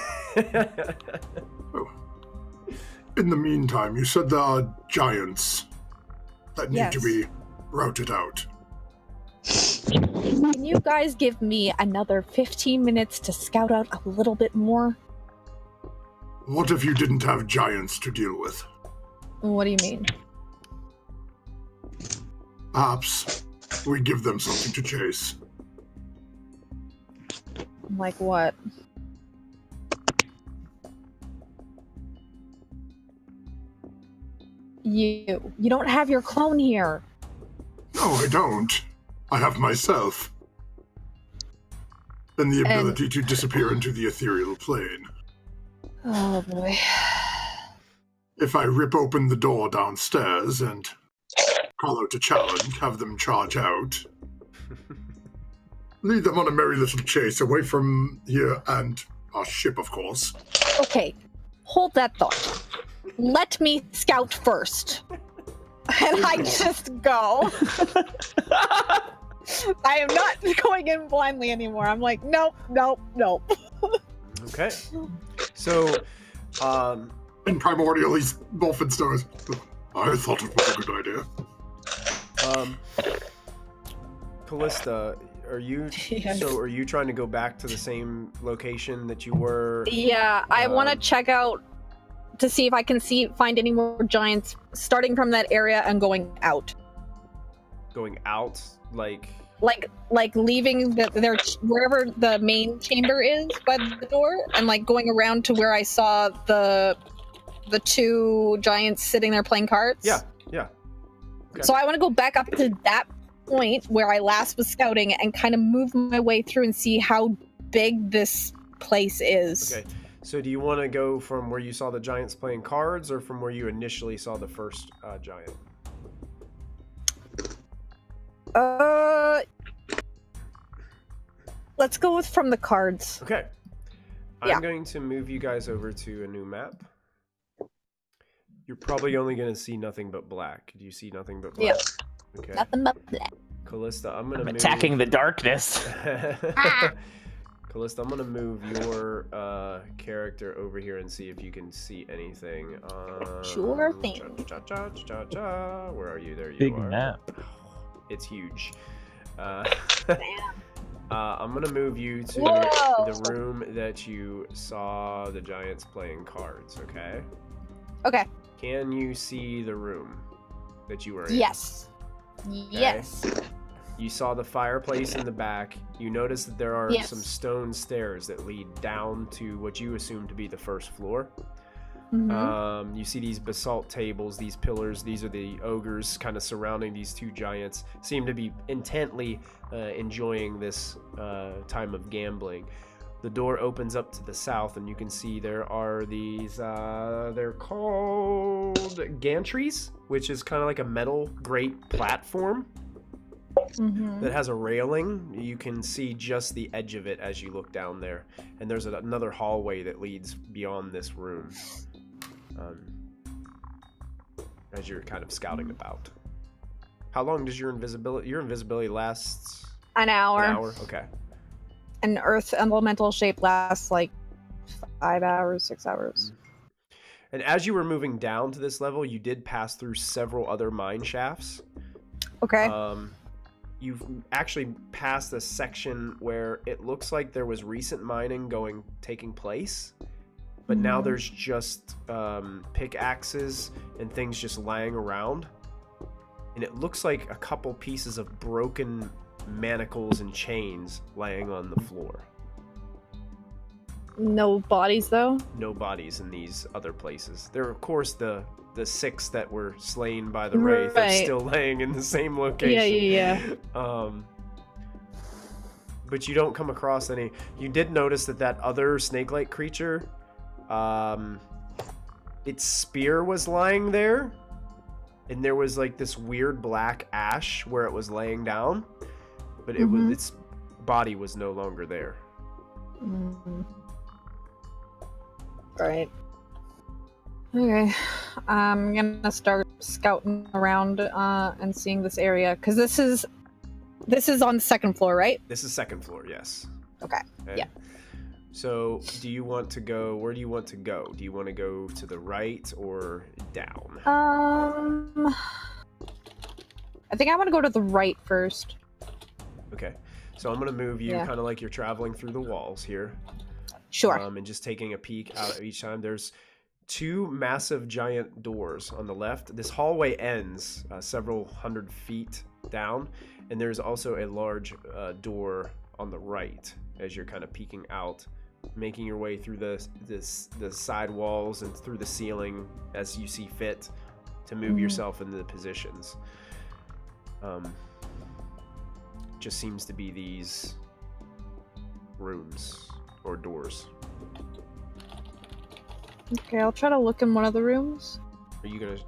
In the meantime, you said there are giants that need to Yes. be routed out. Can you guys give me another 15 minutes to scout out a little bit more? What if you didn't have giants to deal with? What do you mean? Perhaps we give them something to chase. Like what? You don't have your clone here. No, I don't. I have myself. And the ability to disappear into the ethereal plane. Oh boy. If I rip open the door downstairs and call out a challenge, have them charge out, lead them on a merry little chase away from here and our ship, of course. Okay, hold that thought. Let me scout first. And I just go. I am not going in blindly anymore. I'm like, nope. Okay. So, In Primordial, he's Wolfenstone. I thought it was a good idea. Kallista, are you Yes. so are you trying to go back to the same location that you were? Yeah, I want to check out to see if I can find any more giants starting from that area and going out. Going out, like Like leaving their wherever the main chamber is by the door, and like going around to where I saw the two giants sitting there playing cards. Yeah. Okay. So I want to go back up to that point where I last was scouting and kind of move my way through and see how big this place is. Okay. So do you want to go from where you saw the giants playing cards, or from where you initially saw the first giant? Let's go with from the cards. Okay. Yeah. I'm going to move you guys over to a new map. You're probably only going to see nothing but black. Do you see nothing but black? Yeah. Okay. Nothing but that. Callista, I'm going to I'm attacking the darkness. Callista, I'm going to move your character over here and see if you can see anything. Sure thing. Where are you? There you Big are. map. It's huge. Damn. I'm gonna move you to Whoa. the room that you saw the giants playing cards, okay? Okay. Can you see the room that you were in? Yes. Yes. You saw the fireplace in the back. You notice that there are Yes. some stone stairs that lead down to what you assume to be the first floor. Mhm. You see these basalt tables, these pillars. These are the ogres kind of surrounding these two giants. Seem to be intently enjoying this time of gambling. The door opens up to the south, and you can see there are these, they're called gantries, which is kind of like a metal grate platform Mhm. that has a railing. You can see just the edge of it as you look down there. And there's another hallway that leads beyond this room. As you're kind of scouting about. How long does your invisibility lasts? An hour. An hour? Okay. An earth elemental shape lasts like 5 hours, 6 hours. And as you were moving down to this level, you did pass through several other mine shafts. Okay. You've actually passed a section where it looks like there was recent mining taking place, but now there's just pickaxes and things just lying around, and it looks like a couple pieces of broken manacles and chains laying on the floor. No bodies, though? No bodies in these other places. There are, of course, the 6 that were slain by the Wraith are Right. still laying in the same location. Yeah. But you don't come across any. You did notice that other snake-like creature, its spear was lying there, and there was like this weird black ash where it was laying down, but it was its body was no longer there. Right. Okay. I'm gonna start scouting around and seeing this area, because this is on the second floor, right? This is second floor, yes. Okay. Yeah. So, do you want to go? Where do you want to go? Do you want to go to the right or down? I think I want to go to the right first. Okay. So I'm gonna move you Yeah. kind of like you're traveling through the walls here. Sure. And just taking a peek out each time. There's 2 massive giant doors on the left. This hallway ends several hundred feet down, and there's also a large door on the right as you're kind of peeking out, making your way through the side walls and through the ceiling as you see fit to move yourself into the positions. Just seems to be these rooms or doors. Okay, I'll try to look in one of the rooms. Are you gonna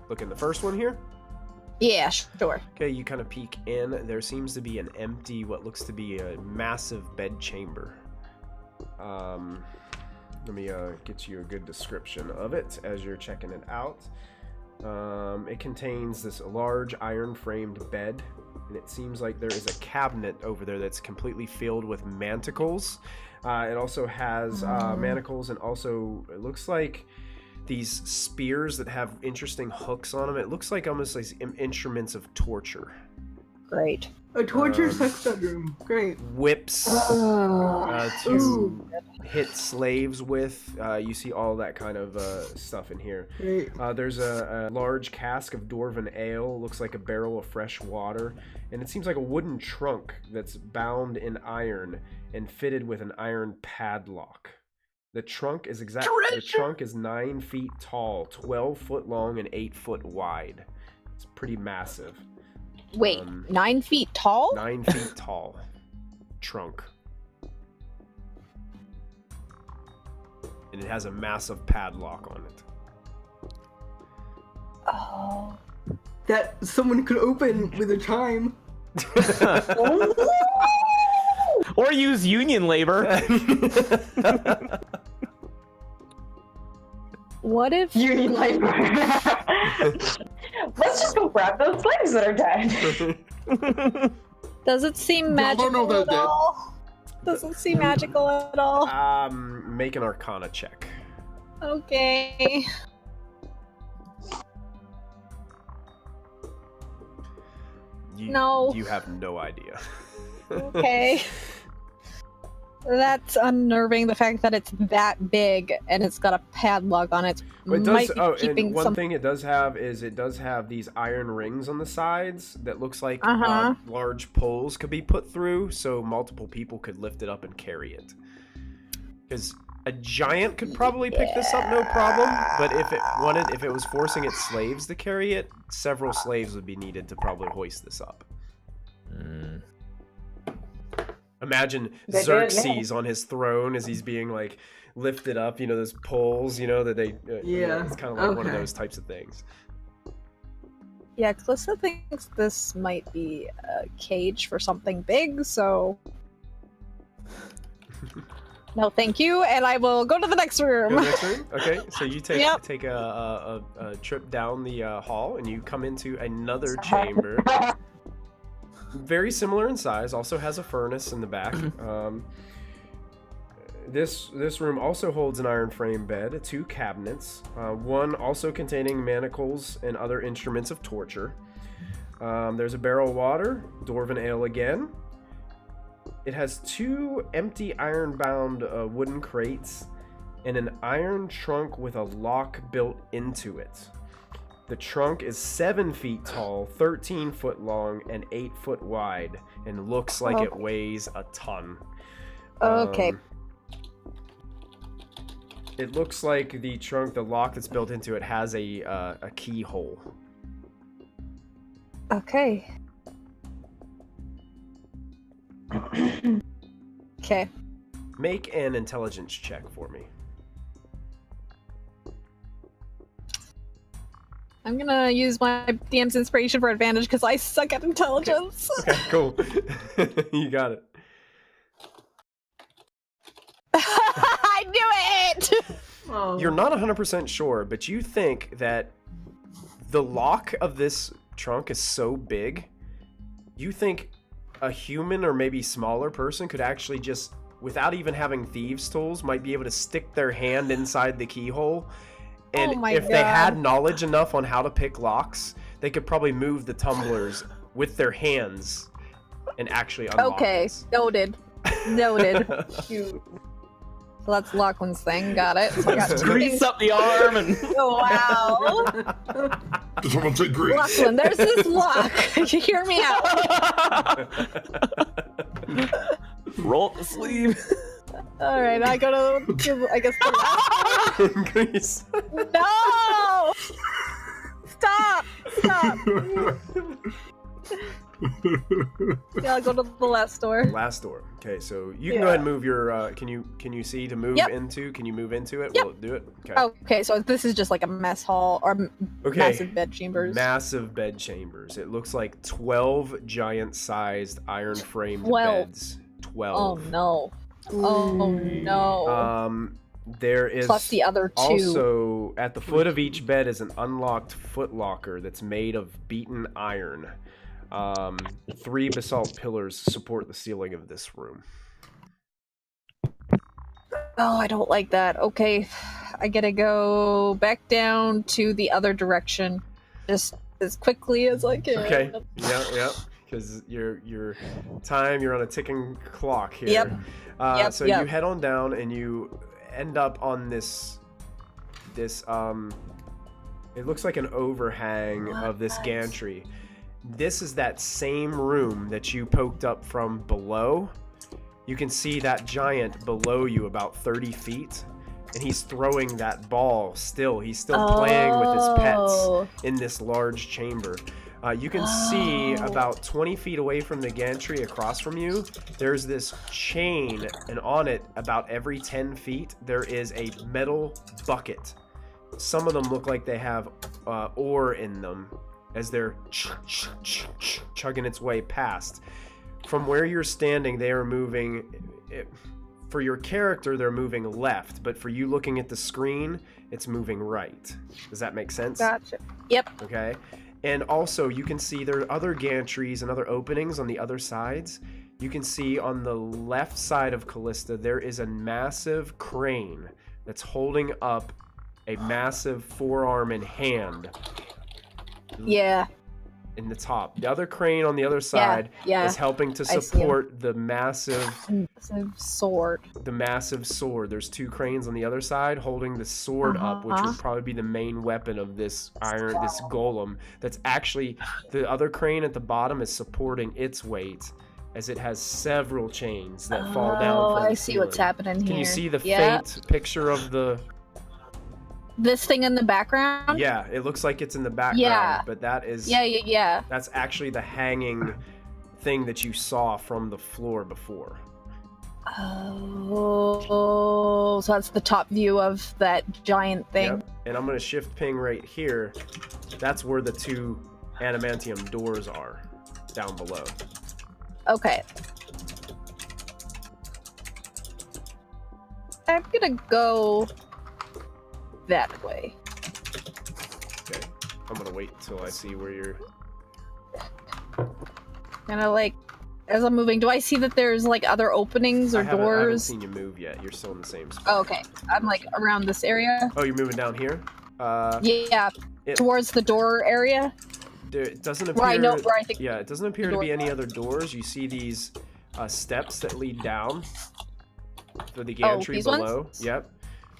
look in the first one here? Yeah, sure. Okay, you kind of peek in. There seems to be an empty, what looks to be a massive bed chamber. Let me get you a good description of it as you're checking it out. It contains this large iron-framed bed, and it seems like there is a cabinet over there that's completely filled with manticles. It also has manacles, and also it looks like these spears that have interesting hooks on them. It looks like almost like instruments of torture. Great. A torture sex bedroom. Great. Whips to hit slaves with. You see all that kind of stuff in here. Great. There's a large cask of dwarven ale. Looks like a barrel of fresh water. And it seems like a wooden trunk that's bound in iron and fitted with an iron padlock. The trunk is The trunk is 9 feet tall, 12 foot long, and 8 foot wide. It's pretty massive. Wait, 9 feet tall? 9 feet tall. Trunk. And it has a massive padlock on it. Oh. That someone could open with a chime. Or use union labor. What if... Union labor. Let's just go grab those slaves that are dead. Does it seem No, magical no, they're at dead. all? Does it seem magical at all? Make an Arcana check. Okay. No. You have no idea. Okay. That's unnerving, the fact that it's that big and it's got a padlock on it. But it Might does. be Oh, keeping and one some... thing it does have is it does have these iron rings on the sides that looks like large poles could be put through, so multiple people could lift it up and carry it. Because a giant could probably pick this up, no problem. But if it was forcing its slaves to carry it, several slaves would be needed to probably hoist this up. Imagine Xerxes on his throne as he's being like lifted up, those poles, that they it's kind of like one of those types of things. Yeah, Kallista thinks this might be a cage for something big, so... No, thank you, and I will go to the next room. Go to the next room? Okay, so you take Yep. take a trip down the hall, and you come into another chamber. Very similar in size, also has a furnace in the back. This room also holds an iron frame bed, 2 cabinets, one also containing manacles and other instruments of torture. There's a barrel of water, dwarven ale again. It has 2 empty iron-bound wooden crates and an iron trunk with a lock built into it. The trunk is 7 feet tall, 13 foot long, and 8 foot wide, and looks like it weighs a ton. Okay. It looks like the trunk, the lock that's built into it, has a keyhole. Okay. Okay. Make an intelligence check for me. I'm gonna use my DM's inspiration for advantage because I suck at intelligence. Okay, cool. You got it. I knew it! Oh. You're not 100% sure, but you think that the lock of this trunk is so big, you think a human or maybe smaller person could actually just, without even having thieves' tools, might be able to stick their hand inside the keyhole. And Oh my if they God. had knowledge enough on how to pick locks, they could probably move the tumblers with their hands and actually unlock Okay, this. noted. Noted. Cute. So that's Lachlan's thing, got it. So I got two Grease things. up the arm and Oh, wow. Did someone say grease? Lachlan, there's this lock. You hear me out. roll up the sleeve. All right, I go to, I guess, the last Grease. one. No! Stop! Stop! Yeah, I'll go to the last door. Last door. Okay, so you can go ahead and move your. Can you see to move Yep. into? Can you move into it? Yep. Will it do it? Okay. Okay, so this is just like a mess hall or Okay. massive bed chambers. Massive bed chambers. It looks like 12 giant-sized iron-framed 12. beds. Oh 12. no! Oh no! There is Plus the other two. also at the foot of each bed is an unlocked footlocker that's made of beaten iron. 3 basalt pillars support the ceiling of this room. Oh, I don't like that. Okay, I gotta go back down to the other direction, just as quickly as I can. Okay. Yeah. Because your time, you're on a ticking clock here. Yep. So Yep. you head on down and you end up on this it looks like an overhang of this gantry. This is that same room that you poked up from below. You can see that giant below you about 30 feet. And he's throwing that ball still. He's still playing with his pets in this large chamber. You can see about 20 feet away from the gantry across from you, there's this chain, and on it, about every 10 feet, there is a metal bucket. Some of them look like they have ore in them as they're chugging its way past. From where you're standing, they are moving. For your character, they're moving left, but for you looking at the screen, it's moving right. Does that make sense? Gotcha. Yep. Okay. And also, you can see there are other gantries and other openings on the other sides. You can see on the left side of Kallista, there is a massive crane that's holding up a massive forearm and hand Yeah. in the top. The other crane on the other side yeah. is helping to I see him. support the massive Sword. sword. There's 2 cranes on the other side holding the sword up, which would Uh-huh. probably be the main weapon of this this golem. That's actually, the other crane at the bottom is supporting its weight as it has several chains that fall down Oh, from the I see what's ceiling. happening here. Can you see the Yeah. faint picture of the... This thing in the background? Yeah, it looks like it's in the background, Yeah. but that is... Yeah. That's actually the hanging thing that you saw from the floor before. Oh, so that's the top view of that giant thing. Yep. And I'm going to shift ping right here. That's where the 2 adamantium doors are, down below. Okay. I'm gonna go that way. Okay. I'm going to wait until I see where you're... Kinda like, as I'm moving, do I see that there's like other openings or I haven't doors? seen you move yet. You're still in the same spot. Oh, okay. I'm like around this area. Oh, you're moving down here? Yeah, It- towards the door area. It doesn't appear... Where I know where I think. Yeah, it doesn't appear to be any other doors. You see these steps that lead down for the gantry these below. ones? Yep.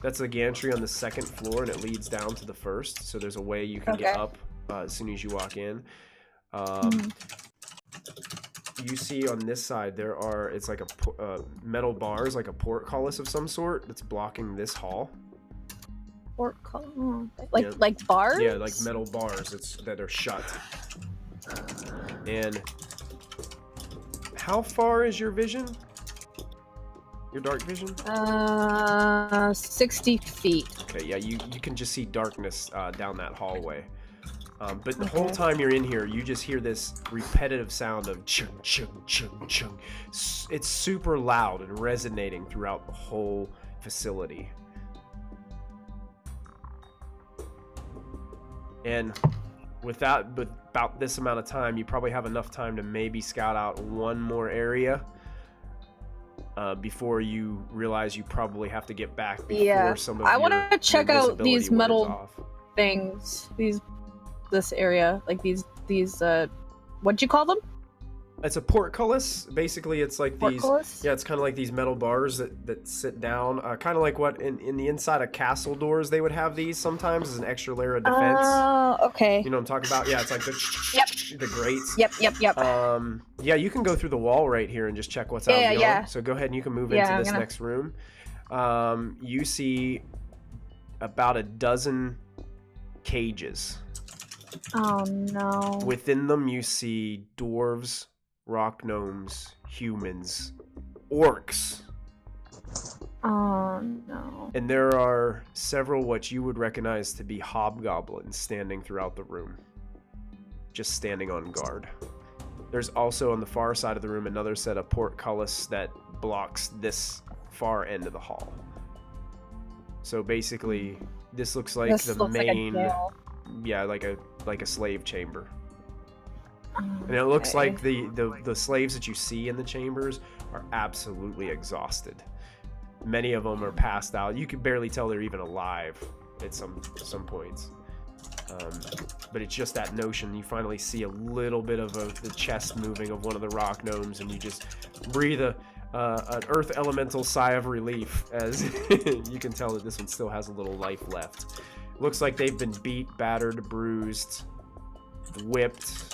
That's a gantry on the 2nd floor, and it leads down to the 1st. So there's a way you can get Okay. up as soon as you walk in. Mhm. You see on this side there are, it's like a metal bars, like a portcullis of some sort that's blocking this hall. Like bars? Yeah, like metal bars that are shut. And how far is your vision? Your dark vision? 60 feet. Okay, yeah, you can just see darkness down that hallway. But the whole time you're in here, you just hear this repetitive sound of chung, chung, chung, chung. It's super loud and resonating throughout the whole facility. And about this amount of time, you probably have enough time to maybe scout out one more area before you realize you probably have to get back before some of I want to check out these metal off. things. This area, like these what'd you call them? It's a portcullis. Basically, it's like these. Portcullis? Yeah, it's kind of like these metal bars that sit down. Kind of like what in the inside of castle doors they would have these sometimes as an extra layer of defense. Oh, okay. You know what I'm talking about? Yeah, it's like the grates. Yep. Yeah, you can go through the wall right here and just check what's out beyond. Yeah. So go ahead and you can move into this next room. You see about a dozen cages. Oh no. Within them you see dwarves, rock gnomes, humans, orcs. Oh no. And there are several what you would recognize to be hobgoblins standing throughout the room. Just standing on guard. There's also on the far side of the room another set of portcullis that blocks this far end of the hall. So basically, this looks like main... Like a jail. Yeah, like a slave chamber. And it looks like the slaves that you see in the chambers are absolutely exhausted. Many of them are passed out. You can barely tell they're even alive at some points. But it's just that notion. You finally see a little bit of the chest moving of one of the rock gnomes, and you just breathe an earth elemental sigh of relief as you can tell that this one still has a little life left. Looks like they've been beat, battered, bruised, whipped.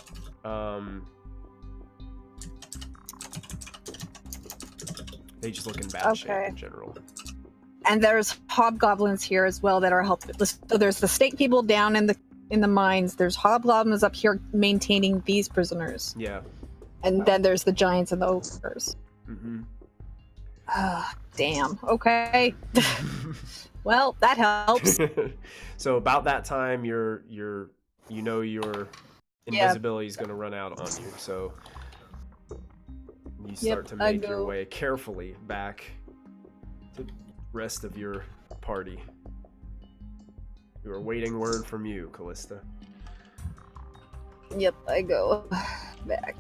They just look in bad shape in general. And there's hobgoblins here as well that are helping. So there's the snake people down in the mines. There's hobgoblins up here maintaining these prisoners. Yeah. And then there's the giants and the ogres. Mm-hmm. Damn. Okay. Well, that helps. So about that time, your invisibility is going to run out on you. So you start to make your way carefully back to the rest of your party. You are waiting word from you, Kallista. Yep, I go back.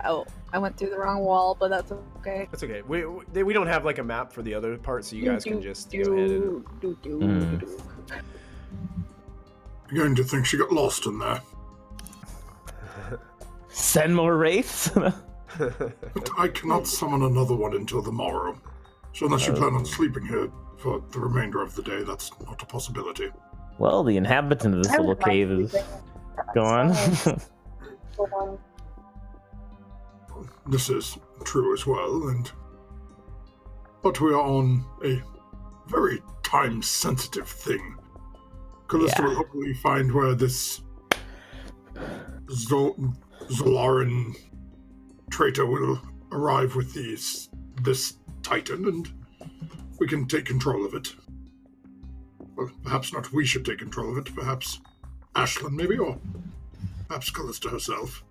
Oh, I went through the wrong wall, but that's okay. That's okay. We don't have like a map for the other part, so you guys can just go ahead and... You're going to think she got lost in there. Send more wraiths? But I cannot summon another one until the morrow. So unless you plan on sleeping here for the remainder of the day, that's not a possibility. Well, the inhabitant of this little cave is gone. This is true as well, but we are on a very time-sensitive thing. Kallista will hopefully find where this Xorlarrin traitor will arrive with this Titan, and we can take control of it. Well, perhaps not we should take control of it, perhaps Ashlyn maybe, or perhaps Kallista herself.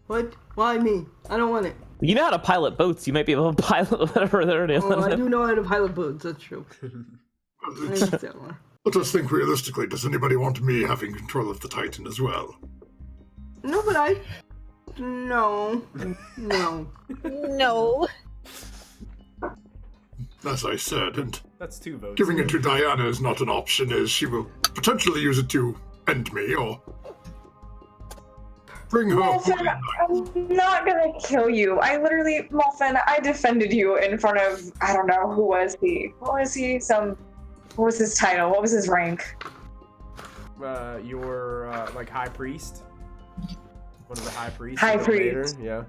What? Why me? I don't want it. You know how to pilot boats. You might be able to pilot whatever they're doing. Oh, I do know how to pilot boats, that's true. Let us think realistically. Does anybody want me having control of the Titan as well? No, but No. No. As I said, and that's 2 votes. Giving it to Diana is not an option, as she will potentially use it to end me, or bring her Molfen, I'm not gonna kill you. Molfen, I defended you in front of, I don't know, who was he? What was he? What was his title? What was his rank? Your, like, high priest? One of the high priests? High priest. Yeah.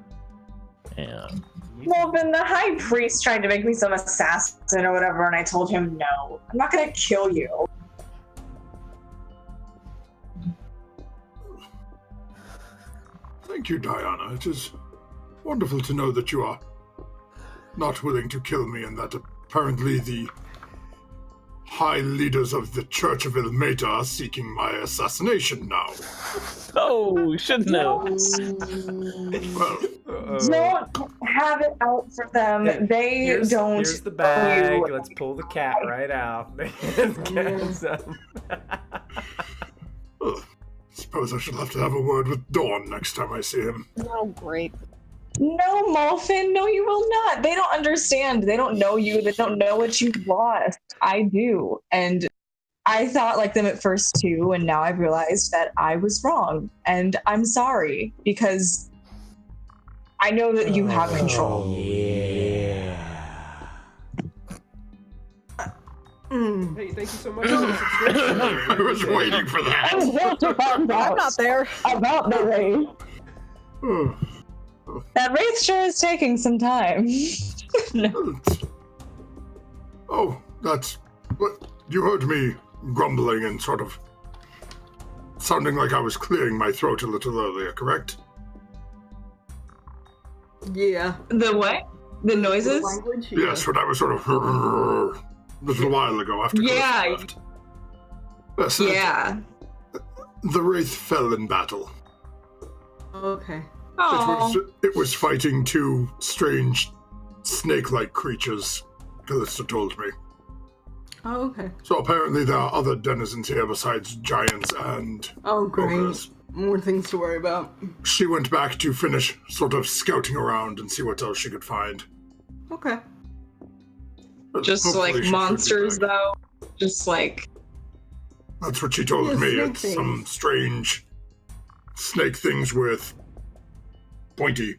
hand. Well, then the high priest tried to make me some assassin or whatever, and I told him no. I'm not gonna kill you. Thank you, Diana. It is wonderful to know that you are not willing to kill me and that apparently the high leaders of the Church of Ilmata are seeking my assassination now. Oh, shouldn't have. Well, Don't have it out for them. They don't. Here's the bag. you. Let's pull the cat right out. Get some. suppose I shall have to have a word with Dawn next time I see him. Oh, great. No, Molfin, no, you will not. They don't understand. They don't know you. They don't know what you've lost. I do. And I thought like them at first too, and now I've realized that I was wrong. And I'm sorry, because I know that you have control. Yeah. Hey, thank you so much for the subscription. I was waiting for that. I'm not there. About the wraith. That wraith sure is taking some time. No. Oh, that's what you heard me grumbling and sort of sounding like I was clearing my throat a little earlier, correct? Yeah. The what? The noises? Language? Yes, when I was sort of a little while ago after Yeah. Kallista left. Yes, Yeah. the wraith fell in battle. Okay. Oh. It was fighting two strange snake-like creatures, Kallista told me. Oh, okay. So apparently there are other denizens here besides giants and Oh, great. ogres. More things to worry about. She went back to finish sort of scouting around and see what else she could find. Okay. But Just hopefully like she should be monsters, back. though. Just like. That's what she told Yeah, me. snake It's some things. strange snake things with pointy.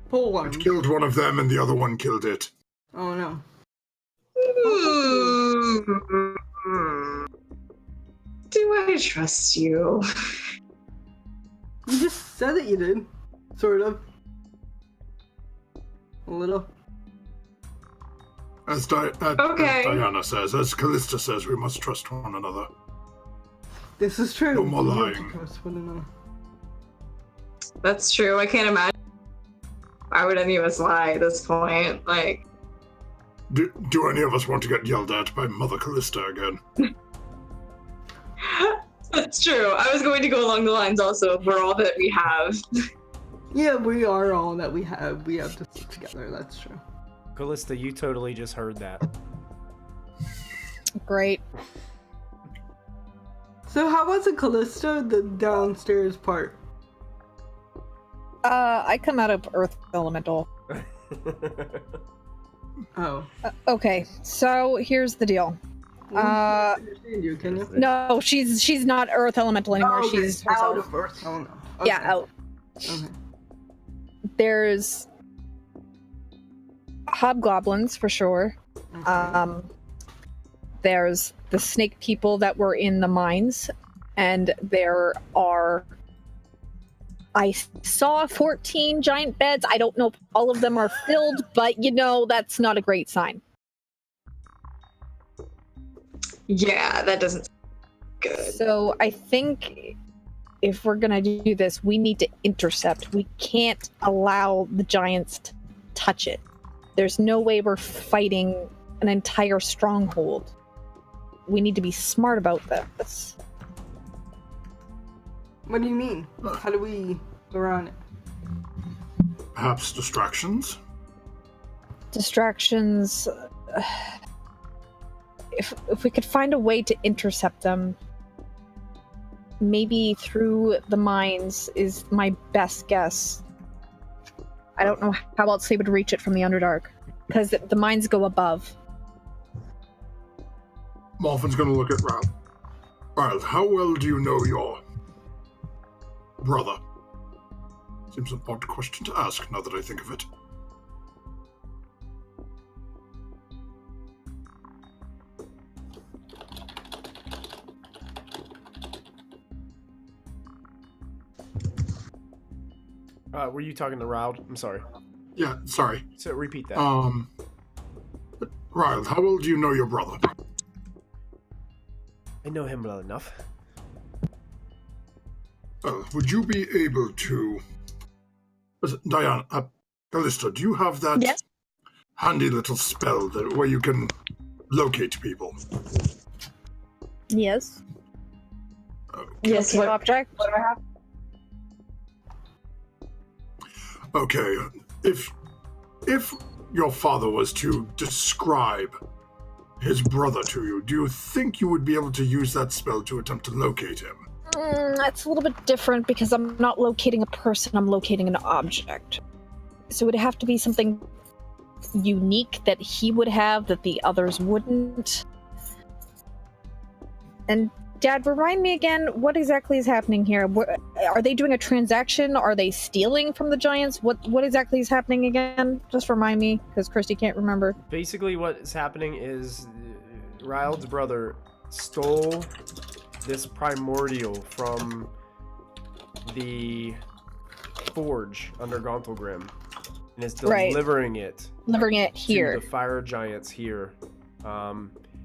Pull one. It killed one of them and the other one killed it. Oh no. Do I trust you? You just said that you did. Sort of. A little. As Okay. Diana says, as Kallista says, we must trust one another. This is true. No more We have to lying. trust one another. That's true. I can't imagine. Why would any of us lie at this point? Like. Do any of us want to get yelled at by Mother Kallista again? That's true. I was going to go along the lines also of we're all that we have. Yeah, we are all that we have. We have to stick together. That's true. Kallista, you totally just heard that. Great. So how was it, Kallista? The downstairs part. I come out of Earth Elemental. Oh. Okay, so here's the deal. I understand you, can you? No, she's not Earth Elemental anymore. Oh, okay. She's out herself. of Earth. Oh no. Yeah, Okay. out. Okay. There's hobgoblins for sure. Okay. There's the snake people that were in the mines, and there are. I saw 14 giant beds. I don't know if all of them are filled, but that's not a great sign. Yeah, that doesn't sound good. So I think if we're gonna do this, we need to intercept. We can't allow the giants to touch it. There's no way we're fighting an entire stronghold. We need to be smart about this. What do you mean? How do we go around it? Perhaps distractions? Distractions. If we could find a way to intercept them, maybe through the mines is my best guess. I don't know how else they would reach it from the Underdark, because the mines go above. Morphin's gonna look at Ralph. Ralph, how well do you know your brother? Seems an odd question to ask now that I think of it. Were you talking to Raud? I'm sorry. Yeah, sorry. So repeat that. Ryle, how well do you know your brother? I know him well enough. Would you be able to... Diana, Kallista, do you have that Yes. handy little spell where you can locate people? Yes. Yes, Okay, what object. do I have? Okay, if your father was to describe his brother to you, do you think you would be able to use that spell to attempt to locate him? That's a little bit different because I'm not locating a person, I'm locating an object. So it would have to be something unique that he would have that the others wouldn't. And Dad, remind me again, what exactly is happening here? Are they doing a transaction? Are they stealing from the giants? What exactly is happening again? Just remind me, because Christy can't remember. Basically, what is happening is Ryle's brother stole this primordial from the forge under Gauntlgrim and is Right. delivering it Delivering it here. to the fire giants here.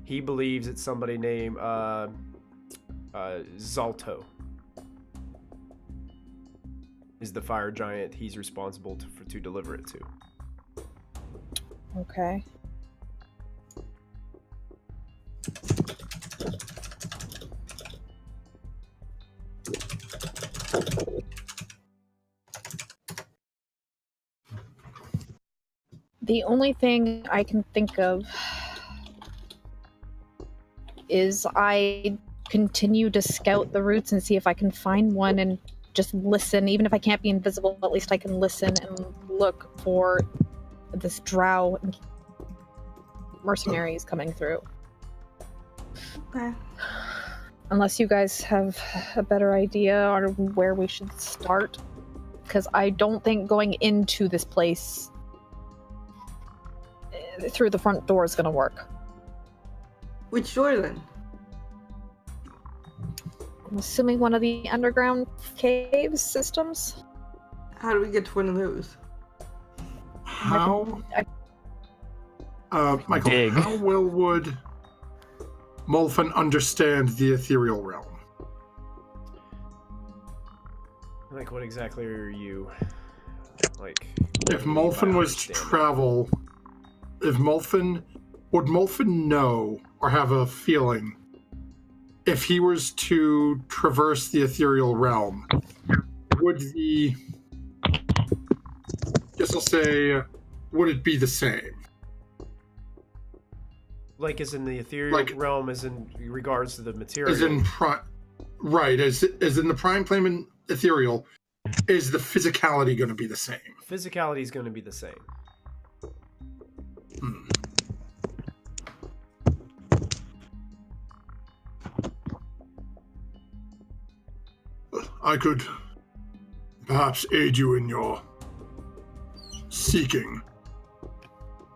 He believes it's somebody named Zalto is the fire giant he's responsible to deliver it to. Okay. The only thing I can think of is I continue to scout the routes and see if I can find one and just listen. Even if I can't be invisible, at least I can listen and look for this drow mercenaries coming through. Okay. Unless you guys have a better idea on where we should start. Because I don't think going into this place through the front door is going to work. Which door then? I'm assuming one of the underground caves systems. How do we get to one of those? How? I- Michael, Dig. how well would Molfen understand the ethereal realm? Like, what exactly are you like? If what do you mean by Molfen was to understanding? travel, would Molfen know or have a feeling if he was to traverse the ethereal realm? Would would it be the same? Like, as in the ethereal realm, as in regards to the material. As in as in the prime plane and ethereal, is the physicality going to be the same? Physicality is going to be the same. I could perhaps aid you in your seeking.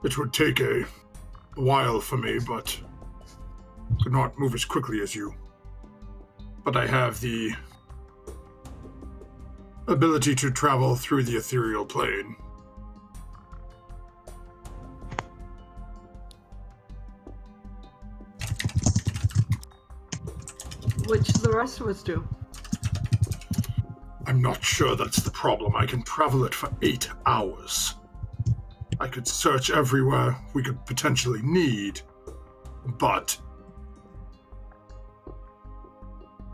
It would take a while for me, but could not move as quickly as you. But I have the ability to travel through the ethereal plane. Which the rest of us do. I'm not sure that's the problem. I can travel it for 8 hours. I could search everywhere we could potentially need, but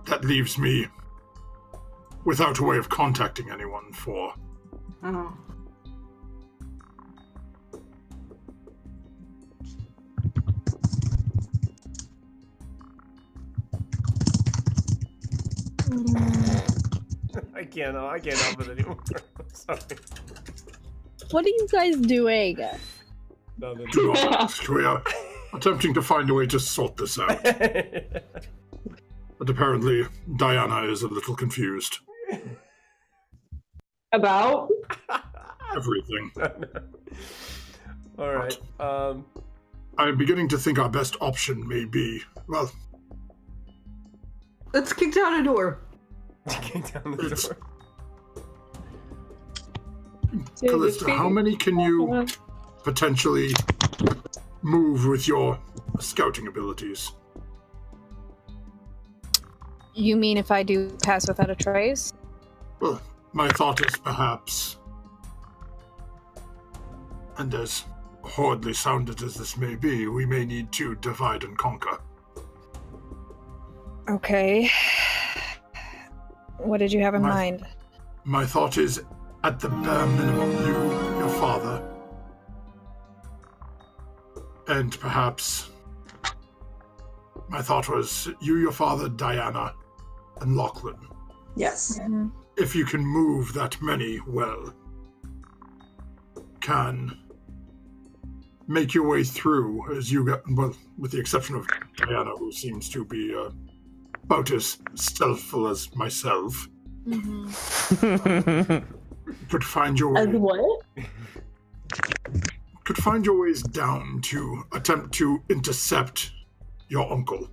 that leaves me without a way of contacting anyone for... Oh. I can't help it anymore. Sorry. What are you guys doing? Nothing. Do not ask. We are attempting to find a way to sort this out. But apparently, Diana is a little confused. About? Everything. All right. I'm beginning to think our best option may be, well, Let's kick down a door. Kick down the It's- door. Kallista, how many can you potentially move with your scouting abilities? You mean if I do pass without a trace? Well, my thought is perhaps, and as horridly sounded as this may be, we may need to divide and conquer. Okay. What did you have in mind? My thought is, at the bare minimum, you, your father, and perhaps my thought was you, your father, Diana, and Lachlan. Yes. Mm-hmm. If you can move that many well, can make your way through as you get, well, with the exception of Diana, who seems to be about as stealthful as myself, could find your way. As what? Could find your ways down to attempt to intercept your uncle.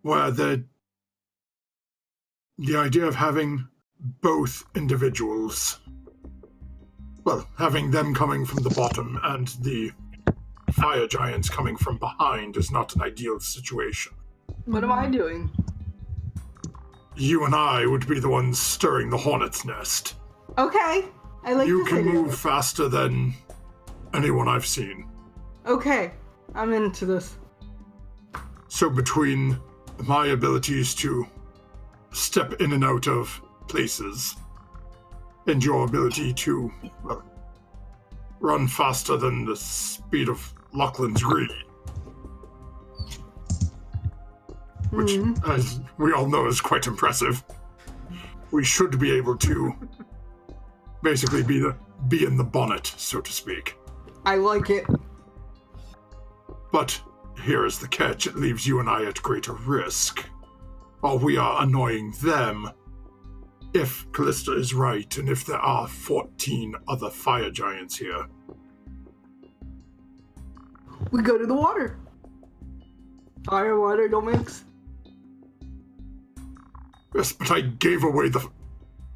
Where the idea of having both individuals, well, having them coming from the bottom and the fire giants coming from behind is not an ideal situation. What am I doing? You and I would be the ones stirring the hornet's nest. Okay, I like You this can idea. move faster than anyone I've seen. Okay, I'm into this. So between my abilities to step in and out of places and your ability to, well, run faster than the speed of Lachlan's greed, which, as we all know, is quite impressive, we should be able to basically be in the bonnet, so to speak. I like it. But here is the catch, it leaves you and I at greater risk. While we are annoying them, if Kallista is right, and if there are 14 other fire giants here. We go to the water. Fire, water, don't mix. Yes, but I gave away the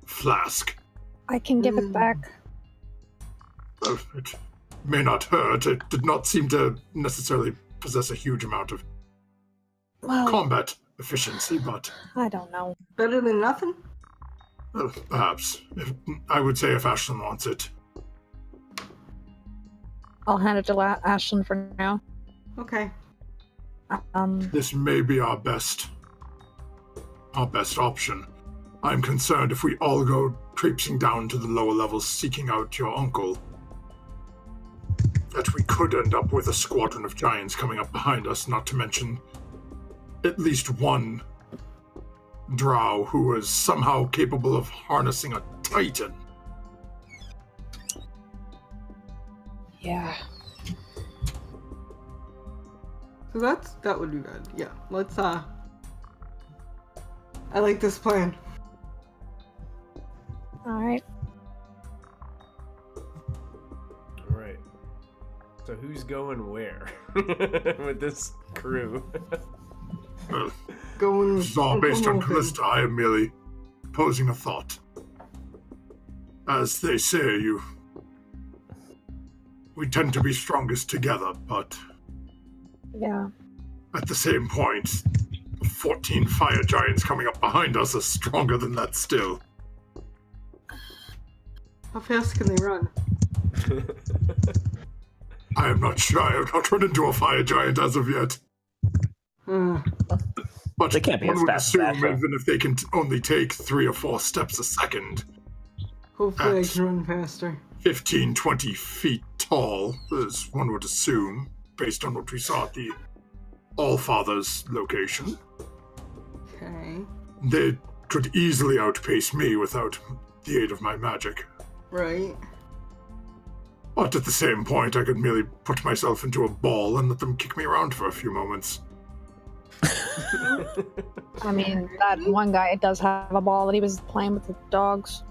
flask. I can give it back. Well, it may not hurt. It did not seem to necessarily possess a huge amount of combat efficiency, but... I don't know. Better than nothing? Well, perhaps. I would say if Ashlyn wants it. I'll hand it to Ashlyn for now. Okay. This may be our best option. I'm concerned if we all go traipsing down to the lower levels seeking out your uncle, that we could end up with a squadron of giants coming up behind us, not to mention at least one drow who was somehow capable of harnessing a titan. Yeah. So that would be good. Yeah, let's I like this plan. Alright. Alright. So who's going where with this crew? Well, Going this is all based on Uncle Kallista. I am merely posing a thought. As they say, we tend to be strongest together, but Yeah. at the same point, 14 fire giants coming up behind us are stronger than that still. How fast can they run? I am not sure. I have not run into a fire giant as of yet. But They can't be one as would fast as assume, Ashley. even if they can only take 3 or 4 steps a second, Hopefully I That's- can run faster. 15, 20 feet tall, as one would assume, based on what we saw at the Allfather's location. Okay. They could easily outpace me without the aid of my magic. Right. But at the same point, I could merely put myself into a ball and let them kick me around for a few moments. I mean, that one guy does have a ball that he was playing with the dogs.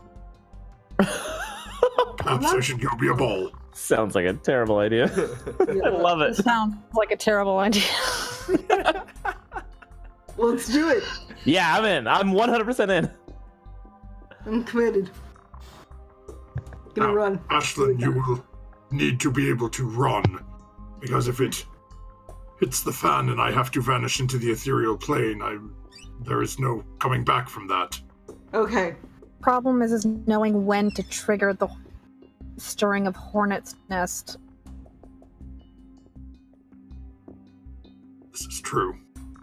Perhaps I should go be a ball. Sounds like a terrible idea. I love It it. sounds like a terrible idea. Let's do it. Yeah, I'm in. I'm 100% in. I'm committed. Gonna run. Ashlyn, you will need to be able to run, because if it hits the fan and I have to vanish into the ethereal plane, there is no coming back from that. Okay. Problem is knowing when to trigger the stirring of Hornet's Nest. This is true.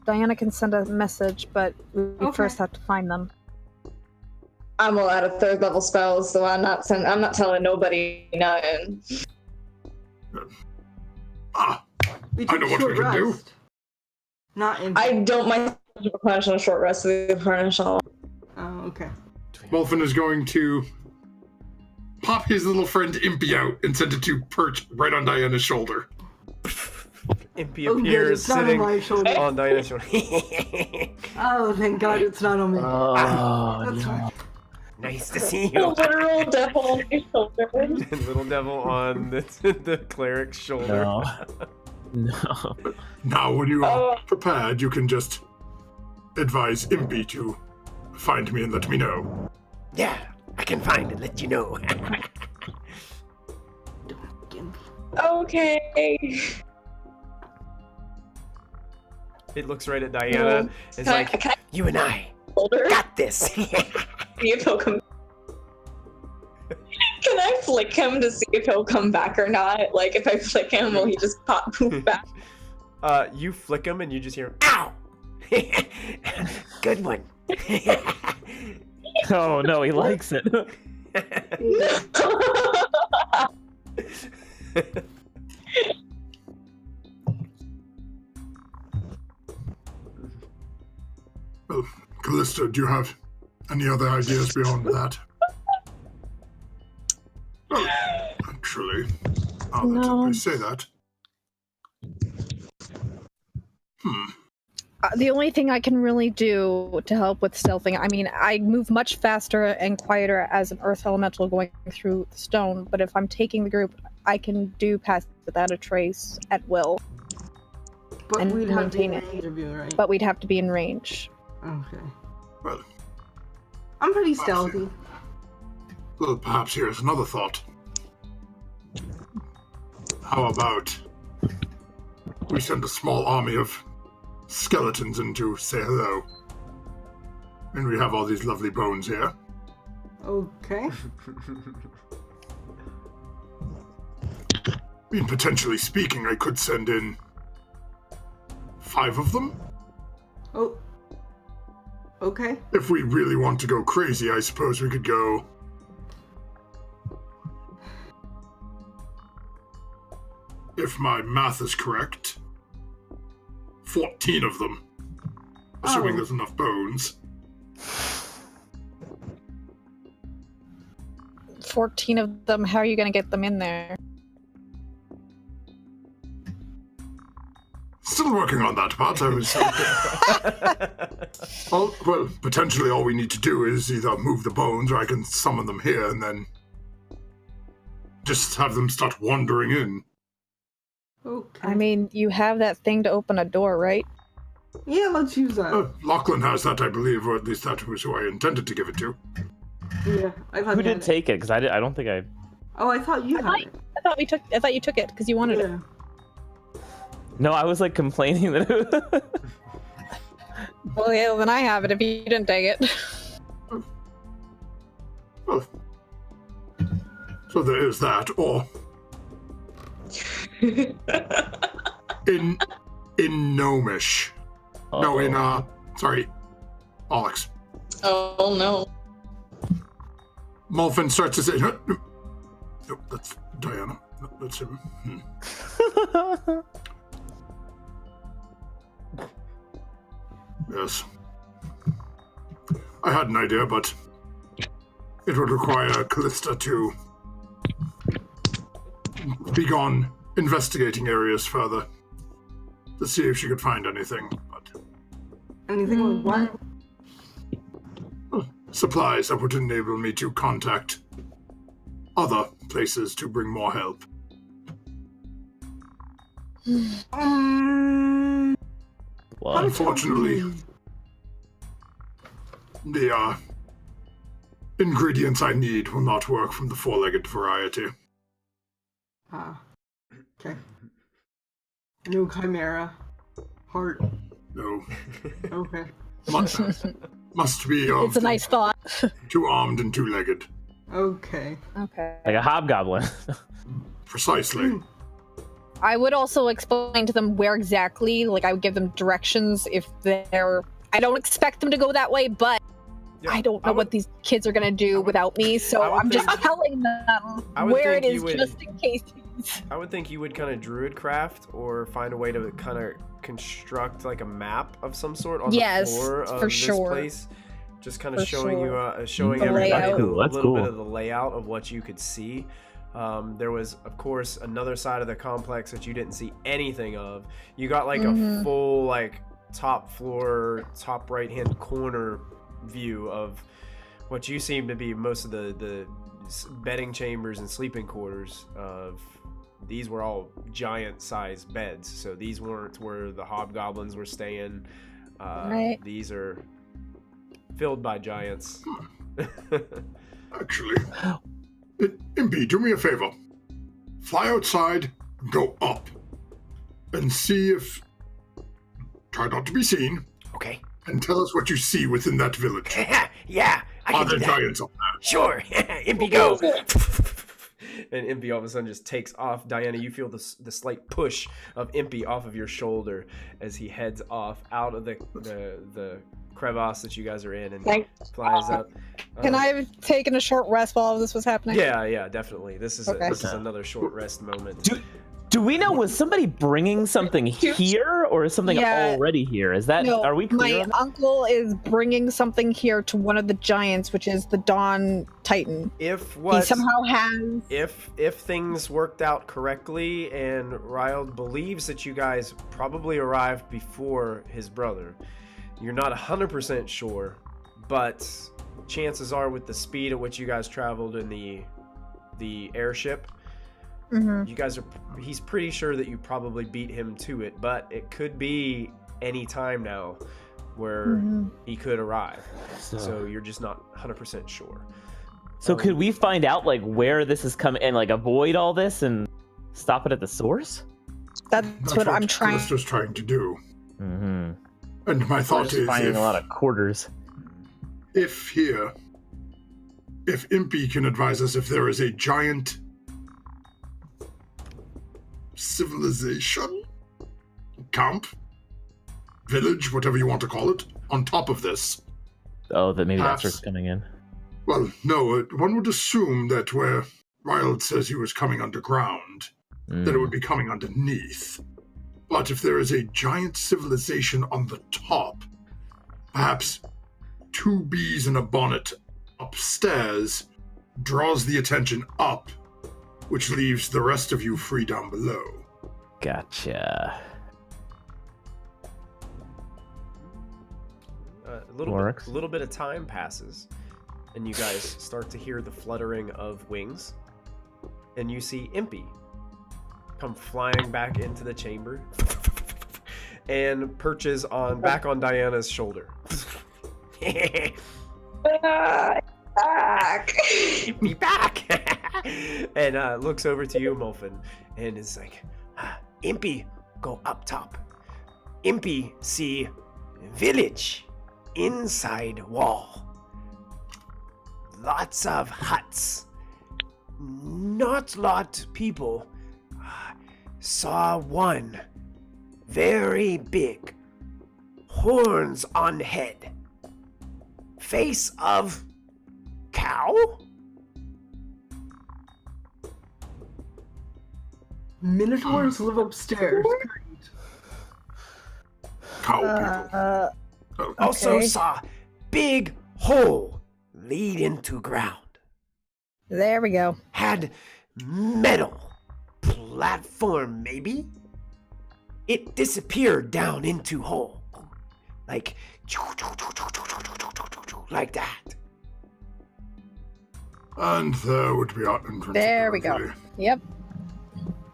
Diana can send a message, but we Okay. first have to find them. I'm all out of 3rd level spells, so I'm not telling nobody nothing. We I took know what short we can do. rest. Not in. I don't mind replenish on a short rest, so we replenish all. Oh, okay. Wolfen is going to pop his little friend Impy out and send it to perch right on Diana's shoulder. Impy Oh, good, appears it's not on sitting my shoulder. on Diana's shoulder. Oh, thank God it's not on me. Oh, That's fine. Nice to see A you. literal devil on my shoulder. Little devil on the cleric's shoulder. no. No. Now, when you are prepared, you can just advise Impy to find me and let me know. Yeah, I can find and let you know. Okay. It looks right at Diana. It's like, Can I you and I shoulder? got this. See if he'll come. Can I flick him to see if he'll come back or not? Like, if I flick him, will he just poof back? You flick him and you just hear, ow! Good one. Oh no, he likes it. Well, Kallista, do you have any other ideas beyond that? Well, actually, No. I say that. The only thing I can really do to help with stealthing, I mean, I move much faster and quieter as an earth elemental going through the stone, but if I'm taking the group, I can do pass without a trace at will, But and we'd have to be in maintain it. range of you, right? but we'd have to be in range. Okay. Well, I'm pretty stealthy. well, perhaps here's another thought. How about we send a small army of skeletons in to say hello? And we have all these lovely bones here. Okay. I mean, potentially speaking, I could send in 5 of them. Oh. Okay. If we really want to go crazy, I suppose we could go... If my math is correct, 14 of them. Assuming Oh. there's enough bones. 14 of them, how are you going to get them in there? Still working on that part. I was... well, potentially all we need to do is either move the bones or I can summon them here and then just have them start wandering in. Okay. I mean, you have that thing to open a door, right? yeah, let's use that. Lachlan has that, I believe, or at least that was who I intended to give it to. Yeah, I've had Who did it. take it? Because I don't think I. Oh, I thought you had it. I thought you took it because you wanted it. Yeah. No, I was like complaining that. Well, yeah, then I have it if you didn't take it. Well, so there is that, or in Gnomish. No, in sorry, Alex. Oh no. Malfin starts to say, no, that's Diana. No, that's him. Yes. I had an idea, but it would require Kallista to be gone investigating areas further to see if she could find anything. But Anything with what? supplies that would enable me to contact other places to bring more help. What? Unfortunately, the ingredients I need will not work from the four-legged variety. Ah. Okay. No chimera. Heart. No. Okay. Must be of It's a nice thought. two-armed and two-legged. Okay. Okay. Like a hobgoblin. Precisely. I would also explain to them where exactly, like I would give them directions if they're... I don't expect them to go that way, but Yeah, I don't know what these kids are going to do without me, so I'm just telling them where it is just in case. I would think you would kind of druidcraft or find a way to kind of construct like a map of some sort on the floor of for this sure. place. Just kind of For showing sure. you, showing The everybody layout. a That's little bit cool. of the layout of what you could see. There was, of course, another side of the complex that you didn't see anything of. You got like a full, like, top floor, top right-hand corner view of what you seem to be most of the bedding chambers and sleeping quarters of. These were all giant-sized beds, so these weren't where the hobgoblins were staying. Right. These are filled by giants. Actually, Impy, do me a favor. Fly outside, go up, and see if... Try not to be seen, Okay. and tell us what you see within that village. Yeah, I Are can there do that. giants up there? Sure. Impy, go. And Impy all of a sudden just takes off. Diana, you feel the slight push of Impy off of your shoulder as he heads off out of the crevasse that you guys are in and flies up. Can I have taken a short rest while this was happening? Yeah, definitely. This is Okay. this is another short rest moment. Do we know, was somebody bringing something here, or is something already here? Is that, No, are we clear? my uncle is bringing something here to one of the giants, which is the Dawn Titan. He somehow has... If things worked out correctly and Ryled believes that you guys probably arrived before his brother, you're not 100% sure, but chances are with the speed at which you guys traveled in the airship, you guys are, he's pretty sure that you probably beat him to it, but it could be any time now where he could arrive. So you're just not 100% sure. So could we find out like where this is coming and like avoid all this and stop it at the source? That's what I'm trying. Kallista's trying to do. Mm-hmm. And my thought is, finding a lot of quarters. if Impy can advise us if there is a giant civilization, camp, village, whatever you want to call it, on top of this. Oh, that maybe that's where Perhaps- it's coming in. Well, no, one would assume that where Ryled says he was coming underground, that it would be coming underneath. But if there is a giant civilization on the top, perhaps 2 bees in a bonnet upstairs draws the attention up, which leaves the rest of you free down below. Gotcha. A Works. little bit of time passes, and you guys start to hear the fluttering of wings, and you see Impy come flying back into the chamber and perches back on Diana's shoulder. Back. Be back! And looks over to you, Molfin, and is like, Impy, go up top. Impy, see village inside wall. Lots of huts. Not lot people. Saw one. Very big. Horns on head. Face of cow? Minotaurs live upstairs. Cow people. Also Okay. saw big hole lead into ground. There we go. Had metal platform, maybe? It disappeared down into hole. Like that. And there would be our entrance. There we go. apparently, Yep.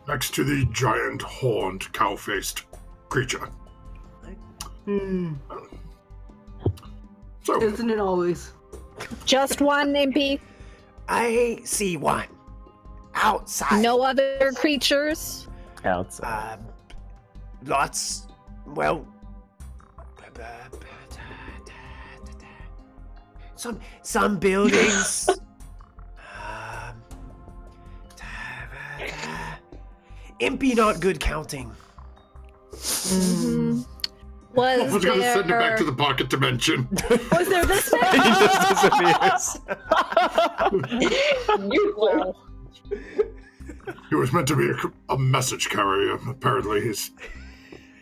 Next to the giant horned cow-faced creature. Hmm. So, Isn't it always? Just one, Impy? I see one. Outside. No other creatures? Outside. Lots. Well. Some buildings. Impy not good counting. Mm-hmm. I was Was going to send him back to there... the pocket dimension. Was there this He many? just disappears. Wow. He was meant to be a message carrier. Apparently, his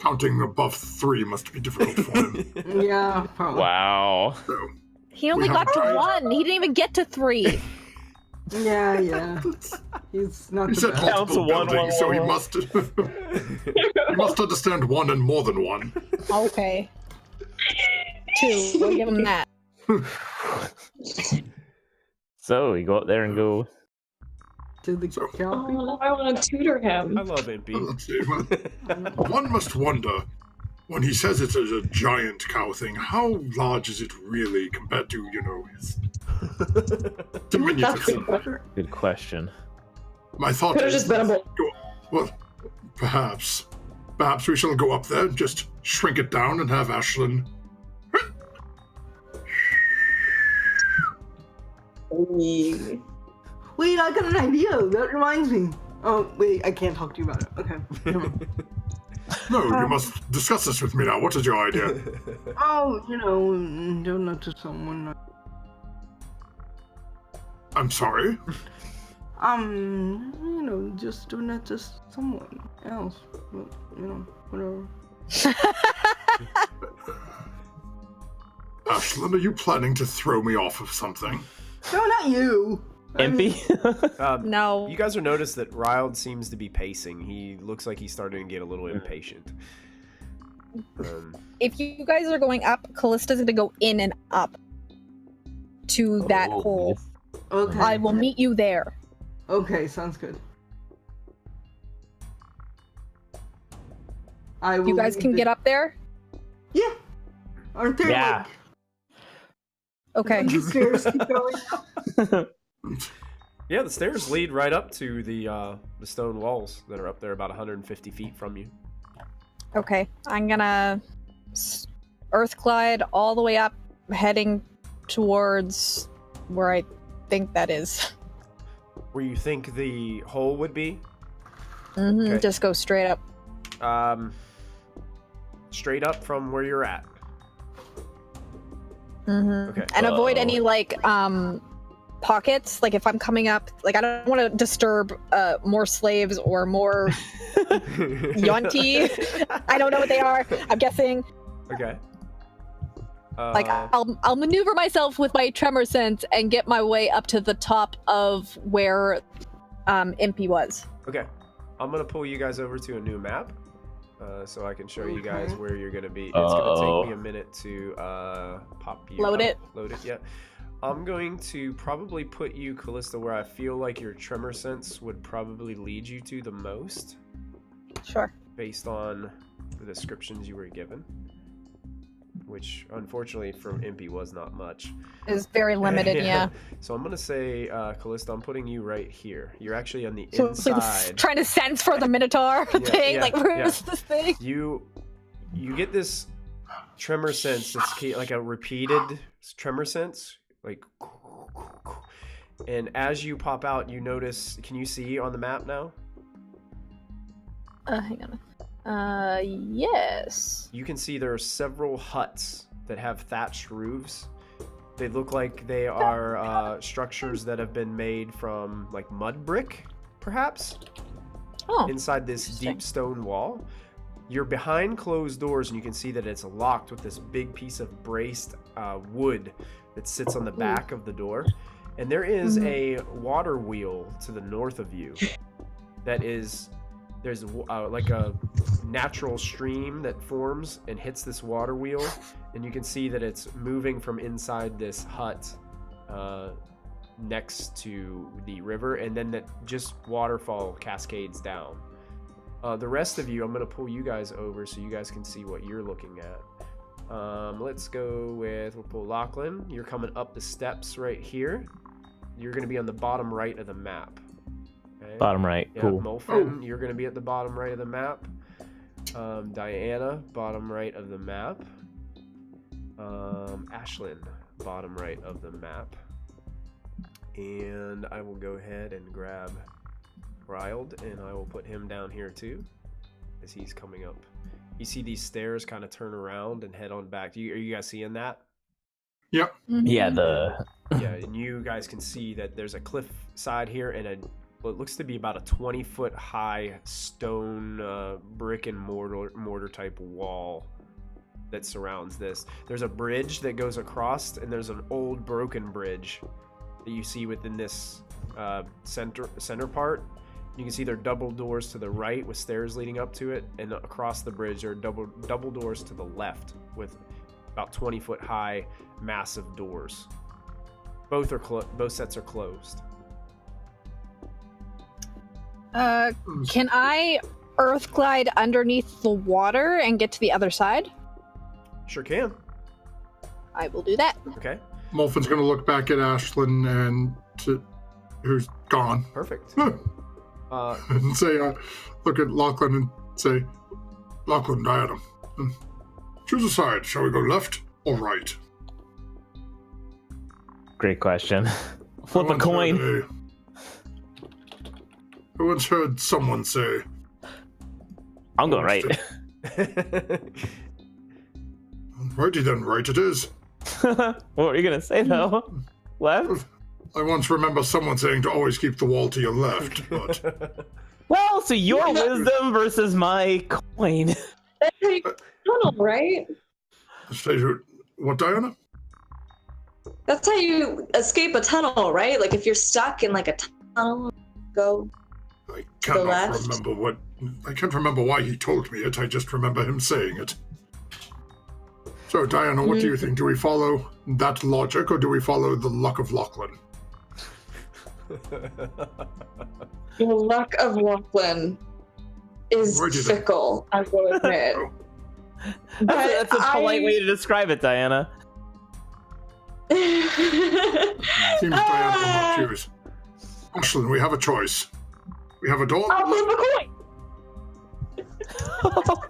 counting above 3 must be difficult for him. Yeah, probably. Wow. So, He only We got to haven't tried. 1. He didn't even get to 3. Yeah. He's not he the said best. Counts multiple one, buildings, so he one. must he must understand 1 and more than 1. Okay. 2. We'll give him that. So we go up there and go. To the So- county. Oh, I want to tutor him. I love Impy. Let's see, one must wonder, when he says it's a giant cow thing, how large is it really compared to, his diminutive? Good question. My thought Could have is, just been a bull. well, perhaps we shall go up there, just shrink it down and have Ashlyn. Wait, I got an idea. That reminds me. Oh, wait, I can't talk to you about it. Okay. Never mind. No, you must discuss this with me now. What is your idea? Oh, don't know to someone. I'm sorry. Just doing that to someone else. But, whatever. Ashlyn, are you planning to throw me off of something? No, not you. Impy? No. You guys will notice that Riled seems to be pacing. He looks like he's starting to get a little impatient. If you guys are going up, Kallista's gonna go in and up to that Oh, hole. Okay. I will meet you there. Okay, sounds good. I will. You guys can get up there? Yeah. Aren't there Yeah. Okay. the stairs keep going up? Yeah, the stairs lead right up to the stone walls that are up there about 150 feet from you. Okay. I'm gonna earth glide all the way up, heading towards where I think that is. Where you think the hole would be? Mm-hmm. Okay. Just go straight up. Straight up from where you're at. Mm-hmm. Okay. And avoid any pockets. Like if I'm coming up, like I don't want to disturb more slaves or more yonti. I don't know what they are. I'm guessing. Okay. Like I'll maneuver myself with my tremor sense and get my way up to the top of where Impy was. Okay. I'm gonna pull you guys over to a new map, so I can show you guys Okay. where you're gonna be. It's gonna Uh-oh. take me a minute to pop you. Load up. it. Load it. Yeah. I'm going to probably put you, Kallista, where I feel like your tremor sense would probably lead you to the most, Sure. based on the descriptions you were given, which unfortunately from Impy was not much. Is very limited, yeah. So I'm gonna say, Kallista, I'm putting you right here. You're actually on the So inside. trying to sense for the Minotaur thing, yeah, like where's this thing? You get this tremor sense that's like a repeated tremor sense, like, and as you pop out, you notice. Can you see on the map now? Hang on. Yes. You can see there are several huts that have thatched roofs. They look like they are structures that have been made from like mud brick, perhaps, Oh. inside this interesting. deep stone wall. You're behind closed doors, and you can see that it's locked with this big piece of braced wood that sits on the back of the door. And there is a water wheel to the north of you. There's like a natural stream that forms and hits this water wheel, and you can see that it's moving from inside this hut next to the river, and then that just waterfall cascades down. The rest of you, I'm going to pull you guys over so you guys can see what you're looking at. Let's go with, we'll pull Lachlan. You're coming up the steps right here. You're going to be on the bottom right of the map. Okay? Bottom right. Yeah, Cool. Molfen, you're going to be at the bottom right of the map. Diana, bottom right of the map. Ashlyn, bottom right of the map. And I will go ahead and grab Riled, and I will put him down here too, as he's coming up. You see these stairs kind of turn around and head on back. Are you guys seeing that? Yep. Yeah, Yeah, and you guys can see that there's a cliff side here and what looks to be about a 20-foot high stone brick and mortar type wall that surrounds this. There's a bridge that goes across, and there's an old broken bridge that you see within this center part. You can see there are double doors to the right with stairs leading up to it, and across the bridge there are double doors to the left with about 20-foot high massive doors. Both sets are closed. Can I earth glide underneath the water and get to the other side? Sure can. I will do that. Okay. Molfin's going to look back at Ashlyn who's gone. Perfect. And say, look at Lachlan and say, Lachlan, Diana, choose a side. Shall we go left or right? Great question. Flip a coin. I once heard someone say, I'm going right. Righty then, right it is. What were you gonna say though? Left? I once remember someone saying to always keep the wall to your left, but... Well, so your wisdom versus my coin. That's how you tunnel, right? What, Diana? That's how you escape a tunnel, right? Like if you're stuck in like a tunnel, go. I the cannot left. remember I can't remember why he told me it, I just remember him saying it. So, Diana, what do you think? Do we follow that logic, or do we follow the luck of Lachlan? The luck of Lachlan is Righty then. fickle, I will admit. That's a polite way to describe it, Diana. Seems Diana will not choose. Ashlyn, we have a choice. We have a door. I'll flip a coin.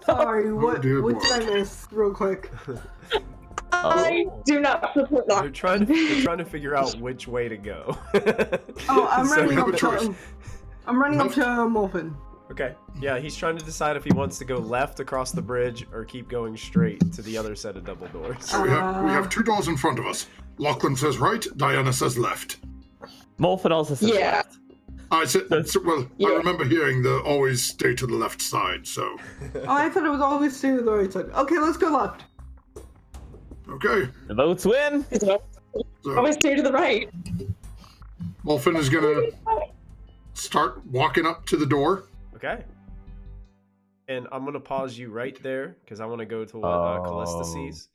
Sorry, what dear did boy. I miss real quick? I do not support They're that. trying to figure out which way to go. Oh, I'm So- running we have up a choice. to I'm running up to Molfen. Okay. Yeah, he's trying to decide if he wants to go left across the bridge or keep going straight to the other set of double doors. So we have two doors in front of us. Lachlan says right, Diana says left. Molford also says Yeah. left. I Yeah. remember hearing the always stay to the left side, so... Oh, I thought it was always to the right side. Okay, let's go left. Okay, The votes win. so Always stay to the right. Molfin is gonna start walking up to the door. Okay. And I'm going to pause you right there because I want to go to what Kallista sees.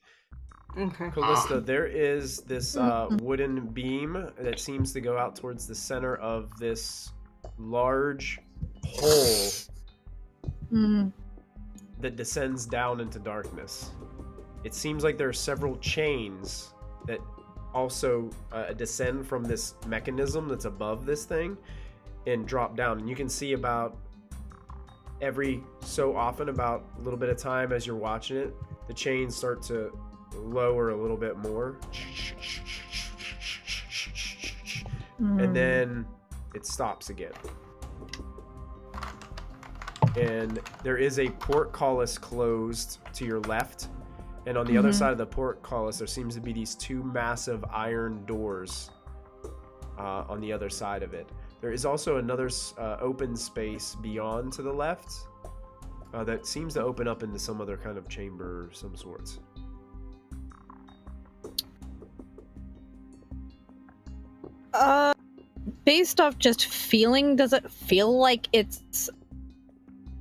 Okay. Kallista, there is this wooden beam that seems to go out towards the center of this large hole that descends down into darkness. It seems like there are several chains that also descend from this mechanism that's above this thing and drop down. And you can see about every so often, about a little bit of time as you're watching it, the chains start to lower a little bit more. And then it stops again. And there is a portcullis closed to your left. And on the other side of the portcullis, there seems to be these two massive iron doors on the other side of it. There is also another open space beyond to the left that seems to open up into some other kind of chamber of some sorts. Based off just feeling, does it feel like it's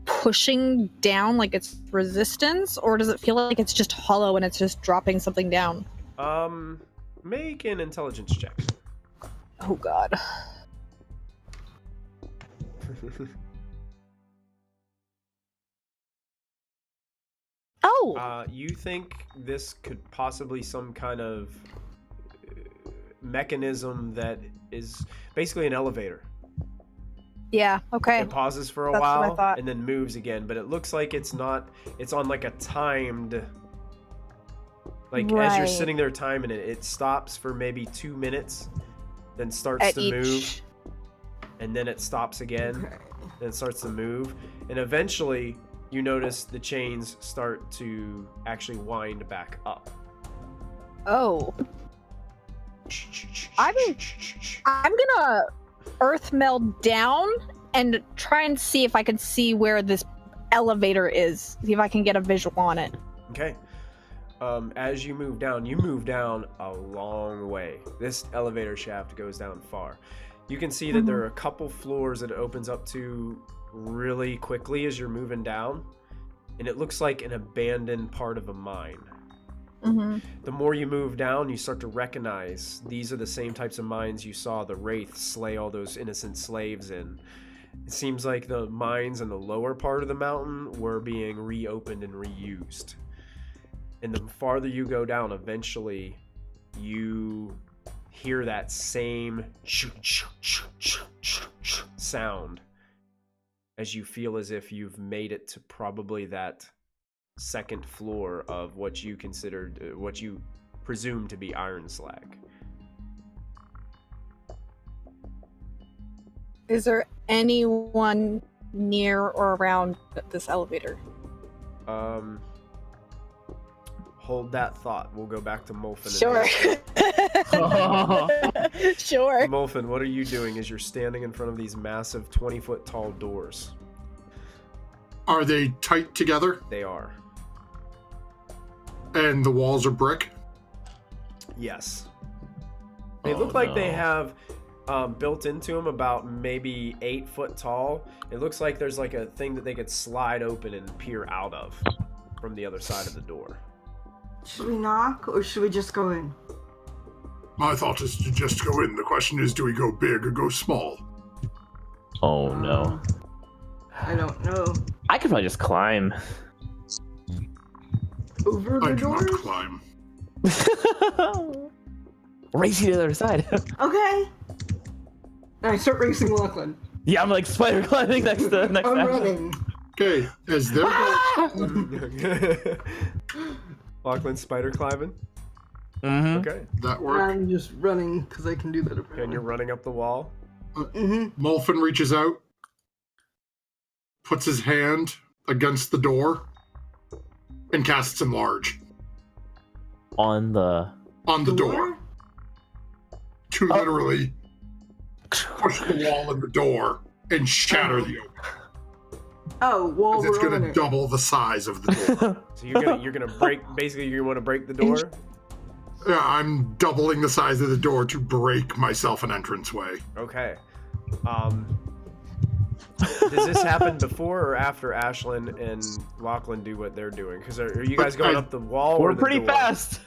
pushing down, like it's resistance, or does it feel like it's just hollow and it's just dropping something down? Make an intelligence check. Oh god. Oh, You think this could possibly some kind of mechanism that is basically an elevator. yeah. Okay. It pauses for a That's what I while thought. and then moves again, but it looks like it's not. It's on like a timed. Like as you're Right. sitting there timing it, it stops for maybe 2 minutes, then starts At to each. move, and then it stops again, Okay. then it starts to move, and eventually you notice the chains start to actually wind back up. Oh. I'm gonna earth meld down and try and see if I can see where this elevator is. See if I can get a visual on it. Okay. As you move down a long way. This elevator shaft goes down far. You can see that there are a couple floors that it opens up to really quickly as you're moving down, and it looks like an abandoned part of a mine. Mm-hmm. The more you move down, you start to recognize these are the same types of mines you saw the Wraiths slay all those innocent slaves in. It seems like the mines in the lower part of the mountain were being reopened and reused. And the farther you go down, eventually you hear that same sound as you feel as if you've made it to probably that second floor of what you considered, what you presume to be Ironslag. Is there anyone near or around this elevator? Hold that thought. We'll go back to Molfen. Sure. Sure. Molfen, what are you doing as you're standing in front of these massive 20-foot tall doors? Are they tight together? They are. And the walls are brick? Yes. They look like they have built into them about maybe 8 foot tall. It looks like there's like a thing that they could slide open and peer out of from the other side of the door. Should we knock or should we just go in? My thought is to just go in. The question is, do we go big or go small? Oh no. I don't know. I could probably just climb. Over the I do doors? not climb. Race you to the other side. Okay. And I start racing Lachlan. Yeah, I'm like spider climbing next to next I'm action. running. Okay, as they're going, Lachlan spider climbing. Mm-hmm. Okay. that work. I'm just running because I can do that. And you're running up the wall. Mm-hmm. Molfen reaches out, puts his hand against the door, and casts Enlarge On the on the door to literally push the wall in the door and shatter the opening. Oh, well, It's we're going on to it. double the size of the door. So you're gonna break. Basically, you want to break the door. Yeah, I'm doubling the size of the door to break myself an entranceway. Okay. Does this happen before or after Ashlyn and Lachlan do what they're doing? Because are you guys going up the wall or We're the pretty door? fast.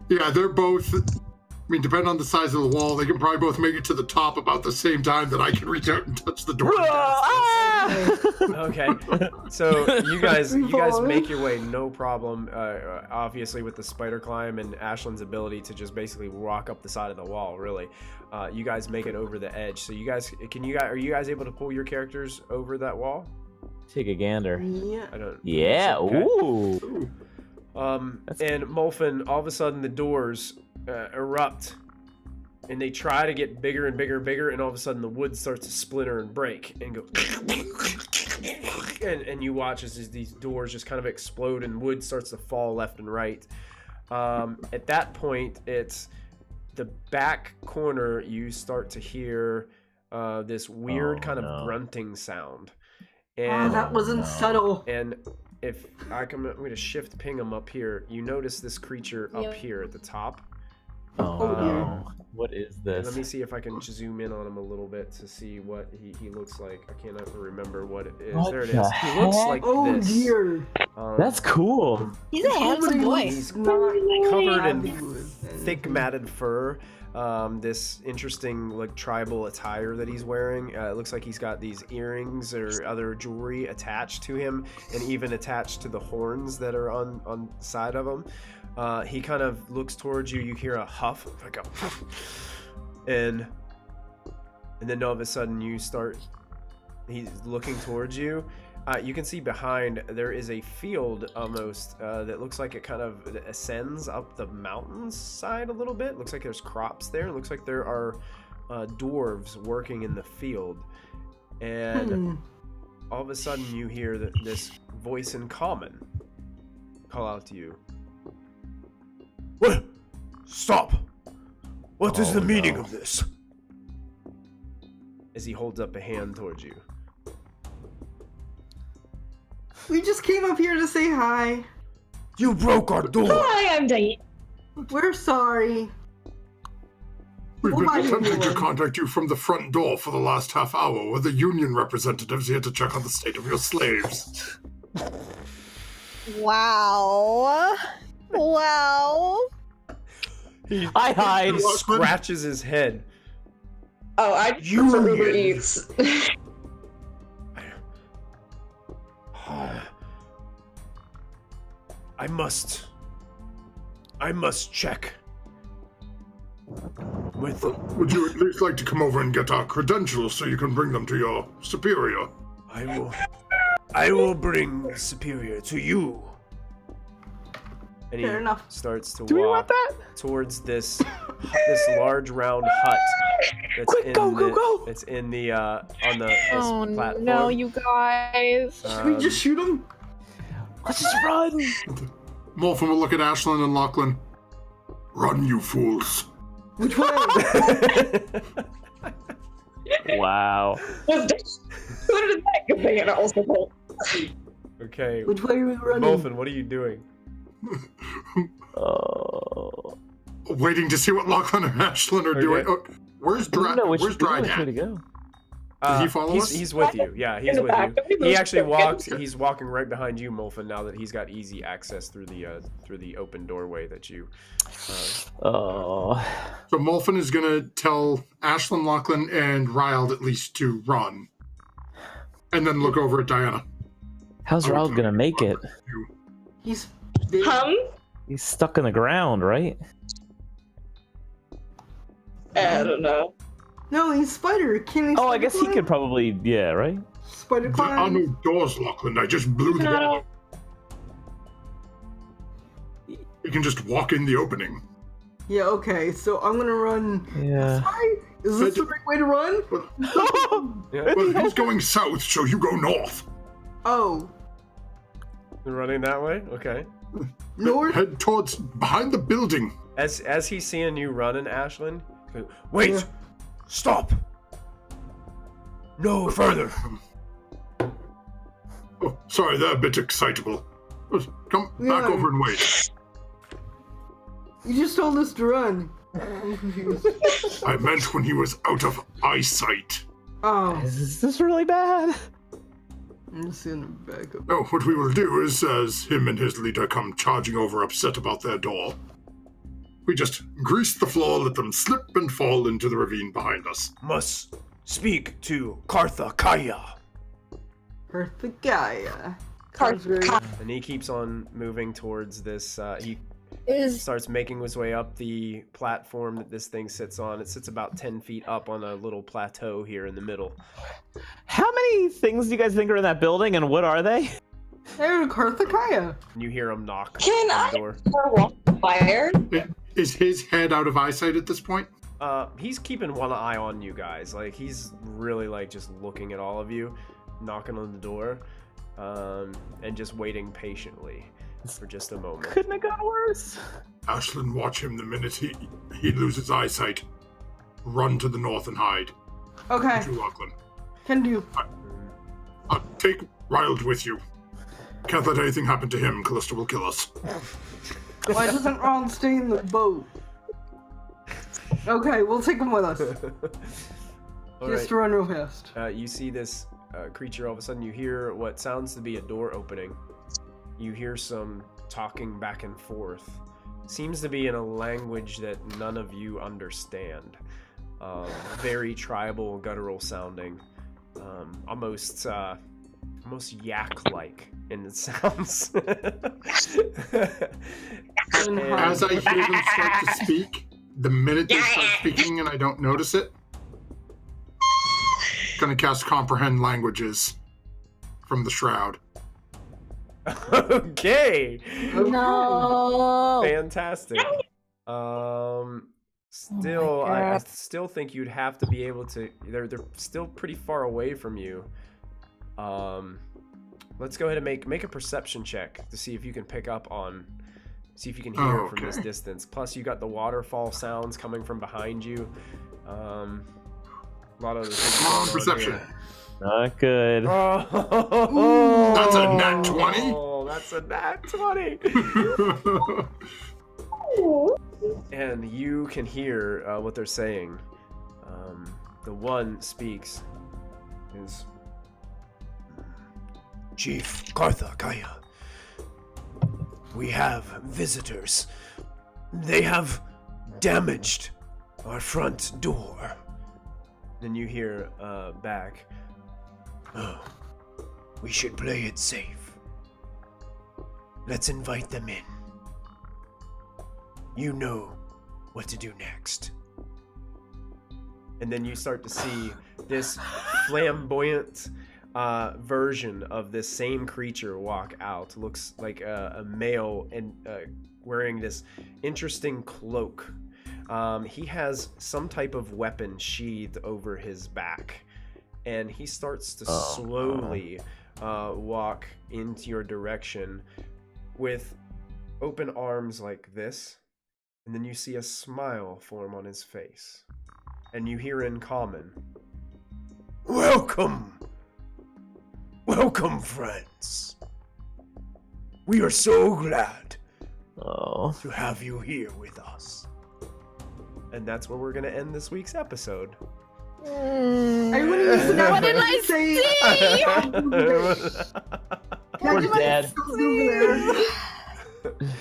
Yeah, they're both. I mean, depending on the size of the wall, they can probably both make it to the top about the same time that I can reach out and touch the door. Okay. So you guys make your way, no problem. Obviously, with the spider climb and Ashlyn's ability to just basically walk up the side of the wall. Really, you guys make it over the edge. So are you guys able to pull your characters over that wall? Take a gander. Yeah. I don't. Yeah. Okay. Ooh. And Molfen, all of a sudden the doors erupt, and they try to get bigger and bigger and bigger, and all of a sudden the wood starts to splinter and break and go. And you watch as these doors just kind of explode and wood starts to fall left and right. At that point, it's the back corner. You start to hear this weird kind of grunting sound. And that wasn't subtle. and if I'm going to shift Pingham up here, you notice this creature up here at the top. Oh no. What is this? Let me see if I can zoom in on him a little bit to see what he looks like. I cannot remember what it is. What there it the is. He looks heck? like Oh this. dear. That's cool. He's a handsome boy. He's Not covered in happy with thick matted fur. This interesting like tribal attire that he's wearing. It looks like he's got these earrings or other jewelry attached to him, and even attached to the horns that are on the side of him. He kind of looks towards you. You hear a huff, like a, and then all of a sudden he's looking towards you. You can see behind there is a field almost that looks like it kind of ascends up the mountain's side a little bit. Looks like there's crops there. It looks like there are dwarves working in the field. And all of a sudden you hear this voice in common call out to you. What? Stop! What is the meaning of this? As he holds up a hand towards you. We just came up here to say hi. You broke our door! Hi, I'm Diane. We're sorry. We've been Why you attempting to doing? contact you from the front door for the last half hour, with the union representatives here to check on the state of your slaves. Wow. Wow. I hide. He scratches his head. Oh, I You prefer Uber idiot. Eats. I must check with Would you at least like to come over and get our credentials so you can bring them to your superior? I will bring Superior to you. And he Fair enough. starts to Do we want walk that? towards this large round hut. That's Quick, go! It's in the on the this Oh platform. no, you guys. Should we just shoot him? Let's just run. Morphin will look at Ashlyn and Lachlan. Run, you fools. Which way? Wow. Who did that good thing? And also pull. Okay. Which way are we running? Dolphin, what are you doing? Oh. Waiting to see what Lachlan and Ashlyn are Okay. doing. Oh, where's Draac? Where's Draac way to at? go? Does he follow us? He's with you. Yeah, he's In the with back. you. He actually walks. He's walking right behind you, Molfin. Now that he's got easy access through the open doorway that you. Oh. So Molfin is going to tell Ashlyn, Lachlan, and Ryald at least to run. And then look over at Diana. How's Raul gonna make it? He's big. He's stuck in the ground, right? I don't know. No, he's spider. Can he? Oh, I guess he climb? could probably. Yeah, right. Spider There are climb. no doors, Lachlan. I just blew them No. up. You can just walk in the opening. Yeah. Okay. So I'm gonna run. Yeah. Sorry. Is this the right way to run? Yeah. Well, he's going south, so you go north. Oh, You're running that way. Okay. north. Head towards behind the building. As he's seeing you running, Ashlyn. Wait! Yeah. Stop! No further. Oh, sorry, they're a bit excitable. Come back Yeah. over and wait. You just told us to run. I'm confused. I meant when he was out of eyesight. Oh, Is this really bad? I'm just gonna back up. No, what we will do is, as him and his leader come charging over upset about their door, we just grease the floor, let them slip and fall into the ravine behind us. Must speak to Kartha Kaya. Gaia. Sounds very- And he keeps on moving towards this. He Is starts making his way up the platform that this thing sits on. It sits about 10 feet up on a little plateau here in the middle. How many things do you guys think are in that building, and what are they? Hey, Gaia. And you hear him knock Can on I the door. walk fire? Is his head out of eyesight at this point? He's keeping one eye on you guys. Like, he's really, like, just looking at all of you, knocking on the door, and just waiting patiently for just a moment. Couldn't have gone worse. Ashlyn, watch him the minute he loses eyesight. Run to the north and hide. Okay, To Lachlan. can do. Take Ryald with you. Can't let anything happen to him. Kallista will kill us. Why doesn't Ron stay in the boat? Okay, we'll take him with us. All Just right. to run real fast. You see this creature. All of a sudden, you hear what sounds to be a door opening, you hear some talking back and forth. Seems to be in a language that none of you understand. Very tribal, guttural sounding. Almost yak-like in it sounds. As I hear them start to speak, the minute they start speaking and I don't notice it, gonna cast Comprehend Languages from the Shroud. Okay. No. Fantastic. Still, I still think you'd have to be able to. They're still pretty far away from you. Let's go ahead and make a perception check to see if you can pick up on. See if you can hear it from this distance. Plus, you got the waterfall sounds coming from behind you. A lot of Perception. Not good. Oh, That's a nat 20. Oh, that's a nat 20. And you can hear what they're saying. The one speaks is Chief Kartha Kaya. We have visitors. They have damaged our front door. Then you hear back. Oh, we should play it safe. Let's invite them in. You know what to do next. And then you start to see this flamboyant version of this same creature walk out. Looks like a male and wearing this interesting cloak. He has some type of weapon sheathed over his back. And he starts to slowly walk into your direction with open arms like this. And then you see a smile form on his face. And you hear in common, "Welcome! Welcome, friends! We are so glad to have you here with us." And that's where we're going to end this week's episode. What did I say? We're dead.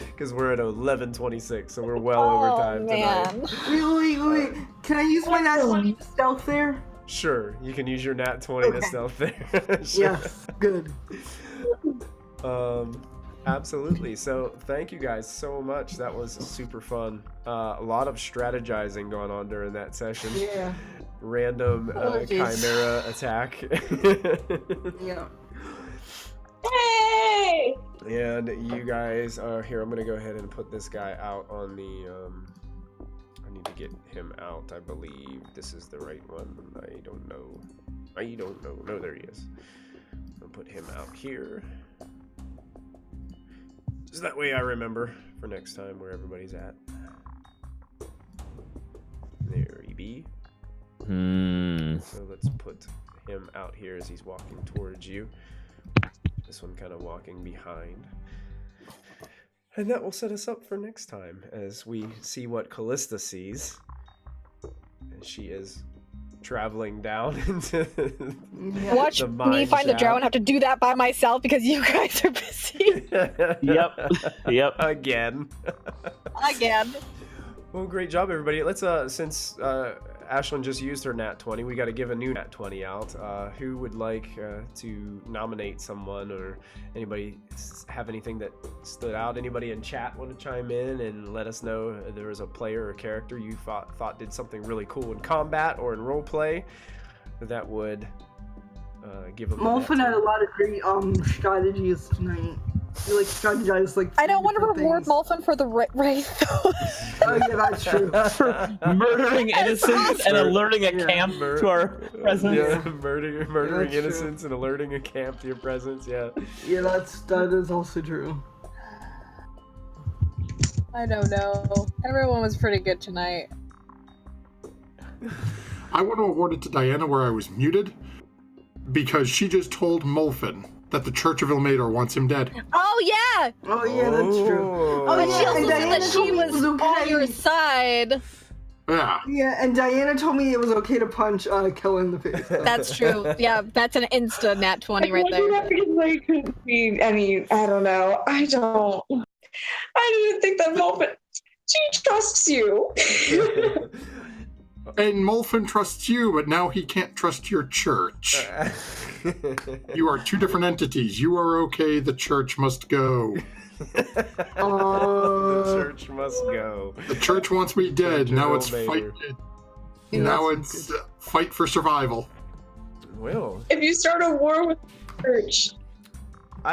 Because we're at 11:26, so we're well over time tonight. Wait. Can I use my nat 20 to stealth there? Sure, you can use your nat 20 to stealth there. Sure. Yes, good. Absolutely. So thank you guys so much. That was super fun. A lot of strategizing going on during that session. Yeah. Random chimera attack. Yeah. Hey! And you guys are here. I'm gonna go ahead and put this guy out on the. I need to get him out. I believe this is the right one. I don't know. No, there he is. I'll put him out here. Just that way I remember for next time where everybody's at. There he be. So let's put him out here as he's walking towards you. This one kind of walking behind. And that will set us up for next time as we see what Kallista sees. And she is traveling down into Watch the me find the drow and have to do that by myself because you guys are busy. Yep. Again. Well, great job, everybody. Let's since Ashlyn just used her nat 20, we got to give a new nat 20 out. Who would like to nominate someone, or anybody have anything that stood out? Anybody in chat want to chime in and let us know if there was a player or character you thought did something really cool in combat or in roleplay that would give them? Molfen had a lot of great strategies tonight. You strategize I don't want to reward Molfen for the wraith. Oh yeah, that's true. For murdering innocents and alerting a camp to our presence. Yeah, murdering That's innocents and alerting a camp to your presence. Yeah. Yeah, that is also true. I don't know. Everyone was pretty good tonight. I want to award it to Diana where I was muted because she just told Molfen that the Church of Ilmater wants him dead. Oh yeah! Oh yeah, that's true. Oh, But she yeah, also and said Diana that she told me was it was okay. on your side. Yeah. Yeah, and Diana told me it was okay to punch Kel in the face. That's true. Yeah, that's an insta nat 20 right I there. because I couldn't be any. I don't know. I didn't even think that moment. She trusts you. And Molfin trusts you, but now he can't trust your church. You are two different entities. You are okay, the church must go. The church must go. The church wants me dead. Church Now of it's fight. Elmater. Now it's fight for survival. Well, If you start a war with the church,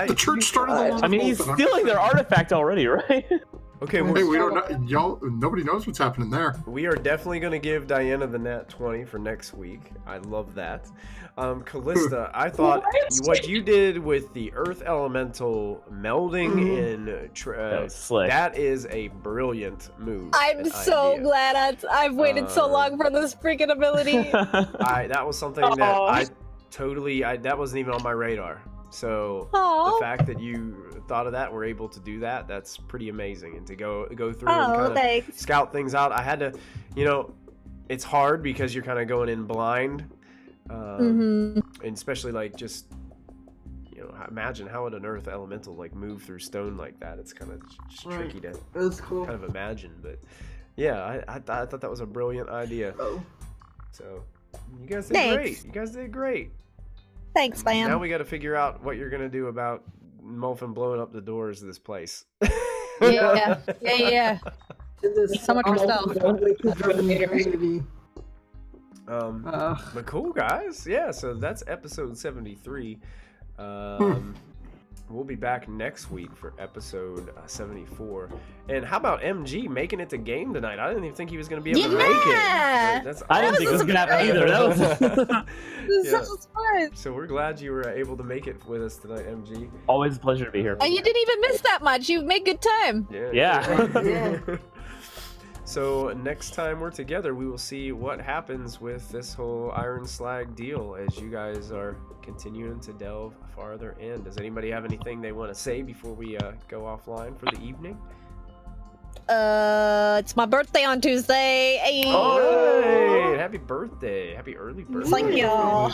The church started the war. I mean, he's stealing their artifact already, right? okay, Hey, we don't know. Y'all, nobody knows what's happening there. we are definitely going to give Diana the nat 20 for next week. I love that. Kallista, I thought what you did with the earth elemental melding in That was slick. that is a brilliant move. I'm and so idea. glad I've waited so long for this freaking ability. That was something that I totally that wasn't even on my radar. So Aw. the fact that you thought of that, were able to do that, that's pretty amazing. And to go through and kind of Thanks. scout things out, I had to, it's hard because you're kind of going in blind, and especially like just, imagine how would an earth elemental like move through stone like that? It's kind of tricky to That's cool. kind of imagine, but yeah, I thought that was a brilliant idea. Oh. So you guys did Thanks. great. You guys did great. Thanks, Now man. we got to figure out what you're gonna do about Molfin blowing up the doors of this place. Yeah. This So much for stealth. community. But cool, guys. Yeah, so that's episode 73. We'll be back next week for episode 74. And how about MG making it to game tonight? I didn't even think he was going to be able to make it. Yeah! But that's I didn't think it was gonna happen either. That was This is Yeah. such a surprise. So we're glad you were able to make it with us tonight, MG. always a pleasure to be here. And you didn't even miss that much. You made good time. Yeah. Yeah. So next time we're together, we will see what happens with this whole Ironslag deal as you guys are continuing to delve farther in. Does anybody have anything they want to say before we go offline for the evening? It's my birthday on Tuesday. Hey. Oh, happy birthday. Happy early birthday. Thank y'all.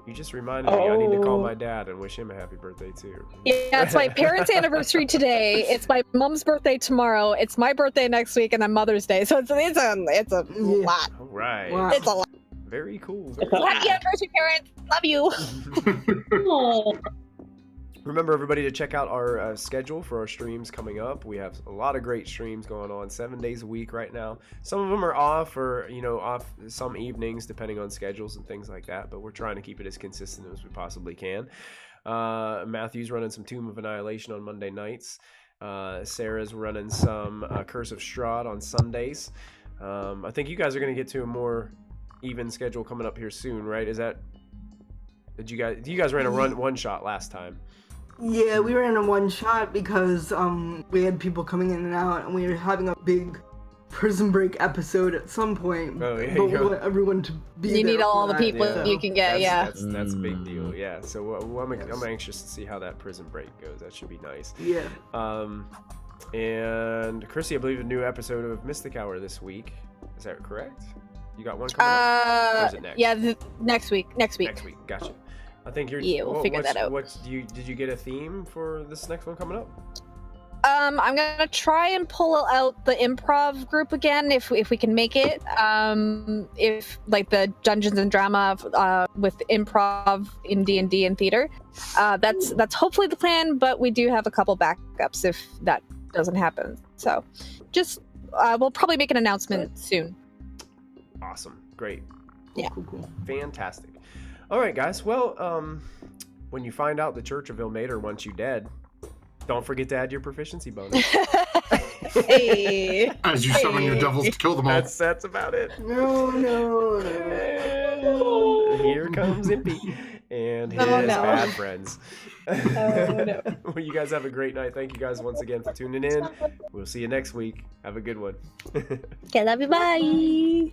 You just reminded me I need to call my dad and wish him a happy birthday too. Yeah, it's my parents' anniversary today. It's my mom's birthday tomorrow. It's my birthday next week, and then Mother's Day. So it's a lot. All right. Wow. It's a lot. Very cool. Happy anniversary, parents. Love you. Remember, everybody, to check out our schedule for our streams coming up. We have a lot of great streams going on 7 days a week right now. Some of them are off, or off some evenings depending on schedules and things like that, but we're trying to keep it as consistent as we possibly can. Matthew's running some Tomb of Annihilation on Monday nights. Sarah's running some Curse of Strahd on Sundays. I think you guys are going to get to a more even schedule coming up here soon, right? You guys ran a one shot last time? Yeah, we ran a one shot because we had people coming in and out, and we were having a big Prison Break episode at some point. Oh, yeah, but we want everyone to be You there need all for the that, people so- you can get. Yeah. That's a big deal. Yeah. So I'm anxious to see how that Prison Break goes. That should be nice. Yeah. And Chrissy, I believe a new episode of Mystic Hour this week. Is that correct? You got one coming up? Or is it next? Yeah, next week. Next week. Gotcha. I think you're. Yeah, we'll figure that out. Did you get a theme for this next one coming up? I'm gonna try and pull out the improv group again if we can make it. If like the Dungeons and Drama with improv in D&D and theater. That's hopefully the plan, but we do have a couple backups if that doesn't happen. So, just we'll probably make an announcement soon. Awesome. Great. Yeah. Cool. Fantastic. All right, guys. Well, when you find out the Church of Ilmater wants you dead, don't forget to add your proficiency bonus. Hey. As you summon your devils to kill them all. That's about it. No. And here comes Impy and his bad friends. no. Well, you guys have a great night. Thank you guys once again for tuning in. We'll see you next week. Have a good one. Okay, love you. Bye.